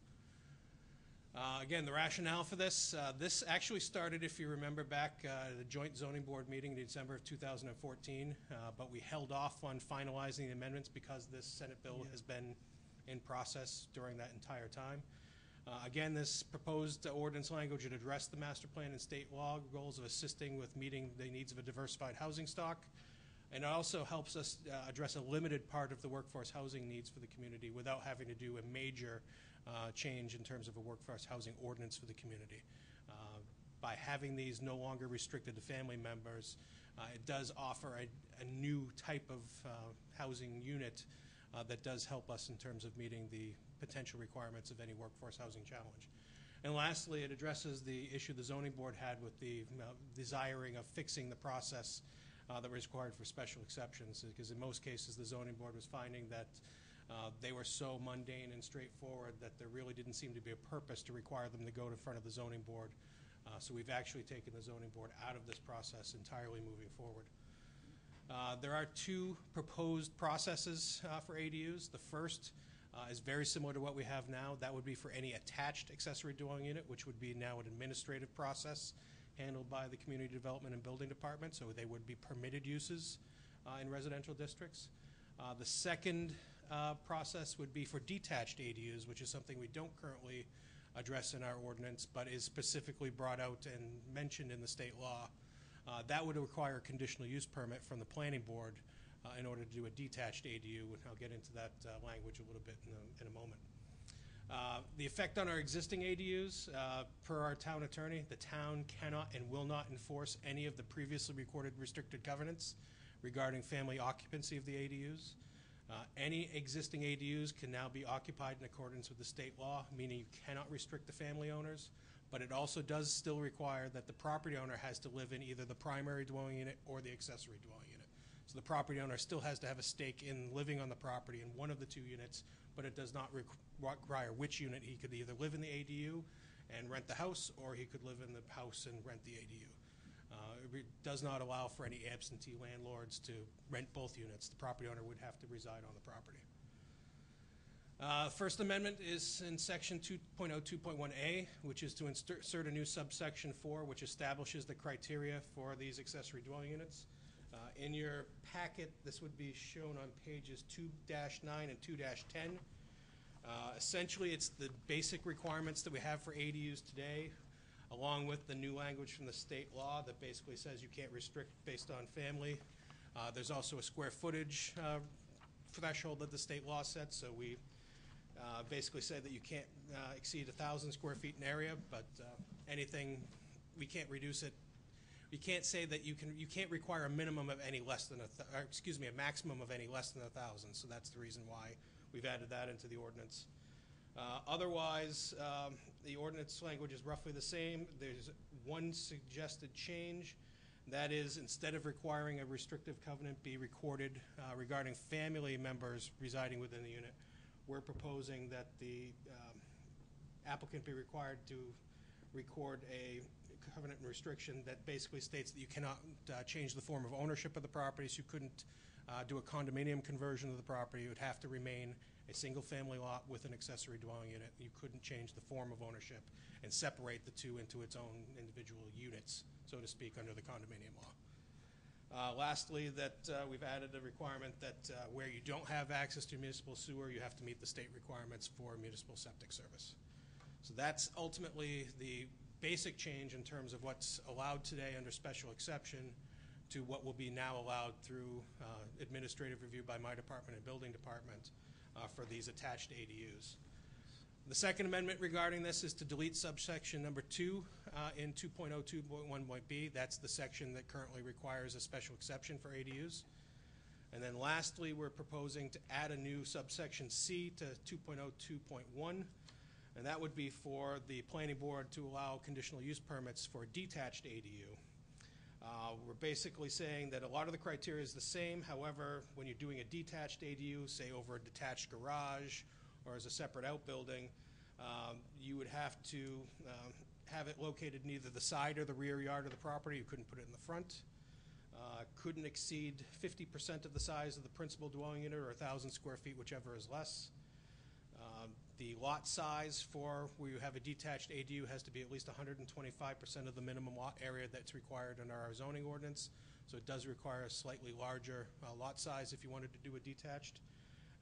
Speaker 2: Again, the rationale for this, this actually started, if you remember back, at the joint zoning board meeting in December of 2014, but we held off on finalizing the amendments because this Senate bill has been in process during that entire time. Again, this proposed ordinance language would address the master plan and state law goals of assisting with meeting the needs of a diversified housing stock, and it also helps us address a limited part of the workforce housing needs for the community without having to do a major change in terms of a workforce housing ordinance for the community. By having these no longer restricted to family members, it does offer a new type of housing unit that does help us in terms of meeting the potential requirements of any workforce housing challenge. And lastly, it addresses the issue the zoning board had with the desiring of fixing the process that was required for special exceptions, because in most cases the zoning board was finding that they were so mundane and straightforward that there really didn't seem to be a purpose to require them to go to front of the zoning board. So we've actually taken the zoning board out of this process entirely moving forward. There are two proposed processes for ADUs. The first is very similar to what we have now. That would be for any attached accessory dwelling unit, which would be now an administrative process handled by the Community Development and Building Department, so they would be permitted uses in residential districts. The second process would be for detached ADUs, which is something we don't currently address in our ordinance, but is specifically brought out and mentioned in the state law. That would require a conditional use permit from the planning board in order to do a detached ADU, and I'll get into that language a little bit in a moment. The effect on our existing ADUs, per our town attorney, the town cannot and will not enforce any of the previously recorded restricted covenants regarding family occupancy of the ADUs. Any existing ADUs can now be occupied in accordance with the state law, meaning you cannot restrict the family owners, but it also does still require that the property owner has to live in either the primary dwelling unit or the accessory dwelling unit. So the property owner still has to have a stake in living on the property in one of the two units, but it does not require which unit. He could either live in the ADU and rent the house, or he could live in the house and rent the ADU. It does not allow for any absentee landlords to rent both units. The property owner would have to reside on the property. First Amendment is in section 2.02.1a, which is to insert a new subsection 4, which establishes the criteria for these accessory dwelling units. In your packet, this would be shown on pages 2-9 and 2-10. Essentially, it's the basic requirements that we have for ADUs today, along with the new language from the state law that basically says you can't restrict based on family. There's also a square footage threshold that the state law sets, so we basically say that you can't exceed 1,000 square feet in area, but anything, we can't reduce it. We can't say that you can't require a minimum of any less than a maximum of any less than 1,000. So that's the reason why we've added that into the ordinance. Otherwise, the ordinance language is roughly the same. There's one suggested change. That is, instead of requiring a restrictive covenant be recorded regarding family members residing within the unit, we're proposing that the applicant be required to record a covenant and restriction that basically states that you cannot change the form of ownership of the property, so you couldn't do a condominium conversion of the property. It would have to remain a single-family lot with an accessory dwelling unit. You couldn't change the form of ownership and separate the two into its own individual units, so to speak, under the condominium law. Lastly, that we've added a requirement that where you don't have access to municipal sewer, you have to meet the state requirements for municipal septic service. So that's ultimately the basic change in terms of what's allowed today under special exception to what will be now allowed through administrative review by my department and building department for these attached ADUs. The second amendment regarding this is to delete subsection number 2 in 2.02.1.b. That's the section that currently requires a special exception for ADUs. And then lastly, we're proposing to add a new subsection C to 2.02.1, and that would be for the planning board to allow conditional use permits for detached ADU. We're basically saying that a lot of the criteria is the same. However, when you're doing a detached ADU, say over a detached garage or as a separate outbuilding, you would have to have it located in either the side or the rear yard of the property. You couldn't put it in the front. Couldn't exceed 50% of the size of the principal dwelling unit, or 1,000 square feet, whichever is less. The lot size for where you have a detached ADU has to be at least 125% of the minimum lot area that's required under our zoning ordinance. So it does require a slightly larger lot size if you wanted to do a detached.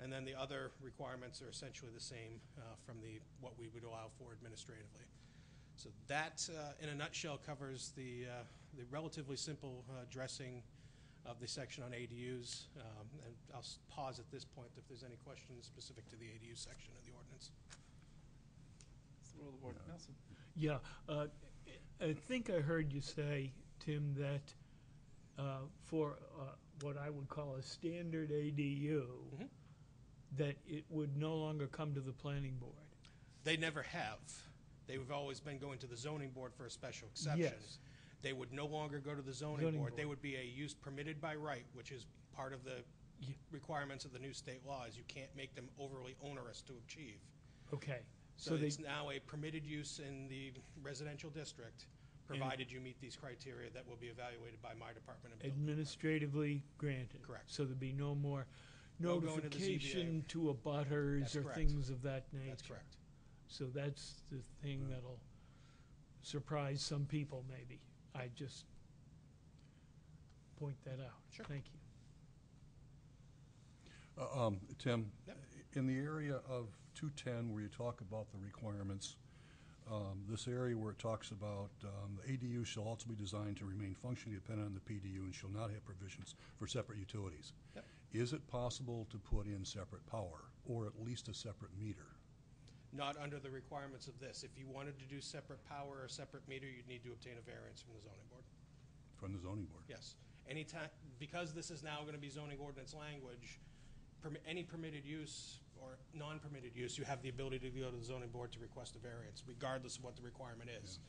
Speaker 2: And then the other requirements are essentially the same from what we would allow for administratively. So that, in a nutshell, covers the relatively simple addressing of the section on ADUs. And I'll pause at this point if there's any questions specific to the ADU section of the ordinance.
Speaker 1: It's the rule of the board. Nelson.
Speaker 4: Yeah, I think I heard you say, Tim, that for what I would call a standard ADU, that it would no longer come to the planning board.
Speaker 2: They never have. They've always been going to the zoning board for a special exception.
Speaker 4: Yes.
Speaker 2: They would no longer go to the zoning board. They would be a use permitted by right, which is part of the requirements of the new state laws. You can't make them overly onerous to achieve.
Speaker 4: Okay.
Speaker 2: So it's now a permitted use in the residential district, provided you meet these criteria that will be evaluated by my department of building.
Speaker 4: Administratively granted.
Speaker 2: Correct.
Speaker 4: So there'd be no more
Speaker 2: No going to the
Speaker 4: notification to abutters
Speaker 2: That's
Speaker 4: or
Speaker 2: correct.
Speaker 4: things of that nature.
Speaker 2: That's correct.
Speaker 4: So that's the thing that'll surprise some people, maybe. I just point that out.
Speaker 2: Sure.
Speaker 4: Thank you.
Speaker 7: Tim,
Speaker 2: Yep.
Speaker 7: in the area of 210 where you talk about the requirements, this area where it talks about the ADU shall also be designed to remain functionally dependent on the PDU and shall not have provisions for separate utilities.
Speaker 2: Yep.
Speaker 7: Is it possible to put in separate power or at least a separate meter?
Speaker 2: Not under the requirements of this. If you wanted to do separate power or separate meter, you'd need to obtain a variance from the zoning board.
Speaker 7: From the zoning board?
Speaker 2: Yes. Anytime, because this is now going to be zoning ordinance language, any permitted use or non-permitted use, you have the ability to go to the zoning board to request a variance, regardless of what the requirement is.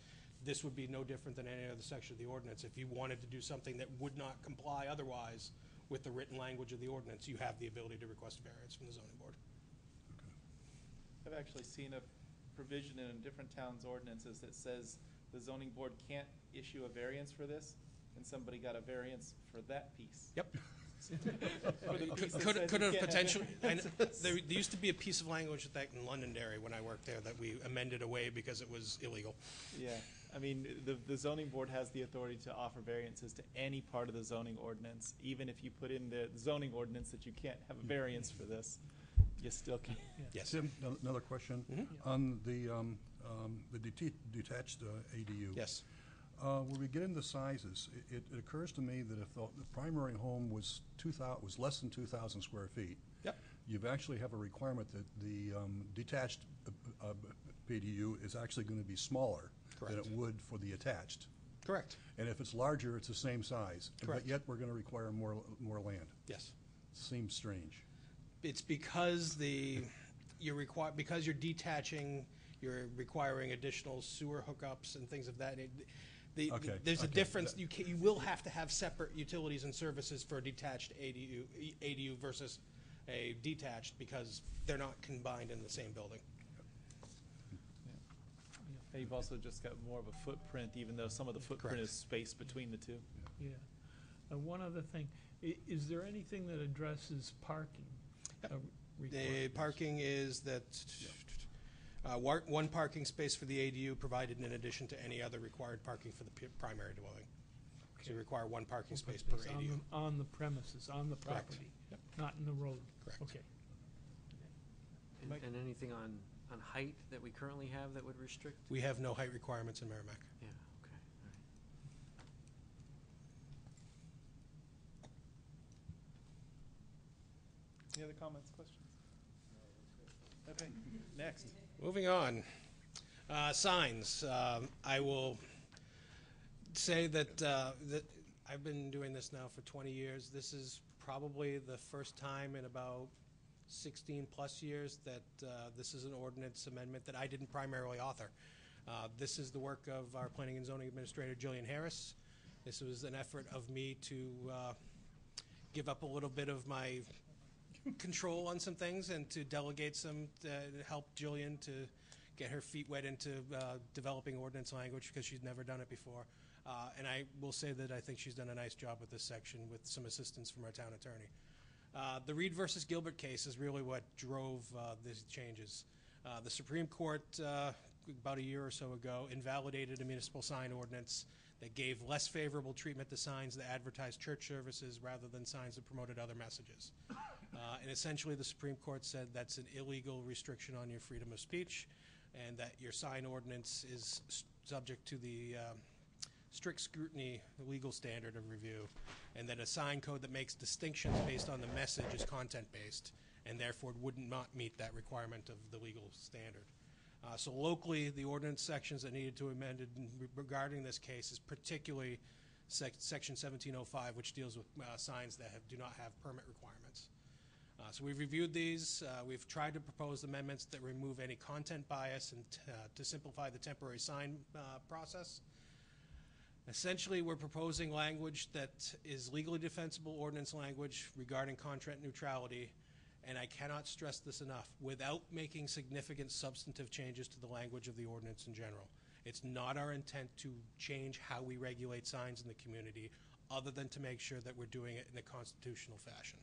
Speaker 2: This would be no different than any other section of the ordinance. If you wanted to do something that would not comply otherwise with the written language of the ordinance, you have the ability to request a variance from the zoning board.
Speaker 1: I've actually seen a provision in a different town's ordinances that says the zoning board can't issue a variance for this, and somebody got a variance for that piece.
Speaker 2: Yep.
Speaker 1: For the piece that
Speaker 2: Could
Speaker 1: says
Speaker 2: have
Speaker 1: you can't have
Speaker 2: potentially,
Speaker 1: variances.
Speaker 2: there used to be a piece of language that in Londonderry when I worked there that we amended away because it was illegal.
Speaker 1: Yeah, I mean, the zoning board has the authority to offer variances to any part of the zoning ordinance, even if you put in the zoning ordinance that you can't have a variance for this, you still can.
Speaker 2: Yes.
Speaker 7: Tim, another question. On the detached ADU.
Speaker 2: Yes.
Speaker 7: When we get into sizes, it occurs to me that if the primary home was less than 2,000 square feet,
Speaker 2: Yep.
Speaker 7: you actually have a requirement that the detached PDU is actually going to be smaller than
Speaker 2: Correct.
Speaker 7: it would for the attached.
Speaker 2: Correct.
Speaker 7: And if it's larger, it's the same size.
Speaker 2: Correct.
Speaker 7: But yet we're going to require more land.
Speaker 2: Yes.
Speaker 7: Seems strange.
Speaker 2: It's because because you're detaching, you're requiring additional sewer hookups and things of that.
Speaker 7: Okay,
Speaker 2: There's a
Speaker 7: okay.
Speaker 2: difference. You will have to have separate utilities and services for a detached ADU versus a detached because they're not combined in the same building.
Speaker 1: And you've also just got more of a footprint, even though some of the footprint
Speaker 2: Correct.
Speaker 1: is spaced between the two.
Speaker 4: Yeah. One other thing, is there anything that addresses parking?
Speaker 2: Yep. The
Speaker 4: requirements?
Speaker 2: parking is that one parking space for the ADU provided in addition to any other required parking for the primary dwelling. So you require one parking space per
Speaker 4: It's
Speaker 2: ADU.
Speaker 4: on the premises, on the
Speaker 2: Correct.
Speaker 4: property,
Speaker 2: Yep.
Speaker 4: not in the road?
Speaker 2: Correct.
Speaker 4: Okay.
Speaker 6: And anything on height that we currently have that would restrict?
Speaker 2: We have no height requirements in Merrimack.
Speaker 6: Yeah, okay, all right.
Speaker 1: Any other comments, questions? Okay, next.
Speaker 2: Moving on. Signs. I will say that I've been doing this now for 20 years. This is probably the first time in about 16-plus years that this is an ordinance amendment that I didn't primarily author. This is the work of our Planning and Zoning Administrator, Jillian Harris. This was an effort of me to give up a little bit of my control on some things and to delegate some to help Jillian to get her feet wet into developing ordinance language because she's never done it before. And I will say that I think she's done a nice job with this section with some assistance from our town attorney. The Reed versus Gilbert case is really what drove these changes. The Supreme Court, about a year or so ago, invalidated a municipal sign ordinance that gave less favorable treatment to signs that advertised church services rather than signs that promoted other messages. And essentially the Supreme Court said that's an illegal restriction on your freedom of speech and that your sign ordinance is subject to the strict scrutiny legal standard of review, and that a sign code that makes distinctions based on the message is content-based and therefore would not meet that requirement of the legal standard. So locally, the ordinance sections that needed to be amended regarding this case is particularly Section 1705, which deals with signs that do not have permit requirements. So we've reviewed these. We've tried to propose amendments that remove any content bias and to simplify the temporary sign process. Essentially, we're proposing language that is legally defensible ordinance language regarding content neutrality, and I cannot stress this enough, without making significant substantive changes to the language of the ordinance in general. It's not our intent to change how we regulate signs in the community, other than to make sure that we're doing it in a constitutional fashion.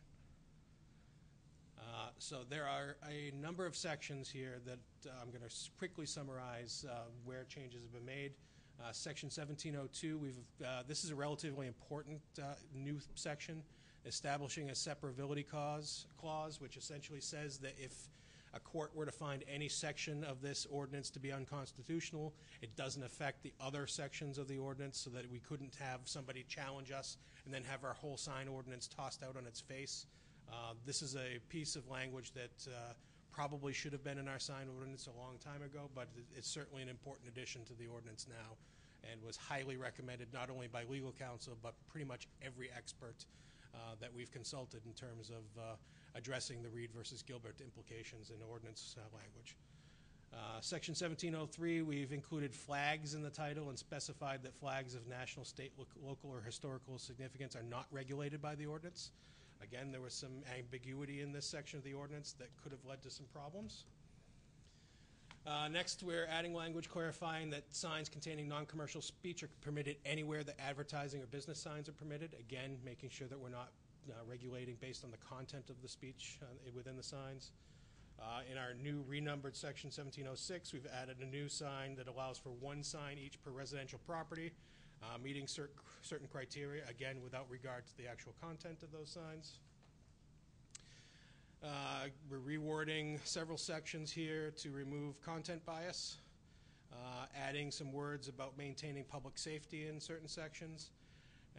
Speaker 2: So there are a number of sections here that I'm going to quickly summarize where changes have been made. Section 1702, this is a relatively important new section, establishing a separability clause, which essentially says that if a court were to find any section of this ordinance to be unconstitutional, it doesn't affect the other sections of the ordinance, so that we couldn't have somebody challenge us and then have our whole sign ordinance tossed out on its face. This is a piece of language that probably should have been in our sign ordinance a long time ago, but it's certainly an important addition to the ordinance now, and was highly recommended not only by legal counsel, but pretty much every expert that we've consulted in terms of addressing the Reed versus Gilbert implications in ordinance language. Section 1703, we've included flags in the title and specified that flags of national, state, local, or historical significance are not regulated by the ordinance. Again, there was some ambiguity in this section of the ordinance that could have led to some problems. Next, we're adding language clarifying that signs containing non-commercial speech are permitted anywhere that advertising or business signs are permitted. Again, making sure that we're not regulating based on the content of the speech within the signs. In our new renumbered section 1706, we've added a new sign that allows for one sign each per residential property, meeting certain criteria, again, without regard to the actual content of those signs. We're rewording several sections here to remove content bias, adding some words about maintaining public safety in certain sections,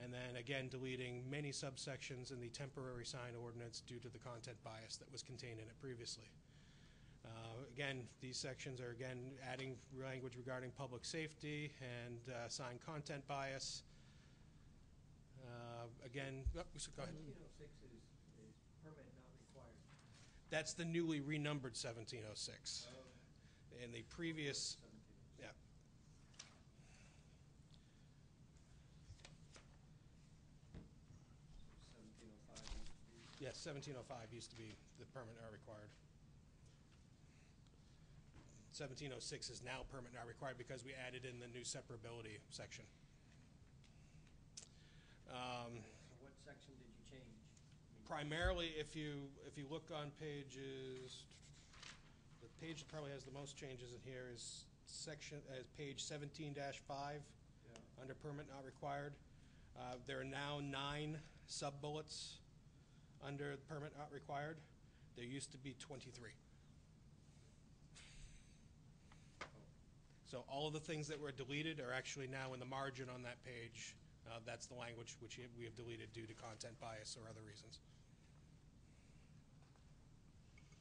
Speaker 2: and then again deleting many subsections in the temporary sign ordinance due to the content bias that was contained in it previously. Again, these sections are again adding language regarding public safety and sign content bias. Again, go ahead.
Speaker 9: 1706 is permit not required.
Speaker 2: That's the newly renumbered 1706. In the previous, yeah. Yes, 1705 used to be the permit not required. 1706 is now permit not required because we added in the new separability section.
Speaker 9: What section did you change?
Speaker 2: Primarily, if you look on pages, the page that probably has the most changes in here is page 17-5 under permit not required. There are now 9 sub-bullets under permit not required. There used to be 23. So all of the things that were deleted are actually now in the margin on that page. That's the language which we have deleted due to content bias or other reasons.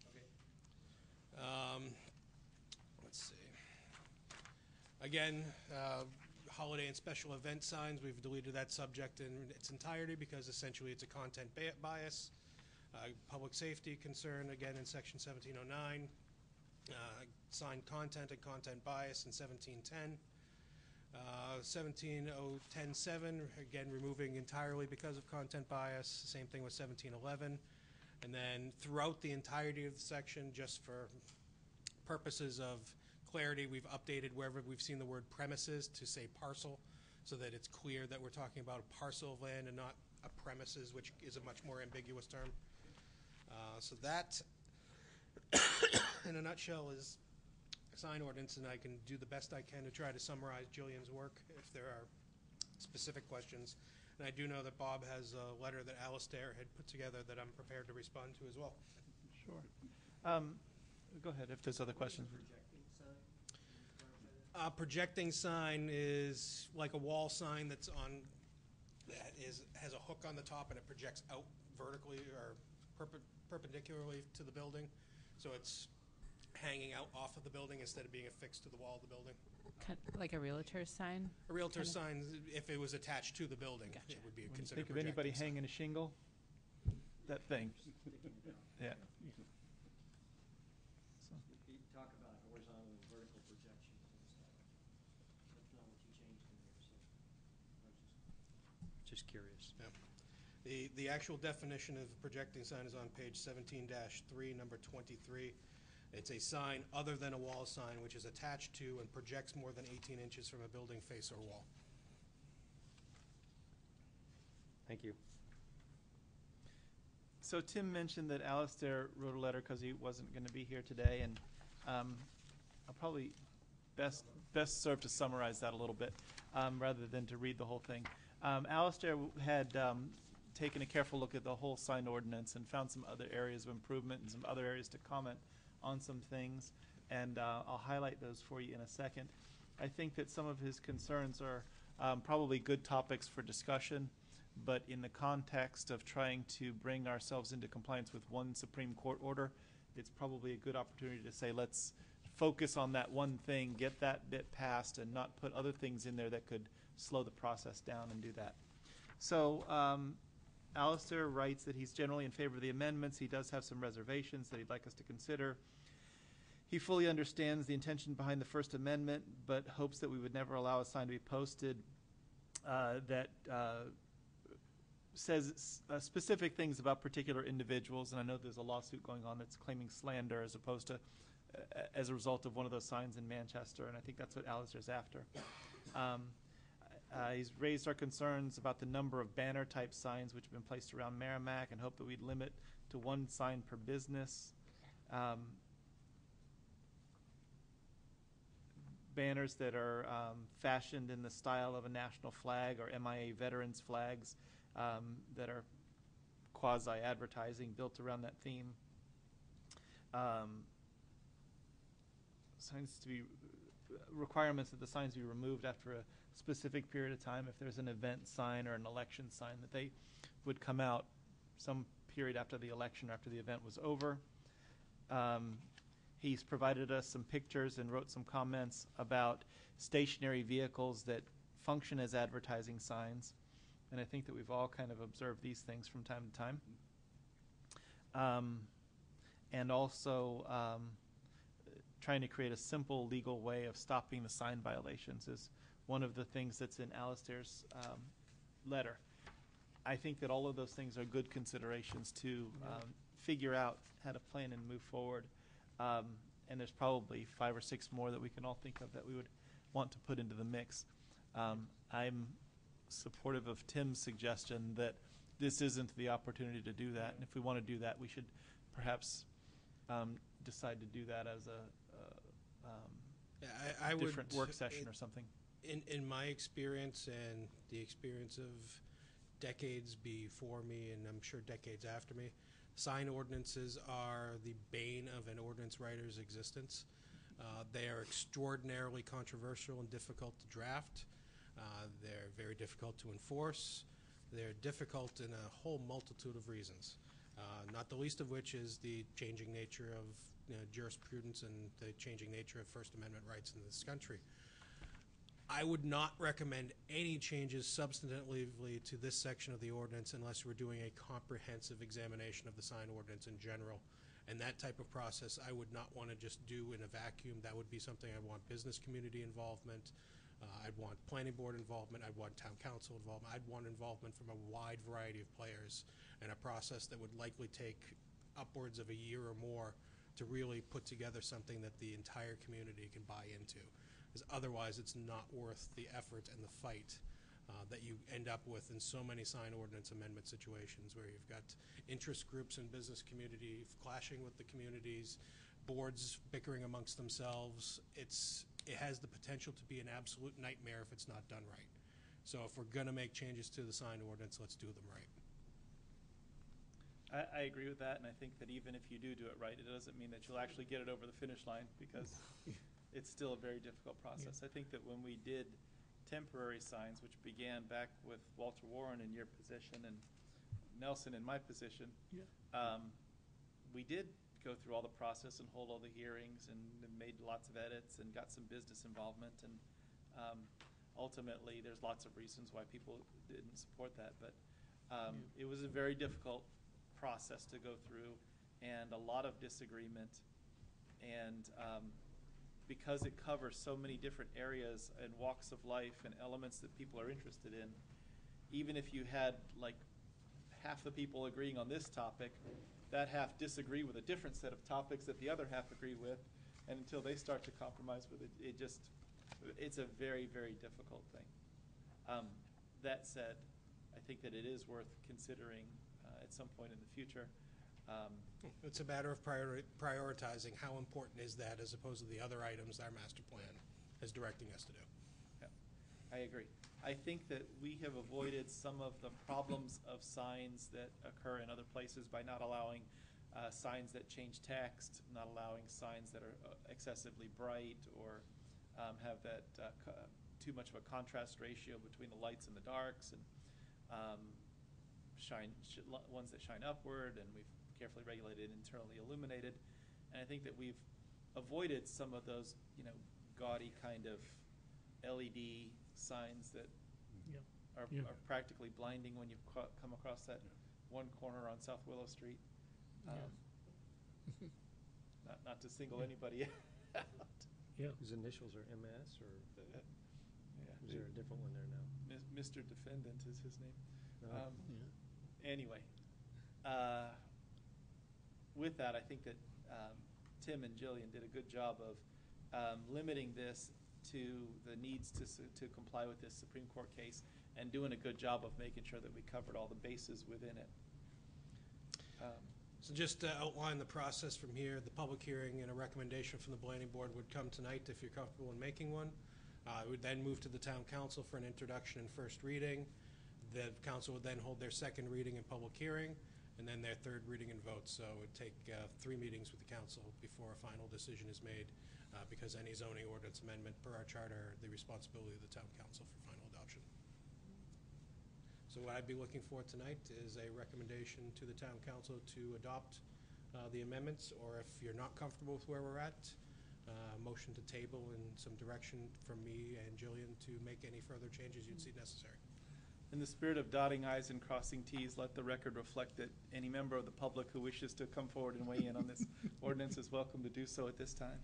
Speaker 9: Okay.
Speaker 2: Let's see. Again, holiday and special event signs, we've deleted that subject in its entirety because essentially it's a content bias. Public safety concern, again, in section 1709. Sign content and content bias in 1710. 17.010.7, again, removing entirely because of content bias. Same thing with 1711. And then throughout the entirety of the section, just for purposes of clarity, we've updated wherever we've seen the word premises to say parcel, so that it's clear that we're talking about a parcel of land and not a premises, which is a much more ambiguous term. So that, in a nutshell, is a sign ordinance, and I can do the best I can to try to summarize Jillian's work if there are specific questions. And I do know that Bob has a letter that Alistair had put together that I'm prepared to respond to as well.
Speaker 1: Sure. Go ahead if there's other questions.
Speaker 2: Projecting sign is like a wall sign that's on, has a hook on the top and it projects out vertically or perpendicularly to the building. So it's hanging out off of the building instead of being affixed to the wall of the building.
Speaker 8: Like a realtor's sign?
Speaker 2: A realtor's sign, if it was attached to the building, it would be considered
Speaker 1: Think of anybody
Speaker 2: projecting sign.
Speaker 1: hanging a shingle? That thing. Yeah.
Speaker 9: You talk about horizontal and vertical projections and stuff. That's not what you changed in there, so I was just curious.
Speaker 2: Yeah. The actual definition of projecting sign is on page 17-3, number 23. It's a sign other than a wall sign which is attached to and projects more than 18 inches from a building face or wall.
Speaker 9: Thank you.
Speaker 1: So Tim mentioned that Alistair wrote a letter because he wasn't going to be here today, and I'll probably best serve to summarize that a little bit rather than to read the whole thing. Alistair had taken a careful look at the whole sign ordinance and found some other areas of improvement and some other areas to comment on some things, and I'll highlight those for you in a second. I think that some of his concerns are probably good topics for discussion, but in the context of trying to bring ourselves into compliance with one Supreme Court order, it's probably a good opportunity to say, let's focus on that one thing, get that bit passed, and not put other things in there that could slow the process down and do that. So Alistair writes that he's generally in favor of the amendments. He does have some reservations that he'd like us to consider. He fully understands the intention behind the First Amendment, but hopes that we would never allow a sign to be posted that says specific things about particular individuals. And I know there's a lawsuit going on that's claiming slander as opposed to as a result of one of those signs in Manchester, and I think that's what Alistair's after. He's raised our concerns about the number of banner-type signs which have been placed around Merrimack and hope that we'd limit to one sign per business. Banners that are fashioned in the style of a national flag or MIA veterans flags that are quasi-advertising built around that theme. Signs to be requirements that the signs be removed after a specific period of time. If there's an event sign or an election sign, that they would come out some period after the election or after the event was over. He's provided us some pictures and wrote some comments about stationary vehicles that function as advertising signs. And I think that we've all kind of observed these things from time to time. And also trying to create a simple legal way of stopping the sign violations is one of the things that's in Alistair's letter. I think that all of those things are good considerations to figure out how to plan and move forward. And there's probably 5 or 6 more that we can all think of that we would want to put into the mix. I'm supportive of Tim's suggestion that this isn't the opportunity to do that. And if we want to do that, we should perhaps decide to do that as a different work session or something.
Speaker 2: In my experience and the experience of decades before me, and I'm sure decades after me, sign ordinances are the bane of an ordinance writer's existence. They are extraordinarily controversial and difficult to draft. They're very difficult to enforce. They're difficult in a whole multitude of reasons, not the least of which is the changing nature of jurisprudence and the changing nature of First Amendment rights in this country. I would not recommend any changes substantively to this section of the ordinance unless we're doing a comprehensive examination of the sign ordinance in general. And that type of process, I would not want to just do in a vacuum. That would be something I'd want business community involvement. I'd want planning board involvement. I'd want town council involvement. I'd want involvement from a wide variety of players, and a process that would likely take upwards of a year or more to really put together something that the entire community can buy into. Because otherwise, it's not worth the effort and the fight that you end up with in so many sign ordinance amendment situations, where you've got interest groups and business community clashing with the communities, boards bickering amongst themselves. It has the potential to be an absolute nightmare if it's not done right. So if we're going to make changes to the sign ordinance, let's do them right.
Speaker 1: I agree with that, and I think that even if you do it right, it doesn't mean that you'll actually get it over the finish line, because it's still a very difficult process. I think that when we did temporary signs, which began back with Walter Warren in your position and Nelson in my position, we did go through all the process and hold all the hearings and made lots of edits and got some business involvement, and ultimately there's lots of reasons why people didn't support that, but it was a very difficult process to go through, and a lot of disagreement, and because it covers so many different areas and walks of life and elements that people are interested in, even if you had like half the people agreeing on this topic, that half disagree with a different set of topics that the other half agree with, and until they start to compromise with it, it's a very, very difficult thing. That said, I think that it is worth considering at some point in the future.
Speaker 2: It's a matter of prioritizing how important is that as opposed to the other items our master plan is directing us to do.
Speaker 1: Yeah, I agree. I think that we have avoided some of the problems of signs that occur in other places by not allowing signs that change text, not allowing signs that are excessively bright or have that too much of a contrast ratio between the lights and the darks, and ones that shine upward, and we've carefully regulated internally illuminated. And I think that we've avoided some of those, gaudy kind of LED signs that are practically blinding when you come across that one corner on South Willow Street. Not to single anybody out.
Speaker 9: Whose initials are MS, or is there a different one there now?
Speaker 1: Mr. Defendant is his name.
Speaker 9: Oh.
Speaker 1: Anyway, with that, I think that Tim and Jillian did a good job of limiting this to the needs to comply with this Supreme Court case, and doing a good job of making sure that we covered all the bases within it.
Speaker 2: So just to outline the process from here, the public hearing and a recommendation from the planning board would come tonight if you're comfortable in making one. It would then move to the town council for an introduction and first reading. The council would then hold their second reading and public hearing, and then their third reading and vote. So it would take 3 meetings with the council before a final decision is made, because any zoning ordinance amendment per our charter, the responsibility of the town council for final adoption. So what I'd be looking for tonight is a recommendation to the town council to adopt the amendments, or if you're not comfortable with where we're at, motion to table and some direction from me and Jillian to make any further changes you'd see necessary.
Speaker 1: In the spirit of dotting I's and crossing T's, let the record reflect that any member of the public who wishes to come forward and weigh in on this ordinance is welcome to do so at this time.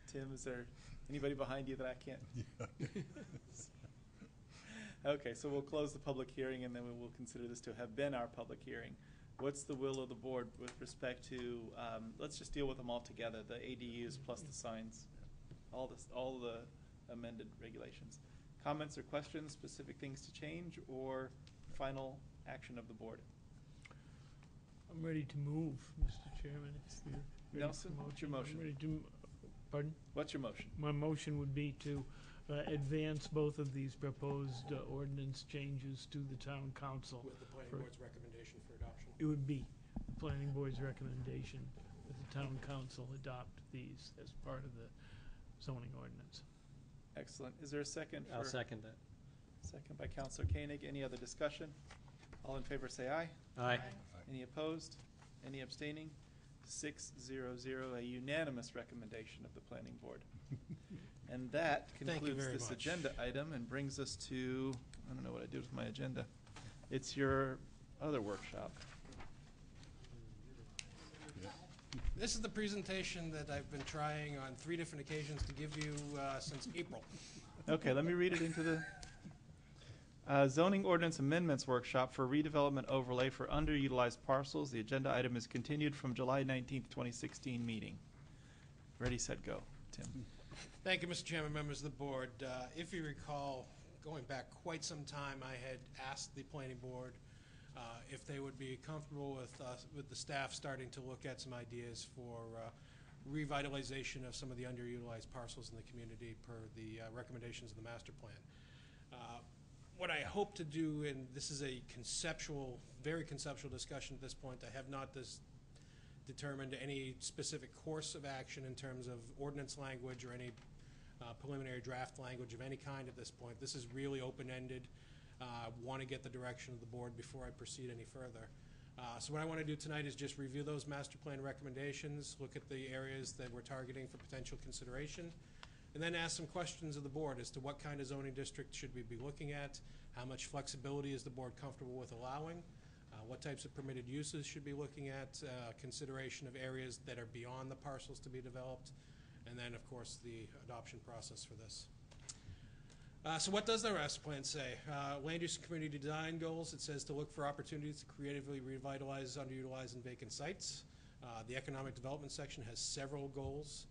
Speaker 1: Tim, is there anybody behind you that I can't? Okay, so we'll close the public hearing, and then we will consider this to have been our public hearing. What's the will of the board with respect to, let's just deal with them all together, the ADUs plus the signs, all the amended regulations. Comments or questions, specific things to change, or final action of the board?
Speaker 4: I'm ready to move, Mr. Chairman. If you're ready
Speaker 1: Nelson,
Speaker 4: for
Speaker 1: what's your motion?
Speaker 4: I'm ready to, pardon?
Speaker 1: What's your motion?
Speaker 4: My motion would be to advance both of these proposed ordinance changes to the town council.
Speaker 2: With the planning board's recommendation for adoption.
Speaker 4: It would be the planning board's recommendation that the town council adopt these as part of the zoning ordinance.
Speaker 1: Excellent. Is there a second?
Speaker 9: I'll second that.
Speaker 1: Second by Councilor Koenig. Any other discussion? All in favor say aye.
Speaker 9: Aye.
Speaker 1: Any opposed? Any abstaining? 6-0-0, a unanimous recommendation of the planning board. And that
Speaker 2: Thank you
Speaker 1: concludes
Speaker 2: very
Speaker 1: this
Speaker 2: much.
Speaker 1: agenda item and brings us to, I don't know what I did with my agenda. It's your other workshop.
Speaker 2: This is the presentation that I've been trying on 3 different occasions to give you since April.
Speaker 1: Okay, let me read it into the zoning ordinance amendments workshop for redevelopment overlay for underutilized parcels. The agenda item is continued from July 19th, 2016 meeting. Ready, set, go. Tim.
Speaker 2: Thank you, Mr. Chairman, members of the board. If you recall, going back quite some time, I had asked the planning board if they would be comfortable with the staff starting to look at some ideas for revitalization of some of the underutilized parcels in the community per the recommendations of the master plan. What I hope to do, and this is a conceptual, very conceptual discussion at this point, I have not determined any specific course of action in terms of ordinance language or any preliminary draft language of any kind at this point. This is really open-ended. Want to get the direction of the board before I proceed any further. So what I want to do tonight is just review those master plan recommendations, look at the areas that we're targeting for potential consideration, and then ask some questions of the board as to what kind of zoning district should we be looking at, how much flexibility is the board comfortable with allowing, what types of permitted uses should be looking at, consideration of areas that are beyond the parcels to be developed, and then, of course, the adoption process for this. So what does the master plan say? Land use and community design goals, it says to look for opportunities to creatively revitalize underutilized and vacant sites. The economic development section has several goals,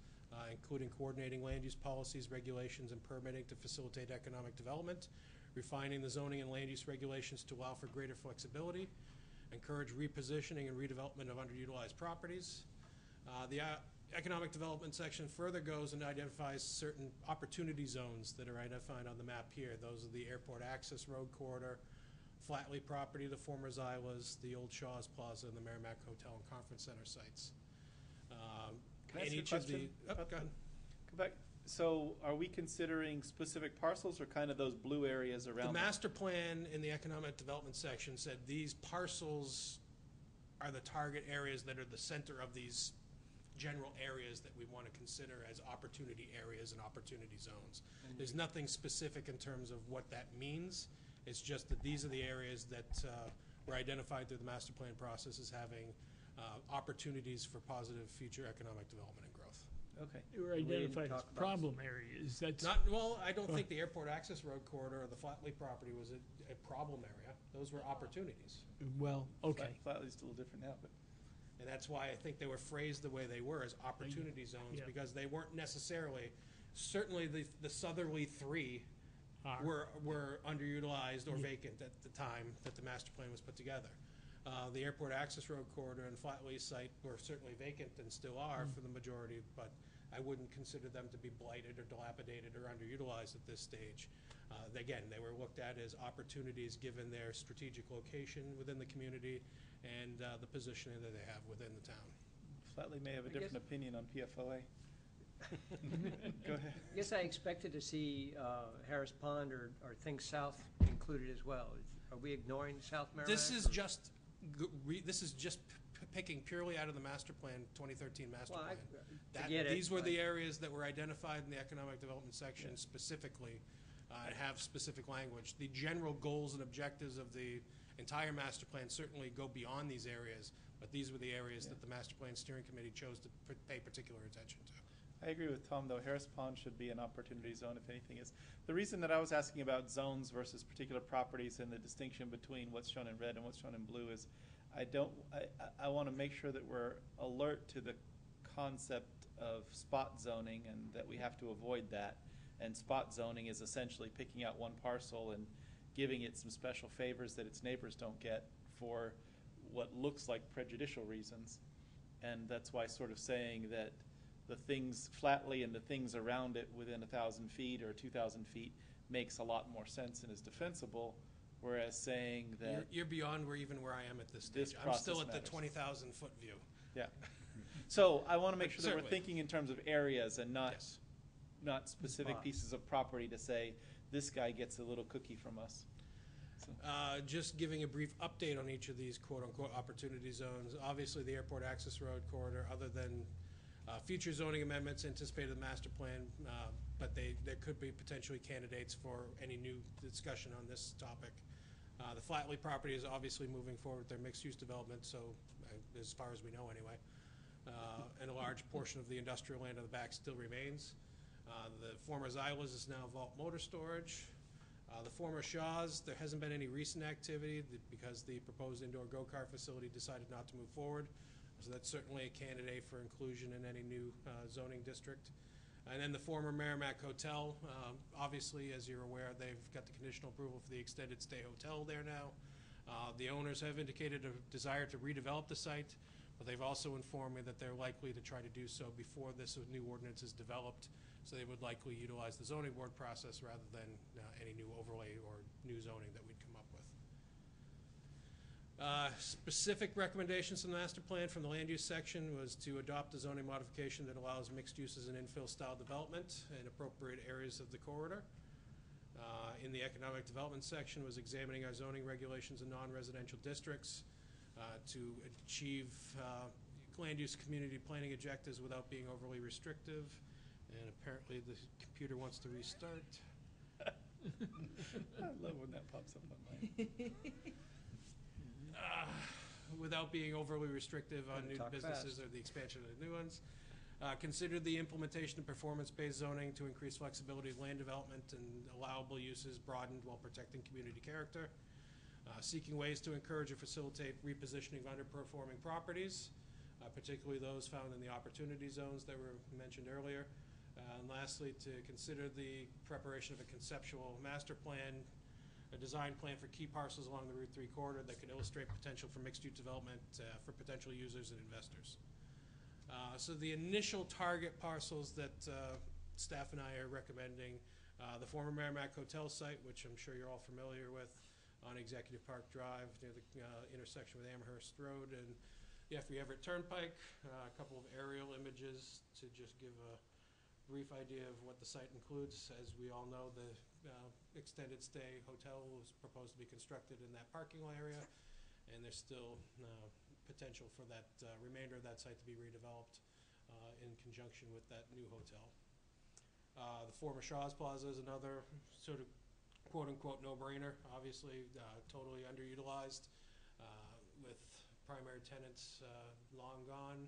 Speaker 2: including coordinating land use policies, regulations, and permitting to facilitate economic development, refining the zoning and land use regulations to allow for greater flexibility, encourage repositioning and redevelopment of underutilized properties. The economic development section further goes and identifies certain opportunity zones that are identified on the map here. Those are the airport access road corridor, Flatley property, the former Zyla's, the old Shaw's Plaza, and the Merrimack Hotel and Conference Center sites.
Speaker 1: Can I ask
Speaker 2: in
Speaker 1: you a
Speaker 2: each of
Speaker 1: question?
Speaker 2: the, go ahead.
Speaker 1: Go back. So are we considering specific parcels or kind of those blue areas around?
Speaker 2: The master plan in the economic development section said these parcels are the target areas that are the center of these general areas that we want to consider as opportunity areas and opportunity zones. There's nothing specific in terms of what that means. It's just that these are the areas that were identified through the master plan process as having opportunities for positive future economic development and growth.
Speaker 1: Okay.
Speaker 4: They were identified as problem areas. That's
Speaker 2: Well, I don't think the airport access road corridor or the Flatley property was a problem area. Those were opportunities.
Speaker 4: well, okay.
Speaker 1: Flatley's still different now, but.
Speaker 2: And that's why I think they were phrased the way they were, as opportunity zones,
Speaker 4: Yeah.
Speaker 2: because they weren't necessarily, certainly the southerly 3 were underutilized or vacant at the time that the master plan was put together. The airport access road corridor and Flatley site were certainly vacant and still are for the majority, but I wouldn't consider them to be blighted or dilapidated or underutilized at this stage. Again, they were looked at as opportunities given their strategic location within the community and the positioning that they have within the town.
Speaker 1: Flatley may have a
Speaker 9: I guess-
Speaker 1: different opinion on PFOA. Go ahead.
Speaker 9: I guess I expected to see Harris Pond or Think South included as well. Are we ignoring South Merrimack?
Speaker 2: This is
Speaker 9: or-
Speaker 2: just picking purely out of the master plan, 2013 master
Speaker 9: Well,
Speaker 2: plan.
Speaker 9: get it,
Speaker 2: These were
Speaker 9: but-
Speaker 2: the areas that were identified in the economic development section specifically and have specific language. The general goals and objectives of the entire master plan certainly go beyond these areas, but these were the areas that the master plan steering committee chose to pay particular attention to.
Speaker 1: I agree with Tom, though. Harris Pond should be an opportunity zone, if anything is. The reason that I was asking about zones versus particular properties and the distinction between what's shown in red and what's shown in blue is I want to make sure that we're alert to the concept of spot zoning and that we have to avoid that. And spot zoning is essentially picking out one parcel and giving it some special favors that its neighbors don't get for what looks like prejudicial reasons. And that's why sort of saying that the things Flatley and the things around it within 1,000 feet or 2,000 feet makes a lot more sense and is defensible, whereas saying that
Speaker 2: You're beyond where I am at this stage.
Speaker 1: This
Speaker 2: I'm still
Speaker 1: process
Speaker 2: at the
Speaker 1: matters.
Speaker 2: 20,000-foot view.
Speaker 1: yeah. So I want to make sure that we're
Speaker 2: Certainly.
Speaker 1: thinking in terms of areas and not
Speaker 2: Yes.
Speaker 1: not specific
Speaker 9: Spots.
Speaker 1: pieces of property to say this guy gets a little cookie from us. So,
Speaker 2: Just giving a brief update on each of these quote-unquote opportunity zones. Obviously, the airport access road corridor, other than Future zoning amendments anticipated in the master plan, but there could be potentially candidates for any new discussion on this topic. The Flatley property is obviously moving forward with their mixed-use development, so as far as we know anyway. And a large portion of the industrial land on the back still remains. The former Zyla's is now Vault Motor Storage. The former Shaw's, there hasn't been any recent activity because the proposed indoor go-kart facility decided not to move forward. So that's certainly a candidate for inclusion in any new zoning district. And then the former Merrimack Hotel, obviously, as you're aware, they've got the conditional approval for the extended stay hotel there now. The owners have indicated a desire to redevelop the site, but they've also informed me that they're likely to try to do so before this new ordinance is developed. So they would likely utilize the zoning board process rather than any new overlay or new zoning that we'd come up with. Specific recommendations from the master plan from the land use section was to adopt a zoning modification that allows mixed uses and infill style development in appropriate areas of the corridor. In the economic development section was examining our zoning regulations in non-residential districts to achieve land use community planning objectives without being overly restrictive. And apparently the computer wants to restart.
Speaker 1: I love when that pops up on mine.
Speaker 2: Without being overly restrictive on
Speaker 9: Gotta
Speaker 2: new
Speaker 9: talk
Speaker 2: businesses
Speaker 9: fast.
Speaker 2: or the expansion of new ones. Consider the implementation of performance-based zoning to increase flexibility of land development and allowable uses broadened while protecting community character. Seeking ways to encourage or facilitate repositioning of underperforming properties, particularly those found in the opportunity zones that were mentioned earlier. And lastly, to consider the preparation of a conceptual master plan, a design plan for key parcels along the Route 3 corridor that could illustrate potential for mixed-use development for potential users and investors. So the initial target parcels that staff and I are recommending, the former Merrimack Hotel site, which I'm sure you're all familiar with, on Executive Park Drive near the intersection with Amherst Road and Jeffrey Everett Turnpike. A couple of aerial images to just give a brief idea of what the site includes. As we all know, the extended stay hotel was proposed to be constructed in that parking lot area, and there's still potential for that remainder of that site to be redeveloped in conjunction with that new hotel. The former Shaw's Plaza is another sort of quote-unquote no-brainer, obviously totally underutilized with primary tenants long gone.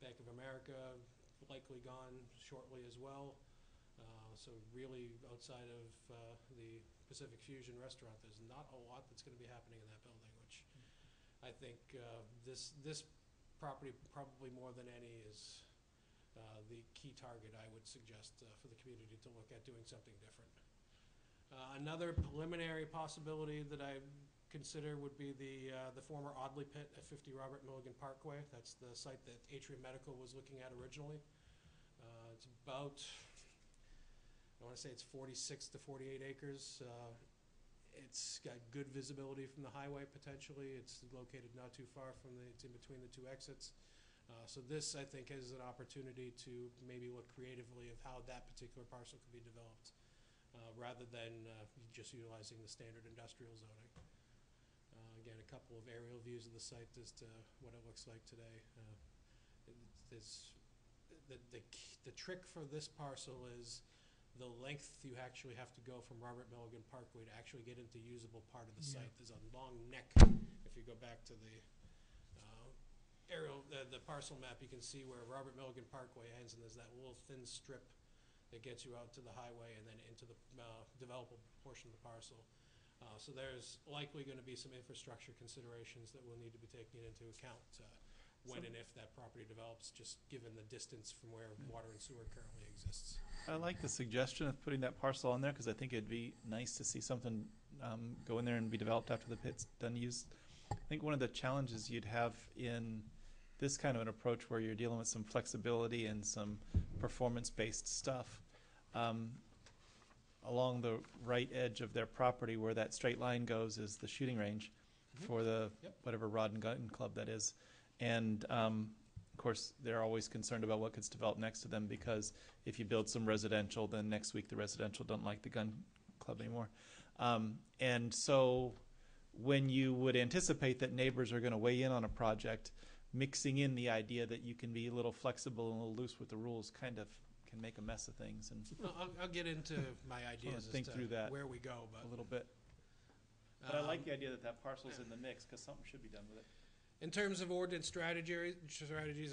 Speaker 2: Bank of America likely gone shortly as well. So really outside of the Pacific Fusion restaurant, there's not a lot that's going to be happening in that building, which I think this property probably more than any is the key target I would suggest for the community to look at doing something different. Another preliminary possibility that I consider would be the former Audley Pit at 50 Robert Milligan Parkway. That's the site that Atrium Medical was looking at originally. It's about, I want to say it's 46 to 48 acres. It's got good visibility from the highway potentially. It's located not too far from it's in between the two exits. So this, I think, is an opportunity to maybe look creatively of how that particular parcel could be developed rather than just utilizing the standard industrial zoning. Again, a couple of aerial views of the site as to what it looks like today. The trick for this parcel is the length you actually have to go from Robert Milligan Parkway to actually get into usable part of the site. There's a long neck. If you go back to the aerial, the parcel map, you can see where Robert Milligan Parkway ends, and there's that little thin strip that gets you out to the highway and then into the developable portion of the parcel. So there's likely going to be some infrastructure considerations that will need to be taken into account when and if that property develops, just given the distance from where water and sewer currently exists.
Speaker 1: I like the suggestion of putting that parcel on there because I think it'd be nice to see something go in there and be developed after the pit's done used. I think one of the challenges you'd have in this kind of an approach where you're dealing with some flexibility and some performance-based stuff along the right edge of their property where that straight line goes is the shooting range for the whatever rod and gun club that is. And of course, they're always concerned about what gets developed next to them because if you build some residential, then next week the residential don't like the gun club anymore. And so when you would anticipate that neighbors are going to weigh in on a project, mixing in the idea that you can be a little flexible and a little loose with the rules kind of can make a mess of things. And
Speaker 2: No, I'll get into my ideas as
Speaker 1: think
Speaker 2: to
Speaker 1: through that
Speaker 2: where we go, but
Speaker 1: a little bit. But I like
Speaker 2: um,
Speaker 1: the idea that that parcel's in the mix because something should be done with it.
Speaker 2: in terms of ordinance strategies,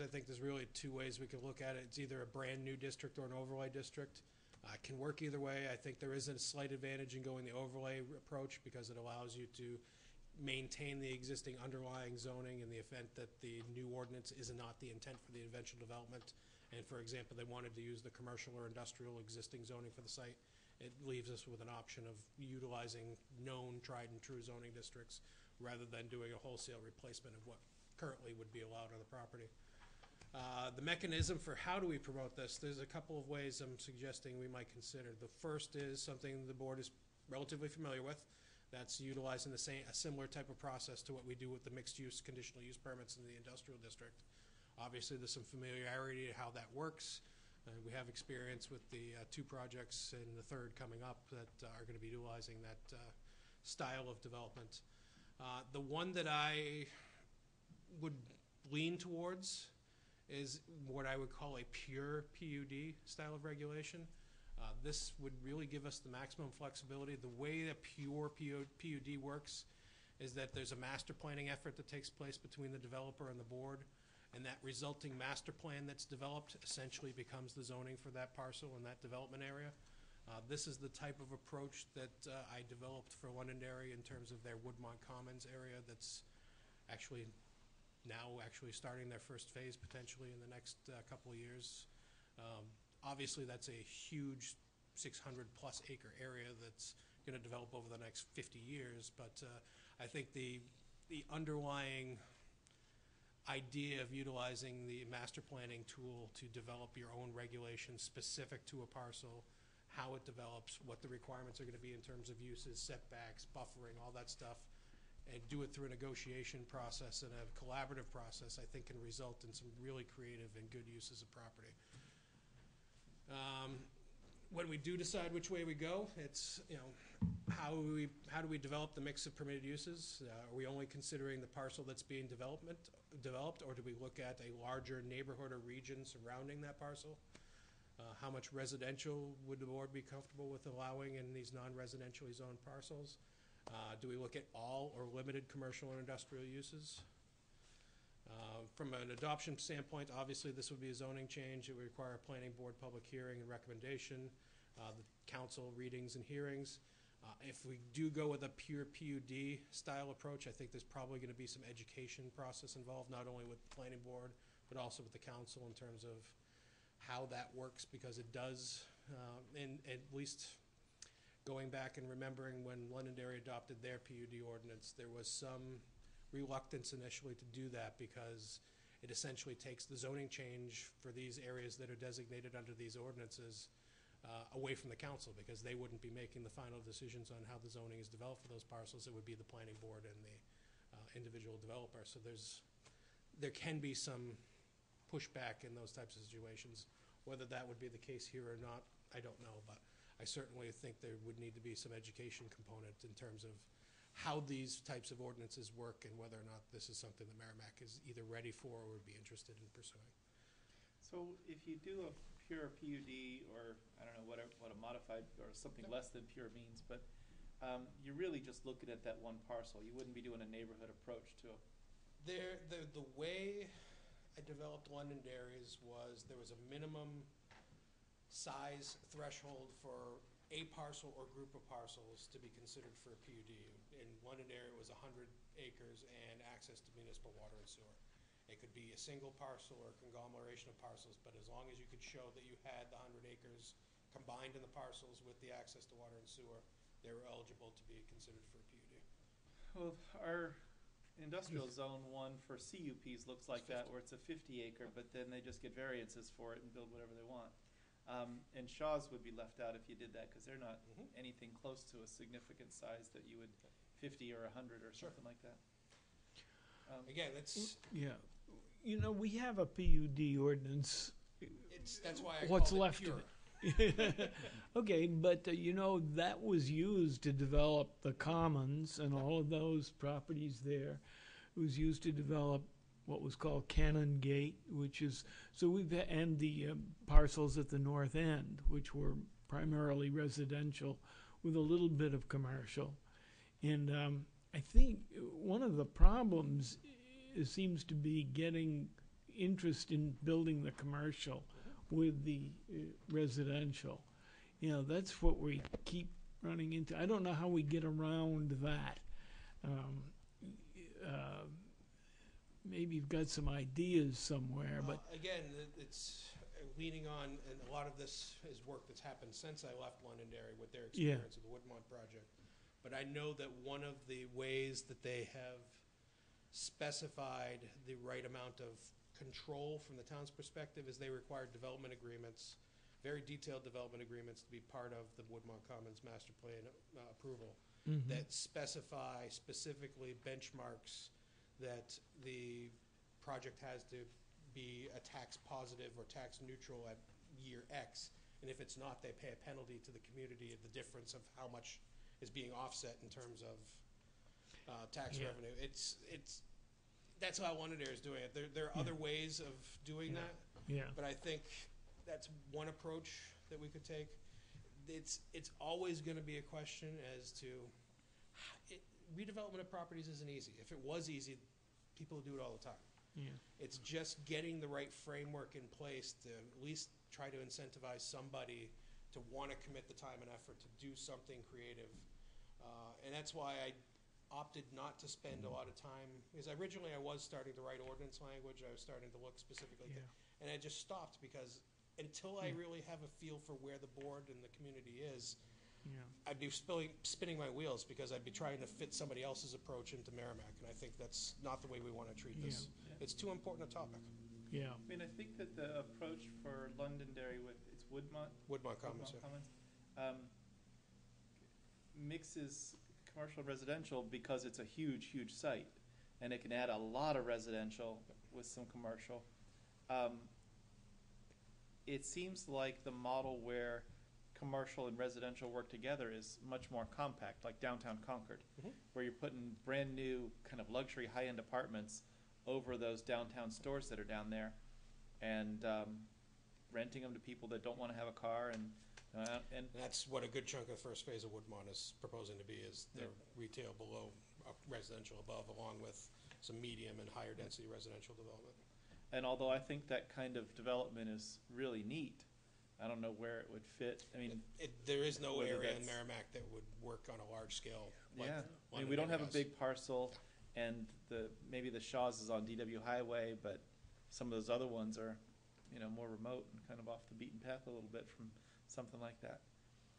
Speaker 2: I think there's really two ways we can look at it. It's either a brand-new district or an overlay district. It can work either way. I think there is a slight advantage in going the overlay approach because it allows you to maintain the existing underlying zoning in the event that the new ordinance is not the intent for the eventual development. And for example, they wanted to use the commercial or industrial existing zoning for the site. It leaves us with an option of utilizing known, tried and true zoning districts rather than doing a wholesale replacement of what currently would be allowed on the property. The mechanism for how do we promote this, there's a couple of ways I'm suggesting we might consider. The first is something the board is relatively familiar with. That's utilizing a similar type of process to what we do with the mixed-use conditional use permits in the industrial district. Obviously, there's some familiarity to how that works. We have experience with the two projects and the third coming up that are going to be utilizing that style of development. The one that I would lean towards is what I would call a pure PUD style of regulation. This would really give us the maximum flexibility. The way a pure PUD works is that there's a master planning effort that takes place between the developer and the board, and that resulting master plan that's developed essentially becomes the zoning for that parcel and that development area. This is the type of approach that I developed for Londonderry in terms of their Woodmont Commons area that's actually starting their first phase potentially in the next couple of years. Obviously, that's a huge 600-plus acre area that's going to develop over the next 50 years, but I think the underlying idea of utilizing the master planning tool to develop your own regulations specific to a parcel, how it develops, what the requirements are going to be in terms of uses, setbacks, buffering, all that stuff, and do it through a negotiation process and a collaborative process, I think can result in some really creative and good uses of property. When we do decide which way we go, it's, how do we develop the mix of permitted uses? Are we only considering the parcel that's being developed, or do we look at a larger neighborhood or region surrounding that parcel? How much residential would the board be comfortable with allowing in these non-residentially zoned parcels? Do we look at all or limited commercial and industrial uses? From an adoption standpoint, obviously this would be a zoning change. It would require a planning board public hearing and recommendation, the council readings and hearings. If we do go with a pure PUD style approach, I think there's probably going to be some education process involved, not only with the planning board, but also with the council in terms of how that works, because it does, and at least going back and remembering when Londonderry adopted their PUD ordinance, there was some reluctance initially to do that because it essentially takes the zoning change for these areas that are designated under these ordinances away from the council, because they wouldn't be making the final decisions on how the zoning is developed for those parcels. It would be the planning board and the individual developer. So there can be some pushback in those types of situations. Whether that would be the case here or not, I don't know, but I certainly think there would need to be some education component in terms of how these types of ordinances work and whether or not this is something that Merrimack is either ready for or would be interested in pursuing.
Speaker 1: So if you do a pure PUD, or I don't know what a modified or something less than pure means, but you're really just looking at that one parcel. You wouldn't be doing a neighborhood approach to it.
Speaker 2: The way I developed Londonderry's was there was a minimum size threshold for a parcel or group of parcels to be considered for a PUD. In Londonderry, it was 100 acres and access to municipal water and sewer. It could be a single parcel or a conglomeration of parcels, but as long as you could show that you had the 100 acres combined in the parcels with the access to water and sewer, they were eligible to be considered for a PUD.
Speaker 1: Well, our industrial zone one for CUPs looks like that, where it's a 50 acre, but then they just get variances for it and build whatever they want. And Shaw's would be left out if you did that, because they're not anything close to a significant size that you would 50 or 100 or something like that.
Speaker 2: Again, that's
Speaker 4: we have a PUD ordinance.
Speaker 2: That's why I
Speaker 4: What's
Speaker 2: called
Speaker 4: left
Speaker 2: it pure.
Speaker 4: of it? Okay, but that was used to develop the commons and all of those properties there. It was used to develop what was called Cannon Gate, which is, so and the parcels at the north end, which were primarily residential with a little bit of commercial. And I think one of the problems seems to be getting interest in building the commercial with the residential. You know, that's what we keep running into. I don't know how we get around that. Maybe you've got some ideas somewhere, but
Speaker 2: Again, it's leaning on, and a lot of this is work that's happened since I left Londonderry with their experience of the Woodmont project. But I know that one of the ways that they have specified the right amount of control from the town's perspective is they require development agreements, very detailed development agreements, to be part of the Woodmont Commons master plan approval that specify specifically benchmarks that the project has to be a tax positive or tax neutral at year X. And if it's not, they pay a penalty to the community of the difference of how much is being offset in terms of tax revenue. That's how Londonderry is doing it. There are other ways of doing that, but I think that's one approach that we could take. It's always going to be a question as to redevelopment of properties isn't easy. If it was easy, people would do it all the time. It's just getting the right framework in place to at least try to incentivize somebody to want to commit the time and effort to do something creative. And that's why I opted not to spend a lot of time, because originally I was starting to write ordinance language. I was starting to look specifically at that, and I just stopped because until I really have a feel for where the board and the community is, I'd be spinning my wheels because I'd be trying to fit somebody else's approach into Merrimack, and I think that's not the way we want to treat this. It's too important a topic.
Speaker 1: I mean, I think that the approach for Londonderry with its Woodmont Commons, mixes commercial and residential because it's a huge, huge site, and it can add a lot of residential with some commercial. It seems like the model where commercial and residential work together is much more compact, like downtown Concord, where you're putting brand new kind of luxury high-end apartments over those downtown stores that are down there, and renting them to people that don't want to have a car. And
Speaker 2: that's what a good chunk of the first phase of Woodmont is proposing to be, is their retail below, residential above, along with some medium and higher density residential development.
Speaker 1: And although I think that kind of development is really neat, I don't know where it would fit. I mean,
Speaker 2: there is no area in Merrimack that would work on a large scale. Like
Speaker 1: I mean, we don't have a big parcel, and maybe the Shaw's is on DW Highway, but some of those other ones are, more remote and kind of off the beaten path a little bit from something like that.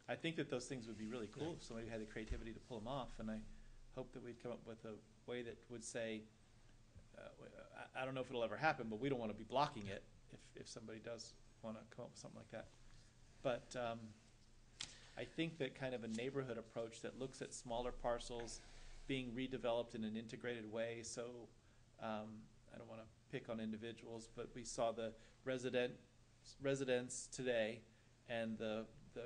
Speaker 1: I think that those things would be really cool if somebody had the creativity to pull them off, and I hope that we'd come up with a way that would say, I don't know if it'll ever happen, but we don't want to be blocking it if somebody does want to come up with something like that. But I think that kind of a neighborhood approach that looks at smaller parcels being redeveloped in an integrated way. So I don't want to pick on individuals, but we saw the residents today, and the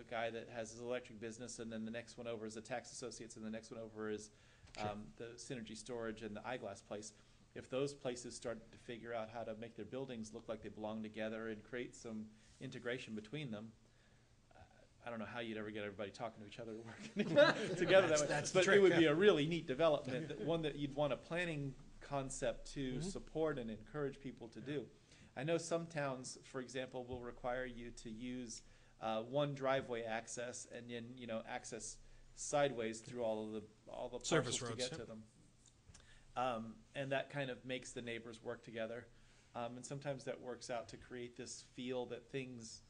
Speaker 1: guy that has his electric business, and then the next one over is the Tax Associates, and the next one over is the Synergy Storage and the Eyeglass Place. If those places start to figure out how to make their buildings look like they belong together and create some integration between them, I don't know how you'd ever get everybody talking to each other or working together that way. But it would be a really neat development, one that you'd want a planning concept to support and encourage people to do. I know some towns, for example, will require you to use one driveway access and then access sideways through all the
Speaker 2: Service
Speaker 1: parcels
Speaker 2: roads,
Speaker 1: to get to them. And that kind of makes the neighbors work together. And sometimes that works out to create this feel that things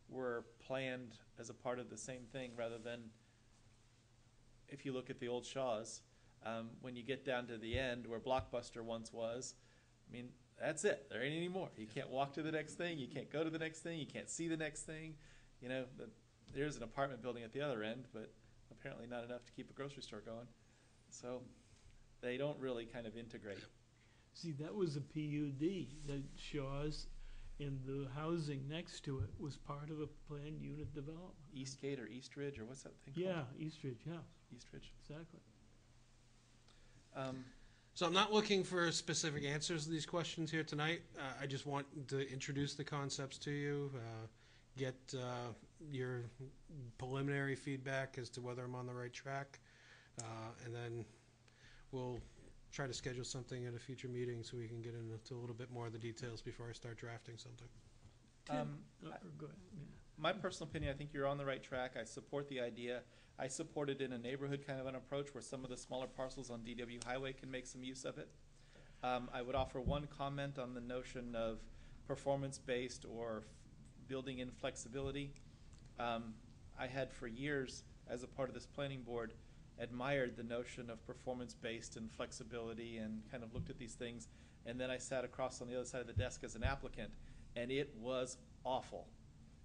Speaker 1: were planned as a part of the same thing, rather than, if you look at the old Shaw's, when you get down to the end where Blockbuster once was, I mean, that's it. There ain't any more. You can't walk to the next thing. You can't go to the next thing. You can't see the next thing. There's an apartment building at the other end, but apparently not enough to keep a grocery store going. So they don't really kind of integrate.
Speaker 4: See, that was a PUD, that Shaw's, and the housing next to it was part of a planned unit development.
Speaker 1: Eastgate or Eastridge, or what's that thing called?
Speaker 4: Yeah, Eastridge, yeah.
Speaker 1: Eastridge.
Speaker 4: Exactly.
Speaker 2: So I'm not looking for specific answers to these questions here tonight. I just want to introduce the concepts to you, get your preliminary feedback as to whether I'm on the right track, and then we'll try to schedule something at a future meeting so we can get into a little bit more of the details before I start drafting something.
Speaker 4: Go ahead. Yeah.
Speaker 1: My personal opinion, I think you're on the right track. I support the idea. I support it in a neighborhood kind of an approach where some of the smaller parcels on DW Highway can make some use of it. I would offer one comment on the notion of performance-based or building in flexibility. I had for years, as a part of this planning board, admired the notion of performance-based and flexibility and kind of looked at these things. And then I sat across on the other side of the desk as an applicant, and it was awful.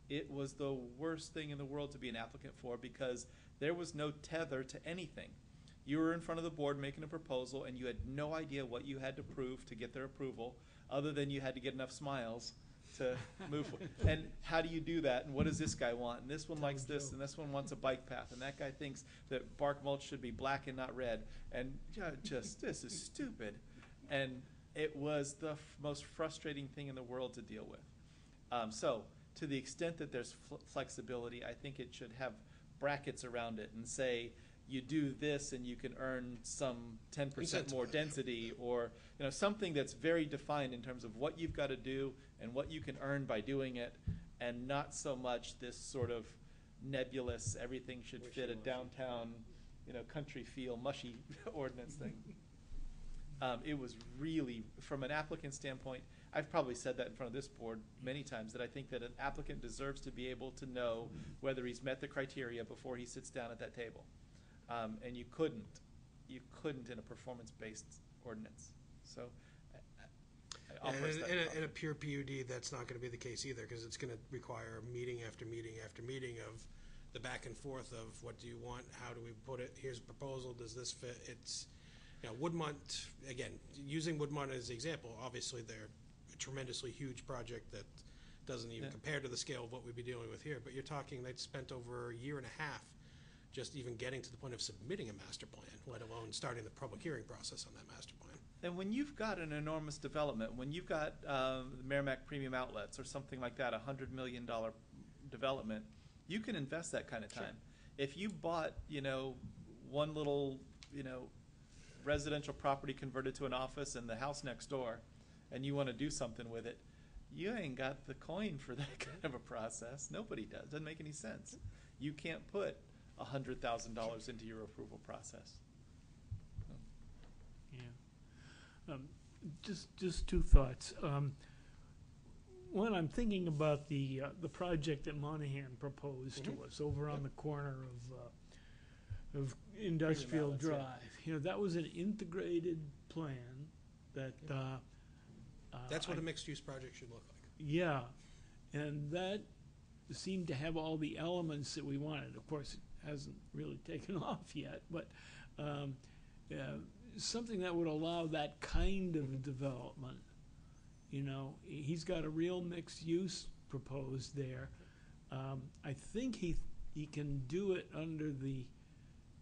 Speaker 1: It was the worst thing in the world to be an applicant for because there was no tether to anything. You were in front of the board making a proposal and you had no idea what you had to prove to get their approval, other than you had to get enough smiles to move forward. And how do you do that? And what does this guy want? And this one likes this, and this one wants a bike path, and that guy thinks that bark mulch should be black and not red. And just, this is stupid. And it was the most frustrating thing in the world to deal with. So, to the extent that there's flexibility, I think it should have brackets around it and say, you do this and you can earn some 10% more density, or something that's very defined in terms of what you've got to do and what you can earn by doing it, and not so much this sort of nebulous, everything should fit a downtown, country feel, mushy ordinance thing. It was really, from an applicant standpoint, I've probably said that in front of this board many times, that I think that an applicant deserves to be able to know whether he's met the criteria before he sits down at that table. And you couldn't in a performance-based ordinance. So I offer
Speaker 2: in a pure PUD, that's not going to be the case either, because it's going to require meeting after meeting after meeting of the back and forth of what do you want, how do we put it, here's a proposal, does this fit? It's, Woodmont, again, using Woodmont as the example, obviously they're a tremendously huge project that doesn't even compare to the scale of what we'd be dealing with here, but you're talking they'd spent over a year and a half just even getting to the point of submitting a master plan, let alone starting the public hearing process on that master plan.
Speaker 1: And when you've got an enormous development, when you've got the Merrimack Premium Outlets or something like that, $100 million development, you can invest that kind of time. Sure. If you bought, one little, residential property converted to an office and the house next door, and you want to do something with it, you ain't got the coin for that kind of a process. Nobody does. Doesn't make any sense. You can't put $100,000 into your approval process.
Speaker 4: Yeah. Just two thoughts. One, I'm thinking about the project that Monahan proposed to us over on the corner of Industrial Drive. That was an integrated plan that.
Speaker 2: That's what a mixed-use project should look like.
Speaker 4: Yeah, and that seemed to have all the elements that we wanted. Of course, it hasn't really taken off yet, but something that would allow that kind of development. He's got a real mixed use proposed there. I think he can do it under the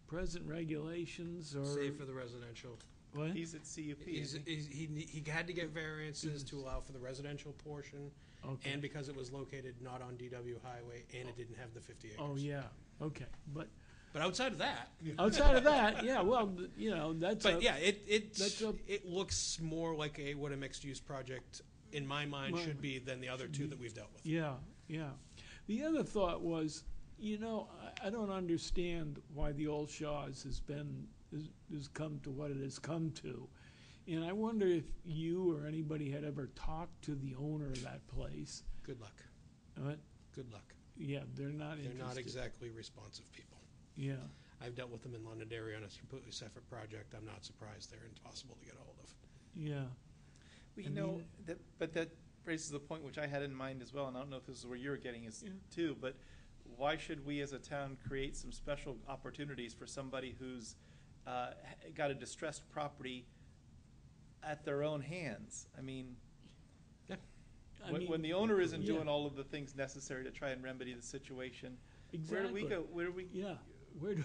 Speaker 4: present regulations, or
Speaker 2: save for the residential.
Speaker 4: What?
Speaker 1: He's at CUP.
Speaker 2: He had to get variances to allow for the residential portion, and because it was located not on DW Highway, and it didn't have the 50 acres.
Speaker 4: Oh yeah, okay, but
Speaker 2: outside of that,
Speaker 4: yeah, well, that's.
Speaker 2: But it looks more like what a mixed use project in my mind should be than the other two that we've dealt with.
Speaker 4: Yeah. The other thought was, I don't understand why the Old Shaw's has come to what it has come to. And I wonder if you or anybody had ever talked to the owner of that place.
Speaker 2: Good luck.
Speaker 4: What?
Speaker 2: Good luck.
Speaker 4: Yeah, they're not interested.
Speaker 2: They're not exactly responsive people.
Speaker 4: Yeah.
Speaker 2: I've dealt with them in Londonderry on a completely separate project. I'm not surprised they're impossible to get a hold of.
Speaker 4: Yeah.
Speaker 1: Well, but that raises the point which I had in mind as well, and I don't know if this is where you're getting too, but why should we as a town create some special opportunities for somebody who's got a distressed property at their own hands? I mean, when the owner isn't doing all of the things necessary to try and remedy the situation,
Speaker 4: exactly.
Speaker 1: Where do we go? Where do we?
Speaker 4: Yeah.
Speaker 1: Where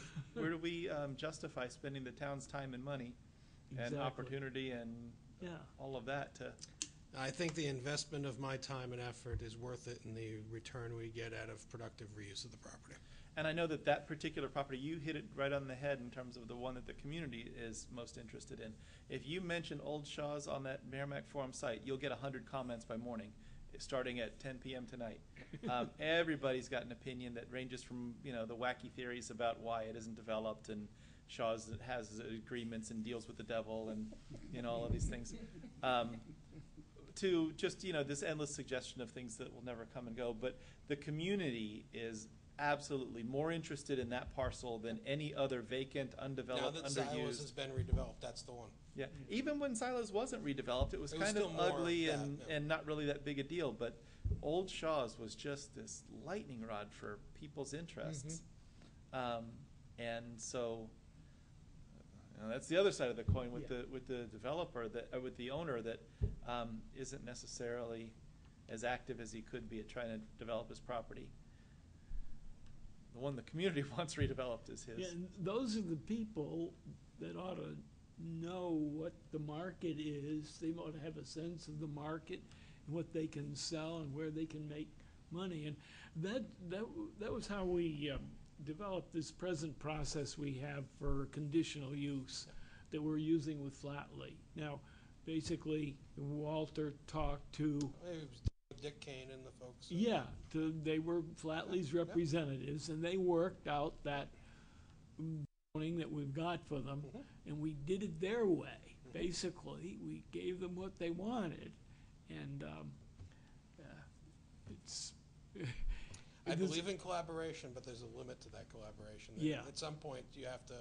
Speaker 1: do we justify spending the town's time and money and
Speaker 4: Exactly.
Speaker 1: opportunity and
Speaker 4: Yeah.
Speaker 1: all of that to.
Speaker 2: I think the investment of my time and effort is worth it in the return we get out of productive reuse of the property.
Speaker 1: And I know that that particular property, you hit it right on the head in terms of the one that the community is most interested in. If you mention Old Shaw's on that Merrimack Forum site, you'll get 100 comments by morning, starting at 10 p.m. tonight. Everybody's got an opinion that ranges from, you know, the wacky theories about why it isn't developed, and Shaw's has agreements and deals with the devil, and, you know, all of these things. To just, you know, this endless suggestion of things that will never come and go. But the community is absolutely more interested in that parcel than any other vacant, undeveloped,
Speaker 2: Now that Silas has
Speaker 1: underused.
Speaker 2: been redeveloped, that's the one.
Speaker 1: Yeah, even when Silos wasn't redeveloped, it was
Speaker 2: It was
Speaker 1: kind of
Speaker 2: still more
Speaker 1: ugly
Speaker 2: of that,
Speaker 1: and,
Speaker 2: yeah.
Speaker 1: and not really that big a deal. But Old Shaw's was just this lightning rod for people's interests. And so, you know, that's the other side of the coin with the developer that with the owner that isn't necessarily as active as he could be at trying to develop his property. The one the community wants redeveloped is his.
Speaker 4: Yeah, and those are the people that ought to know what the market is. They ought to have a sense of the market and what they can sell and where they can make money. And that was how we developed this present process we have for conditional use that we're using with Flatley. Now, basically, Walter talked to
Speaker 2: It was Dick Kane and the folks.
Speaker 4: yeah, they were Flatley's representatives, and they worked out that zoning that we've got for them, and we did it their way. Basically, we gave them what they wanted, and it's.
Speaker 2: I believe in collaboration, but there's a limit to that collaboration.
Speaker 4: Yeah.
Speaker 2: At some point, you have to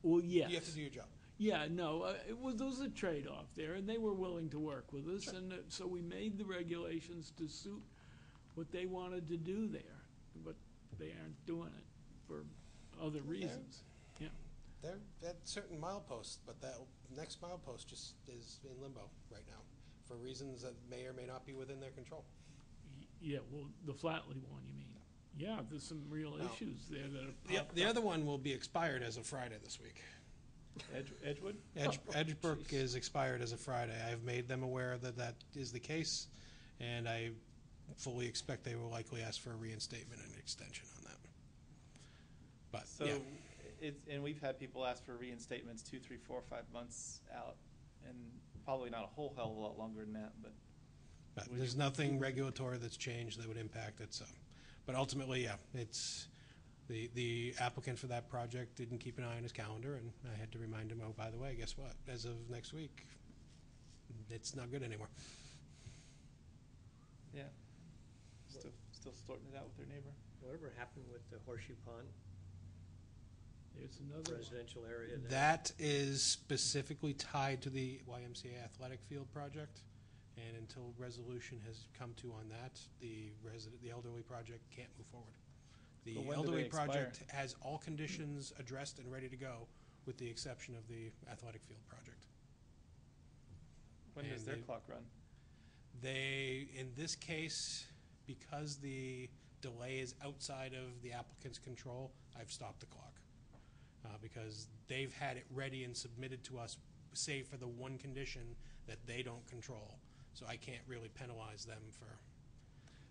Speaker 4: Yes.
Speaker 2: you have to do your job.
Speaker 4: Yeah, no, there was a trade-off there, and they were willing to work with us, and so we made the regulations to suit what they wanted to do there, but they aren't doing it for other reasons. Yeah.
Speaker 2: They're at certain mileposts, but that next milepost just is in limbo right now for reasons that may or may not be within their control.
Speaker 4: Yeah, well, the Flatley one, you mean? Yeah, there's some real
Speaker 2: No.
Speaker 4: issues there that have
Speaker 2: The,
Speaker 4: popped
Speaker 2: the
Speaker 4: up.
Speaker 2: other one will be expired as of Friday this week.
Speaker 1: Edgewood?
Speaker 2: Edgebrook
Speaker 4: jeez.
Speaker 2: is expired as of Friday. I've made them aware that that is the case, and I fully expect they will likely ask for a reinstatement and extension on that. But,
Speaker 1: So,
Speaker 2: yeah.
Speaker 1: and we've had people ask for reinstatements 2, 3, 4, 5 months out, and probably not a whole hell of a lot longer than that, but.
Speaker 2: But there's nothing regulatory that's changed that would impact it, so. But ultimately, yeah, it's, the applicant for that project didn't keep an eye on his calendar, and I had to remind him, oh, by the way, guess what? As of next week, it's not good anymore.
Speaker 1: Yeah. Still sorting it out with their neighbor.
Speaker 9: Whatever happened with the Horseshoe Pond
Speaker 4: There's another one.
Speaker 9: residential area there?
Speaker 2: That is specifically tied to the YMCA athletic field project, and until resolution has come to on that, the elderly project can't move forward. The
Speaker 1: But when do
Speaker 2: elderly
Speaker 1: they expire?
Speaker 2: project has all conditions addressed and ready to go, with the exception of the athletic field project.
Speaker 1: When does
Speaker 2: And
Speaker 1: their
Speaker 2: they-
Speaker 1: clock run?
Speaker 2: They, in this case, because the delay is outside of the applicant's control, I've stopped the clock. Because they've had it ready and submitted to us, save for the one condition that they don't control. So I can't really penalize them for,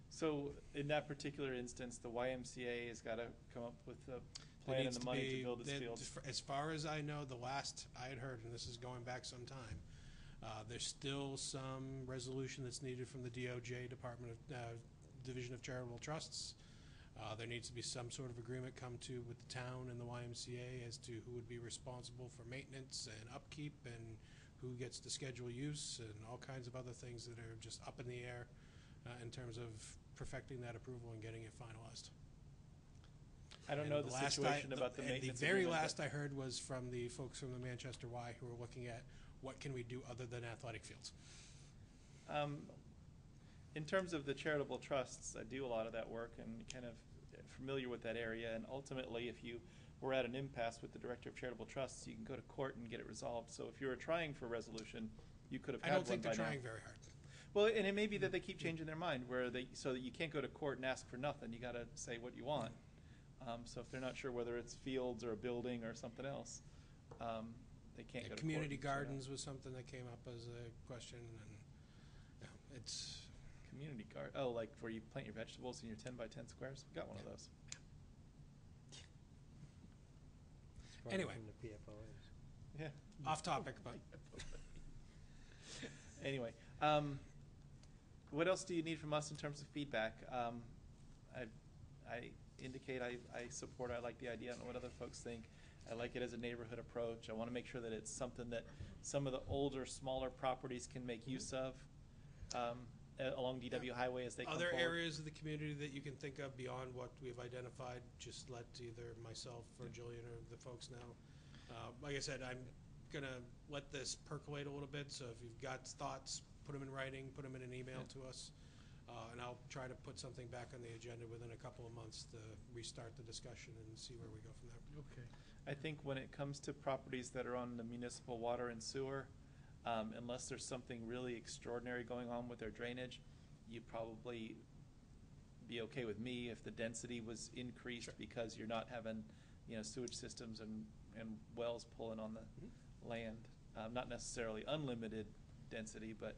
Speaker 1: So in that particular instance, the YMCA has got to come up with a
Speaker 2: there
Speaker 1: plan and
Speaker 2: needs
Speaker 1: the
Speaker 2: to
Speaker 1: money
Speaker 2: be,
Speaker 1: to build this
Speaker 2: that-
Speaker 1: field.
Speaker 2: as far as I know, the last I had heard, and this is going back some time, there's still some resolution that's needed from the DOJ, Department of, Division of Charitable Trusts. There needs to be some sort of agreement come to with the town and the YMCA as to who would be responsible for maintenance and upkeep and who gets to schedule use and all kinds of other things that are just up in the air in terms of perfecting that approval and getting it finalized.
Speaker 1: I don't
Speaker 2: And
Speaker 1: know the
Speaker 2: last
Speaker 1: situation about the
Speaker 2: and
Speaker 1: maintenance.
Speaker 2: the very
Speaker 1: agreement,
Speaker 2: last I heard was from the folks from the Manchester Y who were looking at what can we do other than athletic fields.
Speaker 1: In terms of the charitable trusts, I do a lot of that work and kind of familiar with that area. And ultimately, if you were at an impasse with the director of charitable trusts, you can go to court and get it resolved. So if you were trying for resolution, you could have
Speaker 2: I
Speaker 1: had
Speaker 2: don't
Speaker 1: one
Speaker 2: think they're
Speaker 1: by now.
Speaker 2: trying very hard.
Speaker 1: Well, and it may be that they keep changing their mind, where so that you can't go to court and ask for nothing. You got to say what you want. So if they're not sure whether it's fields or a building or something else, they can't go to court
Speaker 2: Community
Speaker 1: and sue out.
Speaker 2: gardens was something that came up as a question, and it's
Speaker 1: Community garden. Oh, like where you plant your vegetables in your 10 by 10 squares. We got one of those.
Speaker 9: Probably
Speaker 2: Anyway.
Speaker 9: from the PFOAs.
Speaker 1: Yeah.
Speaker 2: off topic, but
Speaker 1: Anyway, what else do you need from us in terms of feedback? I indicate I support. I like the idea. I don't know what other folks think. I like it as a neighborhood approach. I want to make sure that it's something that some of the older, smaller properties can make use of along DW Highway as they come
Speaker 2: other
Speaker 1: forward.
Speaker 2: areas of the community that you can think of beyond what we've identified, just let either myself or Jillian or the folks know. Like I said, I'm going to let this percolate a little bit, so if you've got thoughts, put them in writing, put them in an email to us, and I'll try to put something back on the agenda within a couple of months to restart the discussion and see where we go from there.
Speaker 4: Okay.
Speaker 1: I think when it comes to properties that are on the municipal water and sewer, unless there's something really extraordinary going on with their drainage, you'd probably be okay with me if the density was increased because you're not having, sewage systems and wells pulling on the land. Not necessarily unlimited density, but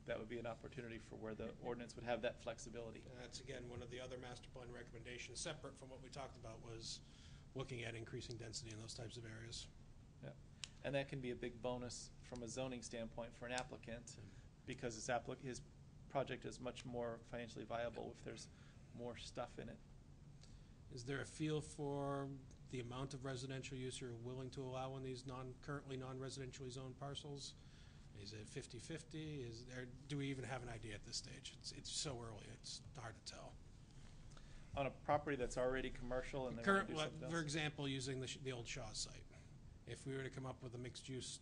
Speaker 1: that would be an opportunity for where the ordinance would have that flexibility.
Speaker 2: That's, again, one of the other master plan recommendations, separate from what we talked about, was looking at increasing density in those types of areas.
Speaker 1: Yeah. And that can be a big bonus from a zoning standpoint for an applicant because his project is much more financially viable if there's more stuff in it.
Speaker 2: Is there a feel for the amount of residential use you're willing to allow on these currently non-residentially zoned parcels? Is it 50-50? Do we even have an idea at this stage? It's so early, it's hard to tell.
Speaker 1: On a property that's already commercial and they want to do something else?
Speaker 2: For example, using the old Shaw site, if we were to come up with a mixed-use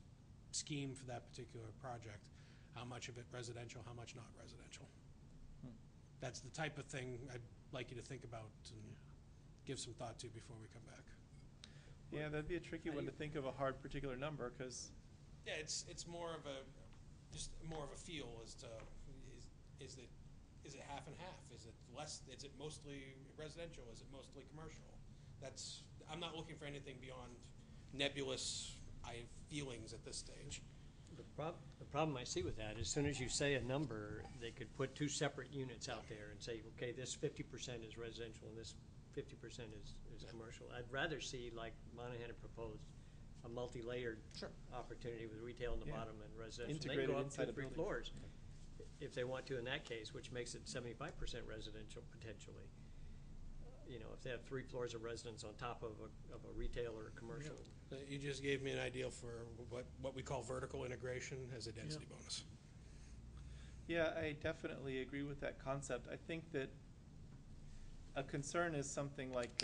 Speaker 2: scheme for that particular project, how much of it residential, how much not residential? That's the type of thing I'd like you to think about and give some thought to before we come back.
Speaker 1: Yeah, that'd be a tricky one to think of a hard particular number because
Speaker 2: Yeah, it's more of a feel as to is it half and half? Is it less? Is it mostly residential? Is it mostly commercial? I'm not looking for anything beyond nebulous feelings at this stage.
Speaker 9: The problem I see with that, as soon as you say a number, they could put two separate units out there and say, okay, this 50% is residential and this 50% is commercial. I'd rather see, like Monahan had proposed, a multi-layered opportunity with retail on the bottom and residential.
Speaker 1: Integrated
Speaker 9: they go up
Speaker 1: inside
Speaker 9: 2
Speaker 1: a
Speaker 9: or 3
Speaker 1: building.
Speaker 9: floors if they want to in that case, which makes it 75% residential potentially. If they have 3 floors of residence on top of a retail or a commercial.
Speaker 2: You just gave me an idea for what we call vertical integration as a density bonus.
Speaker 1: Yeah, I definitely agree with that concept. I think that a concern is something like,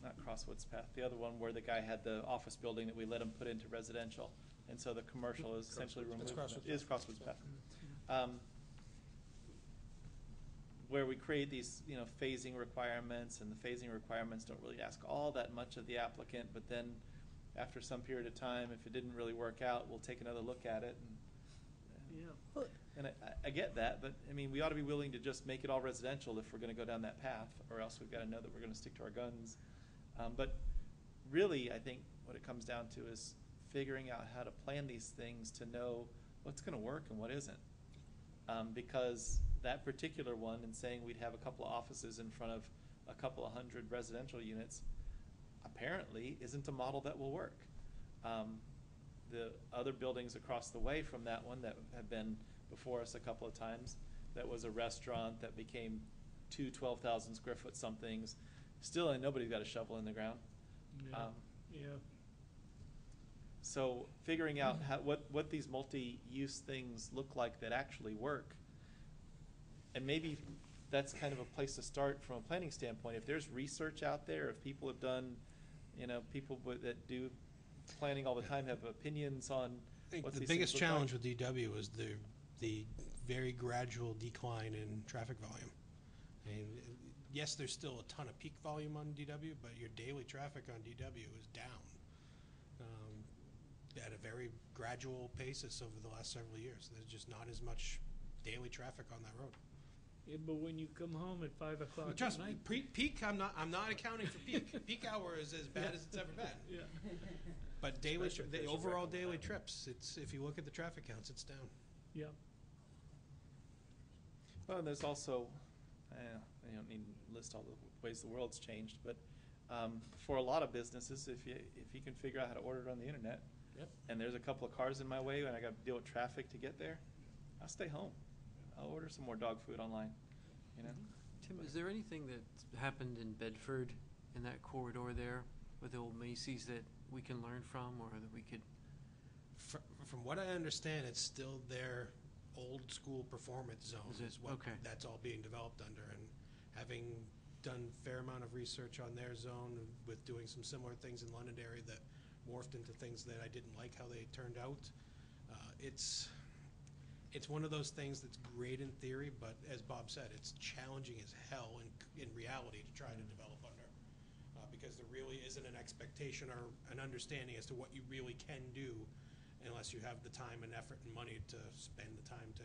Speaker 1: not Crosswoods Path, the other one where the guy had the office building that we let him put into residential, and so the commercial is essentially removed. Is Crosswoods Path. Where we create these, phasing requirements, and the phasing requirements don't really ask all that much of the applicant, but then after some period of time, if it didn't really work out, we'll take another look at it. And I get that, but we ought to be willing to just make it all residential if we're going to go down that path, or else we've got to know that we're going to stick to our guns. But really, I think what it comes down to is figuring out how to plan these things to know what's going to work and what isn't. Because that particular one, and saying we'd have a couple of offices in front of a couple of hundred residential units, apparently isn't a model that will work. The other buildings across the way from that one that have been before us a couple of times, that was a restaurant that became 2 12,000 square foot somethings. Still, and nobody's got a shovel in the ground. So figuring out what these multi-use things look like that actually work, and maybe that's kind of a place to start from a planning standpoint. If there's research out there, if people have done, people that do planning all the time have opinions on
Speaker 2: I think
Speaker 1: what
Speaker 2: the
Speaker 1: these
Speaker 2: biggest
Speaker 1: things look
Speaker 2: challenge
Speaker 1: like.
Speaker 2: with DW was the very gradual decline in traffic volume. Yes, there's still a ton of peak volume on DW, but your daily traffic on DW is down at a very gradual basis over the last several years. There's just not as much daily traffic on that road.
Speaker 4: Yeah, but when you come home at 5 o'clock at
Speaker 2: Trust me,
Speaker 4: night.
Speaker 2: peak, I'm not accounting for peak. Peak hour is as bad as it's ever been.
Speaker 4: Yeah.
Speaker 2: But daily,
Speaker 9: Especially if
Speaker 2: the
Speaker 9: there's a
Speaker 2: overall
Speaker 9: wreck on the
Speaker 2: daily
Speaker 9: highway.
Speaker 2: trips, it's, if you look at the traffic counts, it's down.
Speaker 4: Yeah.
Speaker 1: Well, and there's also, I don't need to list all the ways the world's changed, but for a lot of businesses, if you can figure out how to order it on the internet,
Speaker 9: Yep.
Speaker 1: and there's a couple of cars in my way and I got to deal with traffic to get there, I'll stay home. I'll order some more dog food online. You know.
Speaker 6: Tim, is there anything that happened in Bedford in that corridor there with the old Macy's that we can learn from, or that we could?
Speaker 2: From what I understand, it's still their old school performance zone
Speaker 6: Is it?
Speaker 2: is what
Speaker 6: Okay.
Speaker 2: that's all being developed under. And having done a fair amount of research on their zone with doing some similar things in Londonderry that morphed into things that I didn't like how they turned out, it's one of those things that's great in theory, but as Bob said, it's challenging as hell in reality to try to develop under, because there really isn't an expectation or an understanding as to what you really can do unless you have the time and effort and money to spend the time to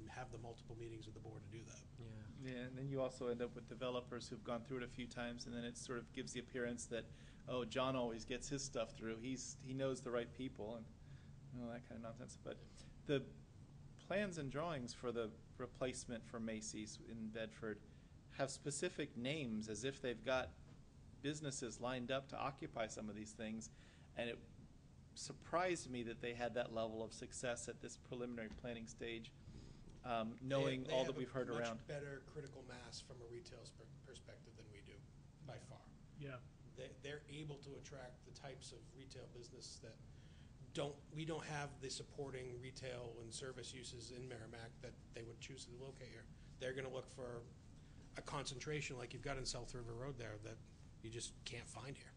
Speaker 2: have the multiple meetings with the board to do that.
Speaker 6: Yeah.
Speaker 1: Yeah, and then you also end up with developers who've gone through it a few times, and then it sort of gives the appearance that, oh, John always gets his stuff through. He knows the right people, and that kind of nonsense. But the plans and drawings for the replacement for Macy's in Bedford have specific names, as if they've got businesses lined up to occupy some of these things, and it surprised me that they had that level of success at this preliminary planning stage, knowing
Speaker 2: They
Speaker 1: all
Speaker 2: have
Speaker 1: that we've heard
Speaker 2: a
Speaker 1: around.
Speaker 2: much better critical mass from a retail perspective than we do, by far.
Speaker 4: Yeah.
Speaker 2: They're able to attract the types of retail business that we don't have the supporting retail and service uses in Merrimack that they would choose to locate here. They're going to look for a concentration like you've got in South River Road there that you just can't find here.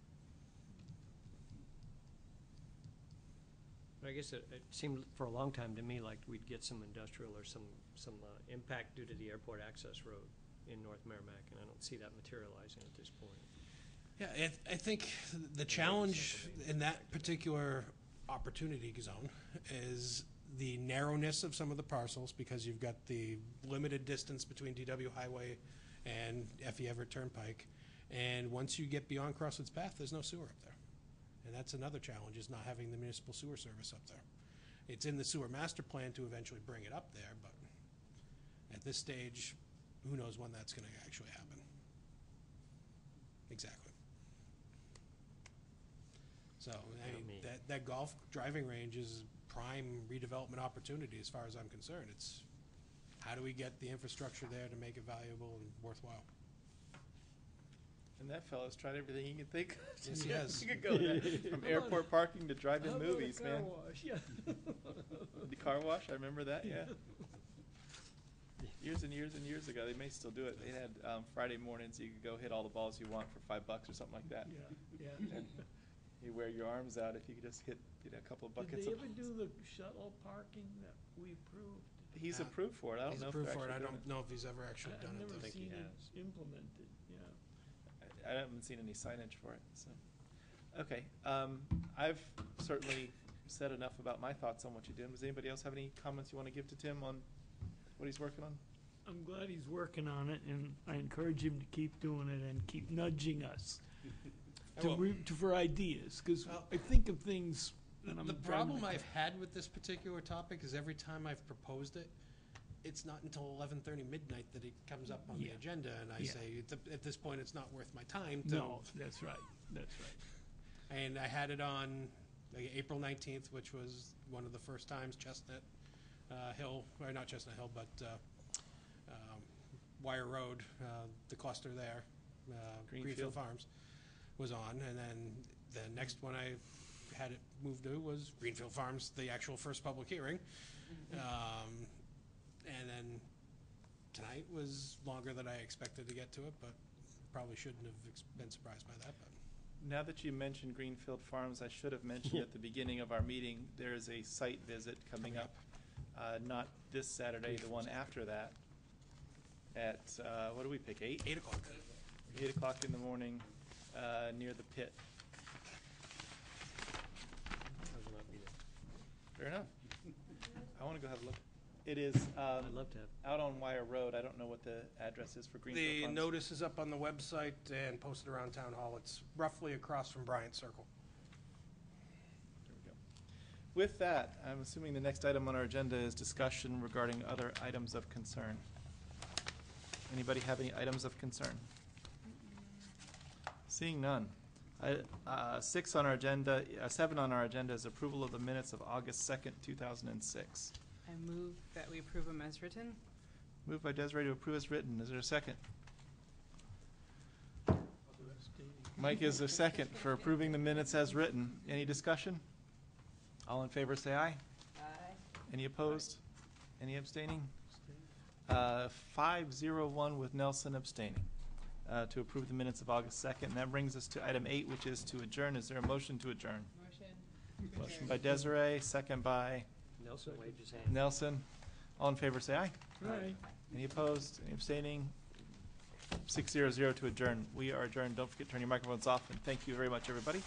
Speaker 9: I guess it seemed for a long time to me like we'd get some industrial or some impact due to the airport access road in North Merrimack, and I don't see that materializing at this point.
Speaker 2: Yeah, I think the challenge in that particular opportunity zone is the narrowness of some of the parcels, because you've got the limited distance between DW Highway and F.E. Everett Turnpike. And once you get beyond Crossroads Path, there's no sewer up there. And that's another challenge, is not having the municipal sewer service up there. It's in the sewer master plan to eventually bring it up there, but at this stage, who knows when that's going to actually happen. Exactly. So, I mean, that golf driving range is prime redevelopment opportunity as far as I'm concerned. It's how do we get the infrastructure there to make it valuable and worthwhile?
Speaker 1: And that fellow's tried everything he can think of.
Speaker 2: Yes, he has.
Speaker 1: He could go from airport parking to drive-in movies,
Speaker 4: How about a
Speaker 1: man.
Speaker 4: car wash? Yeah.
Speaker 1: The car wash, I remember that, yeah. Years and years and years ago, they may still do it. They had Friday mornings, you could go hit all the balls you want for $5 or something like that.
Speaker 4: Yeah, yeah.
Speaker 1: And you wear your arms out if you could just hit a couple of buckets
Speaker 4: Did they
Speaker 1: of
Speaker 4: ever do the shuttle parking that we approved?
Speaker 1: He's approved for it. I don't
Speaker 2: He's
Speaker 1: know if
Speaker 2: approved
Speaker 1: they're
Speaker 2: for it. I
Speaker 1: actually
Speaker 2: don't know if he's ever actually done
Speaker 4: I've
Speaker 2: it.
Speaker 4: never
Speaker 2: though.
Speaker 4: seen it implemented, yeah.
Speaker 1: I haven't seen any signage for it, so. Okay, I've certainly said enough about my thoughts on what you did. Does anybody else have any comments you want to give to Tim on what he's working on?
Speaker 4: I'm glad he's working on it, and I encourage him to keep doing it and keep nudging us
Speaker 2: I will.
Speaker 4: for ideas, because
Speaker 2: Well,
Speaker 4: I think of things and I'm
Speaker 2: The
Speaker 4: driving
Speaker 2: problem
Speaker 4: my
Speaker 2: I've had with this particular topic is every time I've proposed it, it's not until 11:30 midnight that it comes up on the
Speaker 4: Yeah.
Speaker 2: agenda, and I
Speaker 4: Yeah.
Speaker 2: say, at this point, it's not worth my time to.
Speaker 4: No, that's right, that's right.
Speaker 2: And I had it on like, April 19th, which was one of the first times Chestnut Hill, or not Chestnut Hill, but Wire Road, the cluster there, Greenfield Farms, was on. And then the next one I had it moved to was Greenfield Farms, the actual first public hearing. And then tonight was longer than I expected to get to it, but probably shouldn't have been surprised by that. But
Speaker 1: Now that you mentioned Greenfield Farms, I should have mentioned at the beginning of our meeting, there is a site visit coming up, not this Saturday, the one after that, at, what do we pick, 8?
Speaker 2: 8 o'clock.
Speaker 1: 8 o'clock in the morning, near the pit.
Speaker 9: I will not be there.
Speaker 1: Fair enough. I want to go have a look. It is
Speaker 9: I'd love to have.
Speaker 1: out on Wire Road. I don't know what the address is for Greensboro
Speaker 2: The
Speaker 1: Farms.
Speaker 2: notice is up on the website and posted around Town Hall. It's roughly across from Bryant Circle.
Speaker 1: There we go. With that, I'm assuming the next item on our agenda is discussion regarding other items of concern. Anybody have any items of concern? Seeing none. 7 on our agenda is approval of the minutes of August 2nd, 2006.
Speaker 8: I move that we approve them as written.
Speaker 1: Moved by Desiree to approve as written. Is there a second? Mike is a second for approving the minutes as written. Any discussion? All in favor say aye.
Speaker 8: Aye.
Speaker 1: Any opposed? Any abstaining? 5-0-1 with Nelson abstaining to approve the minutes of August 2nd. And that brings us to item 8, which is to adjourn. Is there a motion to adjourn? Motion by Desiree, second by
Speaker 9: Nelson waved his hand.
Speaker 1: Nelson. All in favor say aye.
Speaker 4: Aye.
Speaker 1: Any opposed? Any abstaining? 6-0-0 to adjourn. We are adjourned. Don't forget to turn your microphones off, and thank you very much, everybody.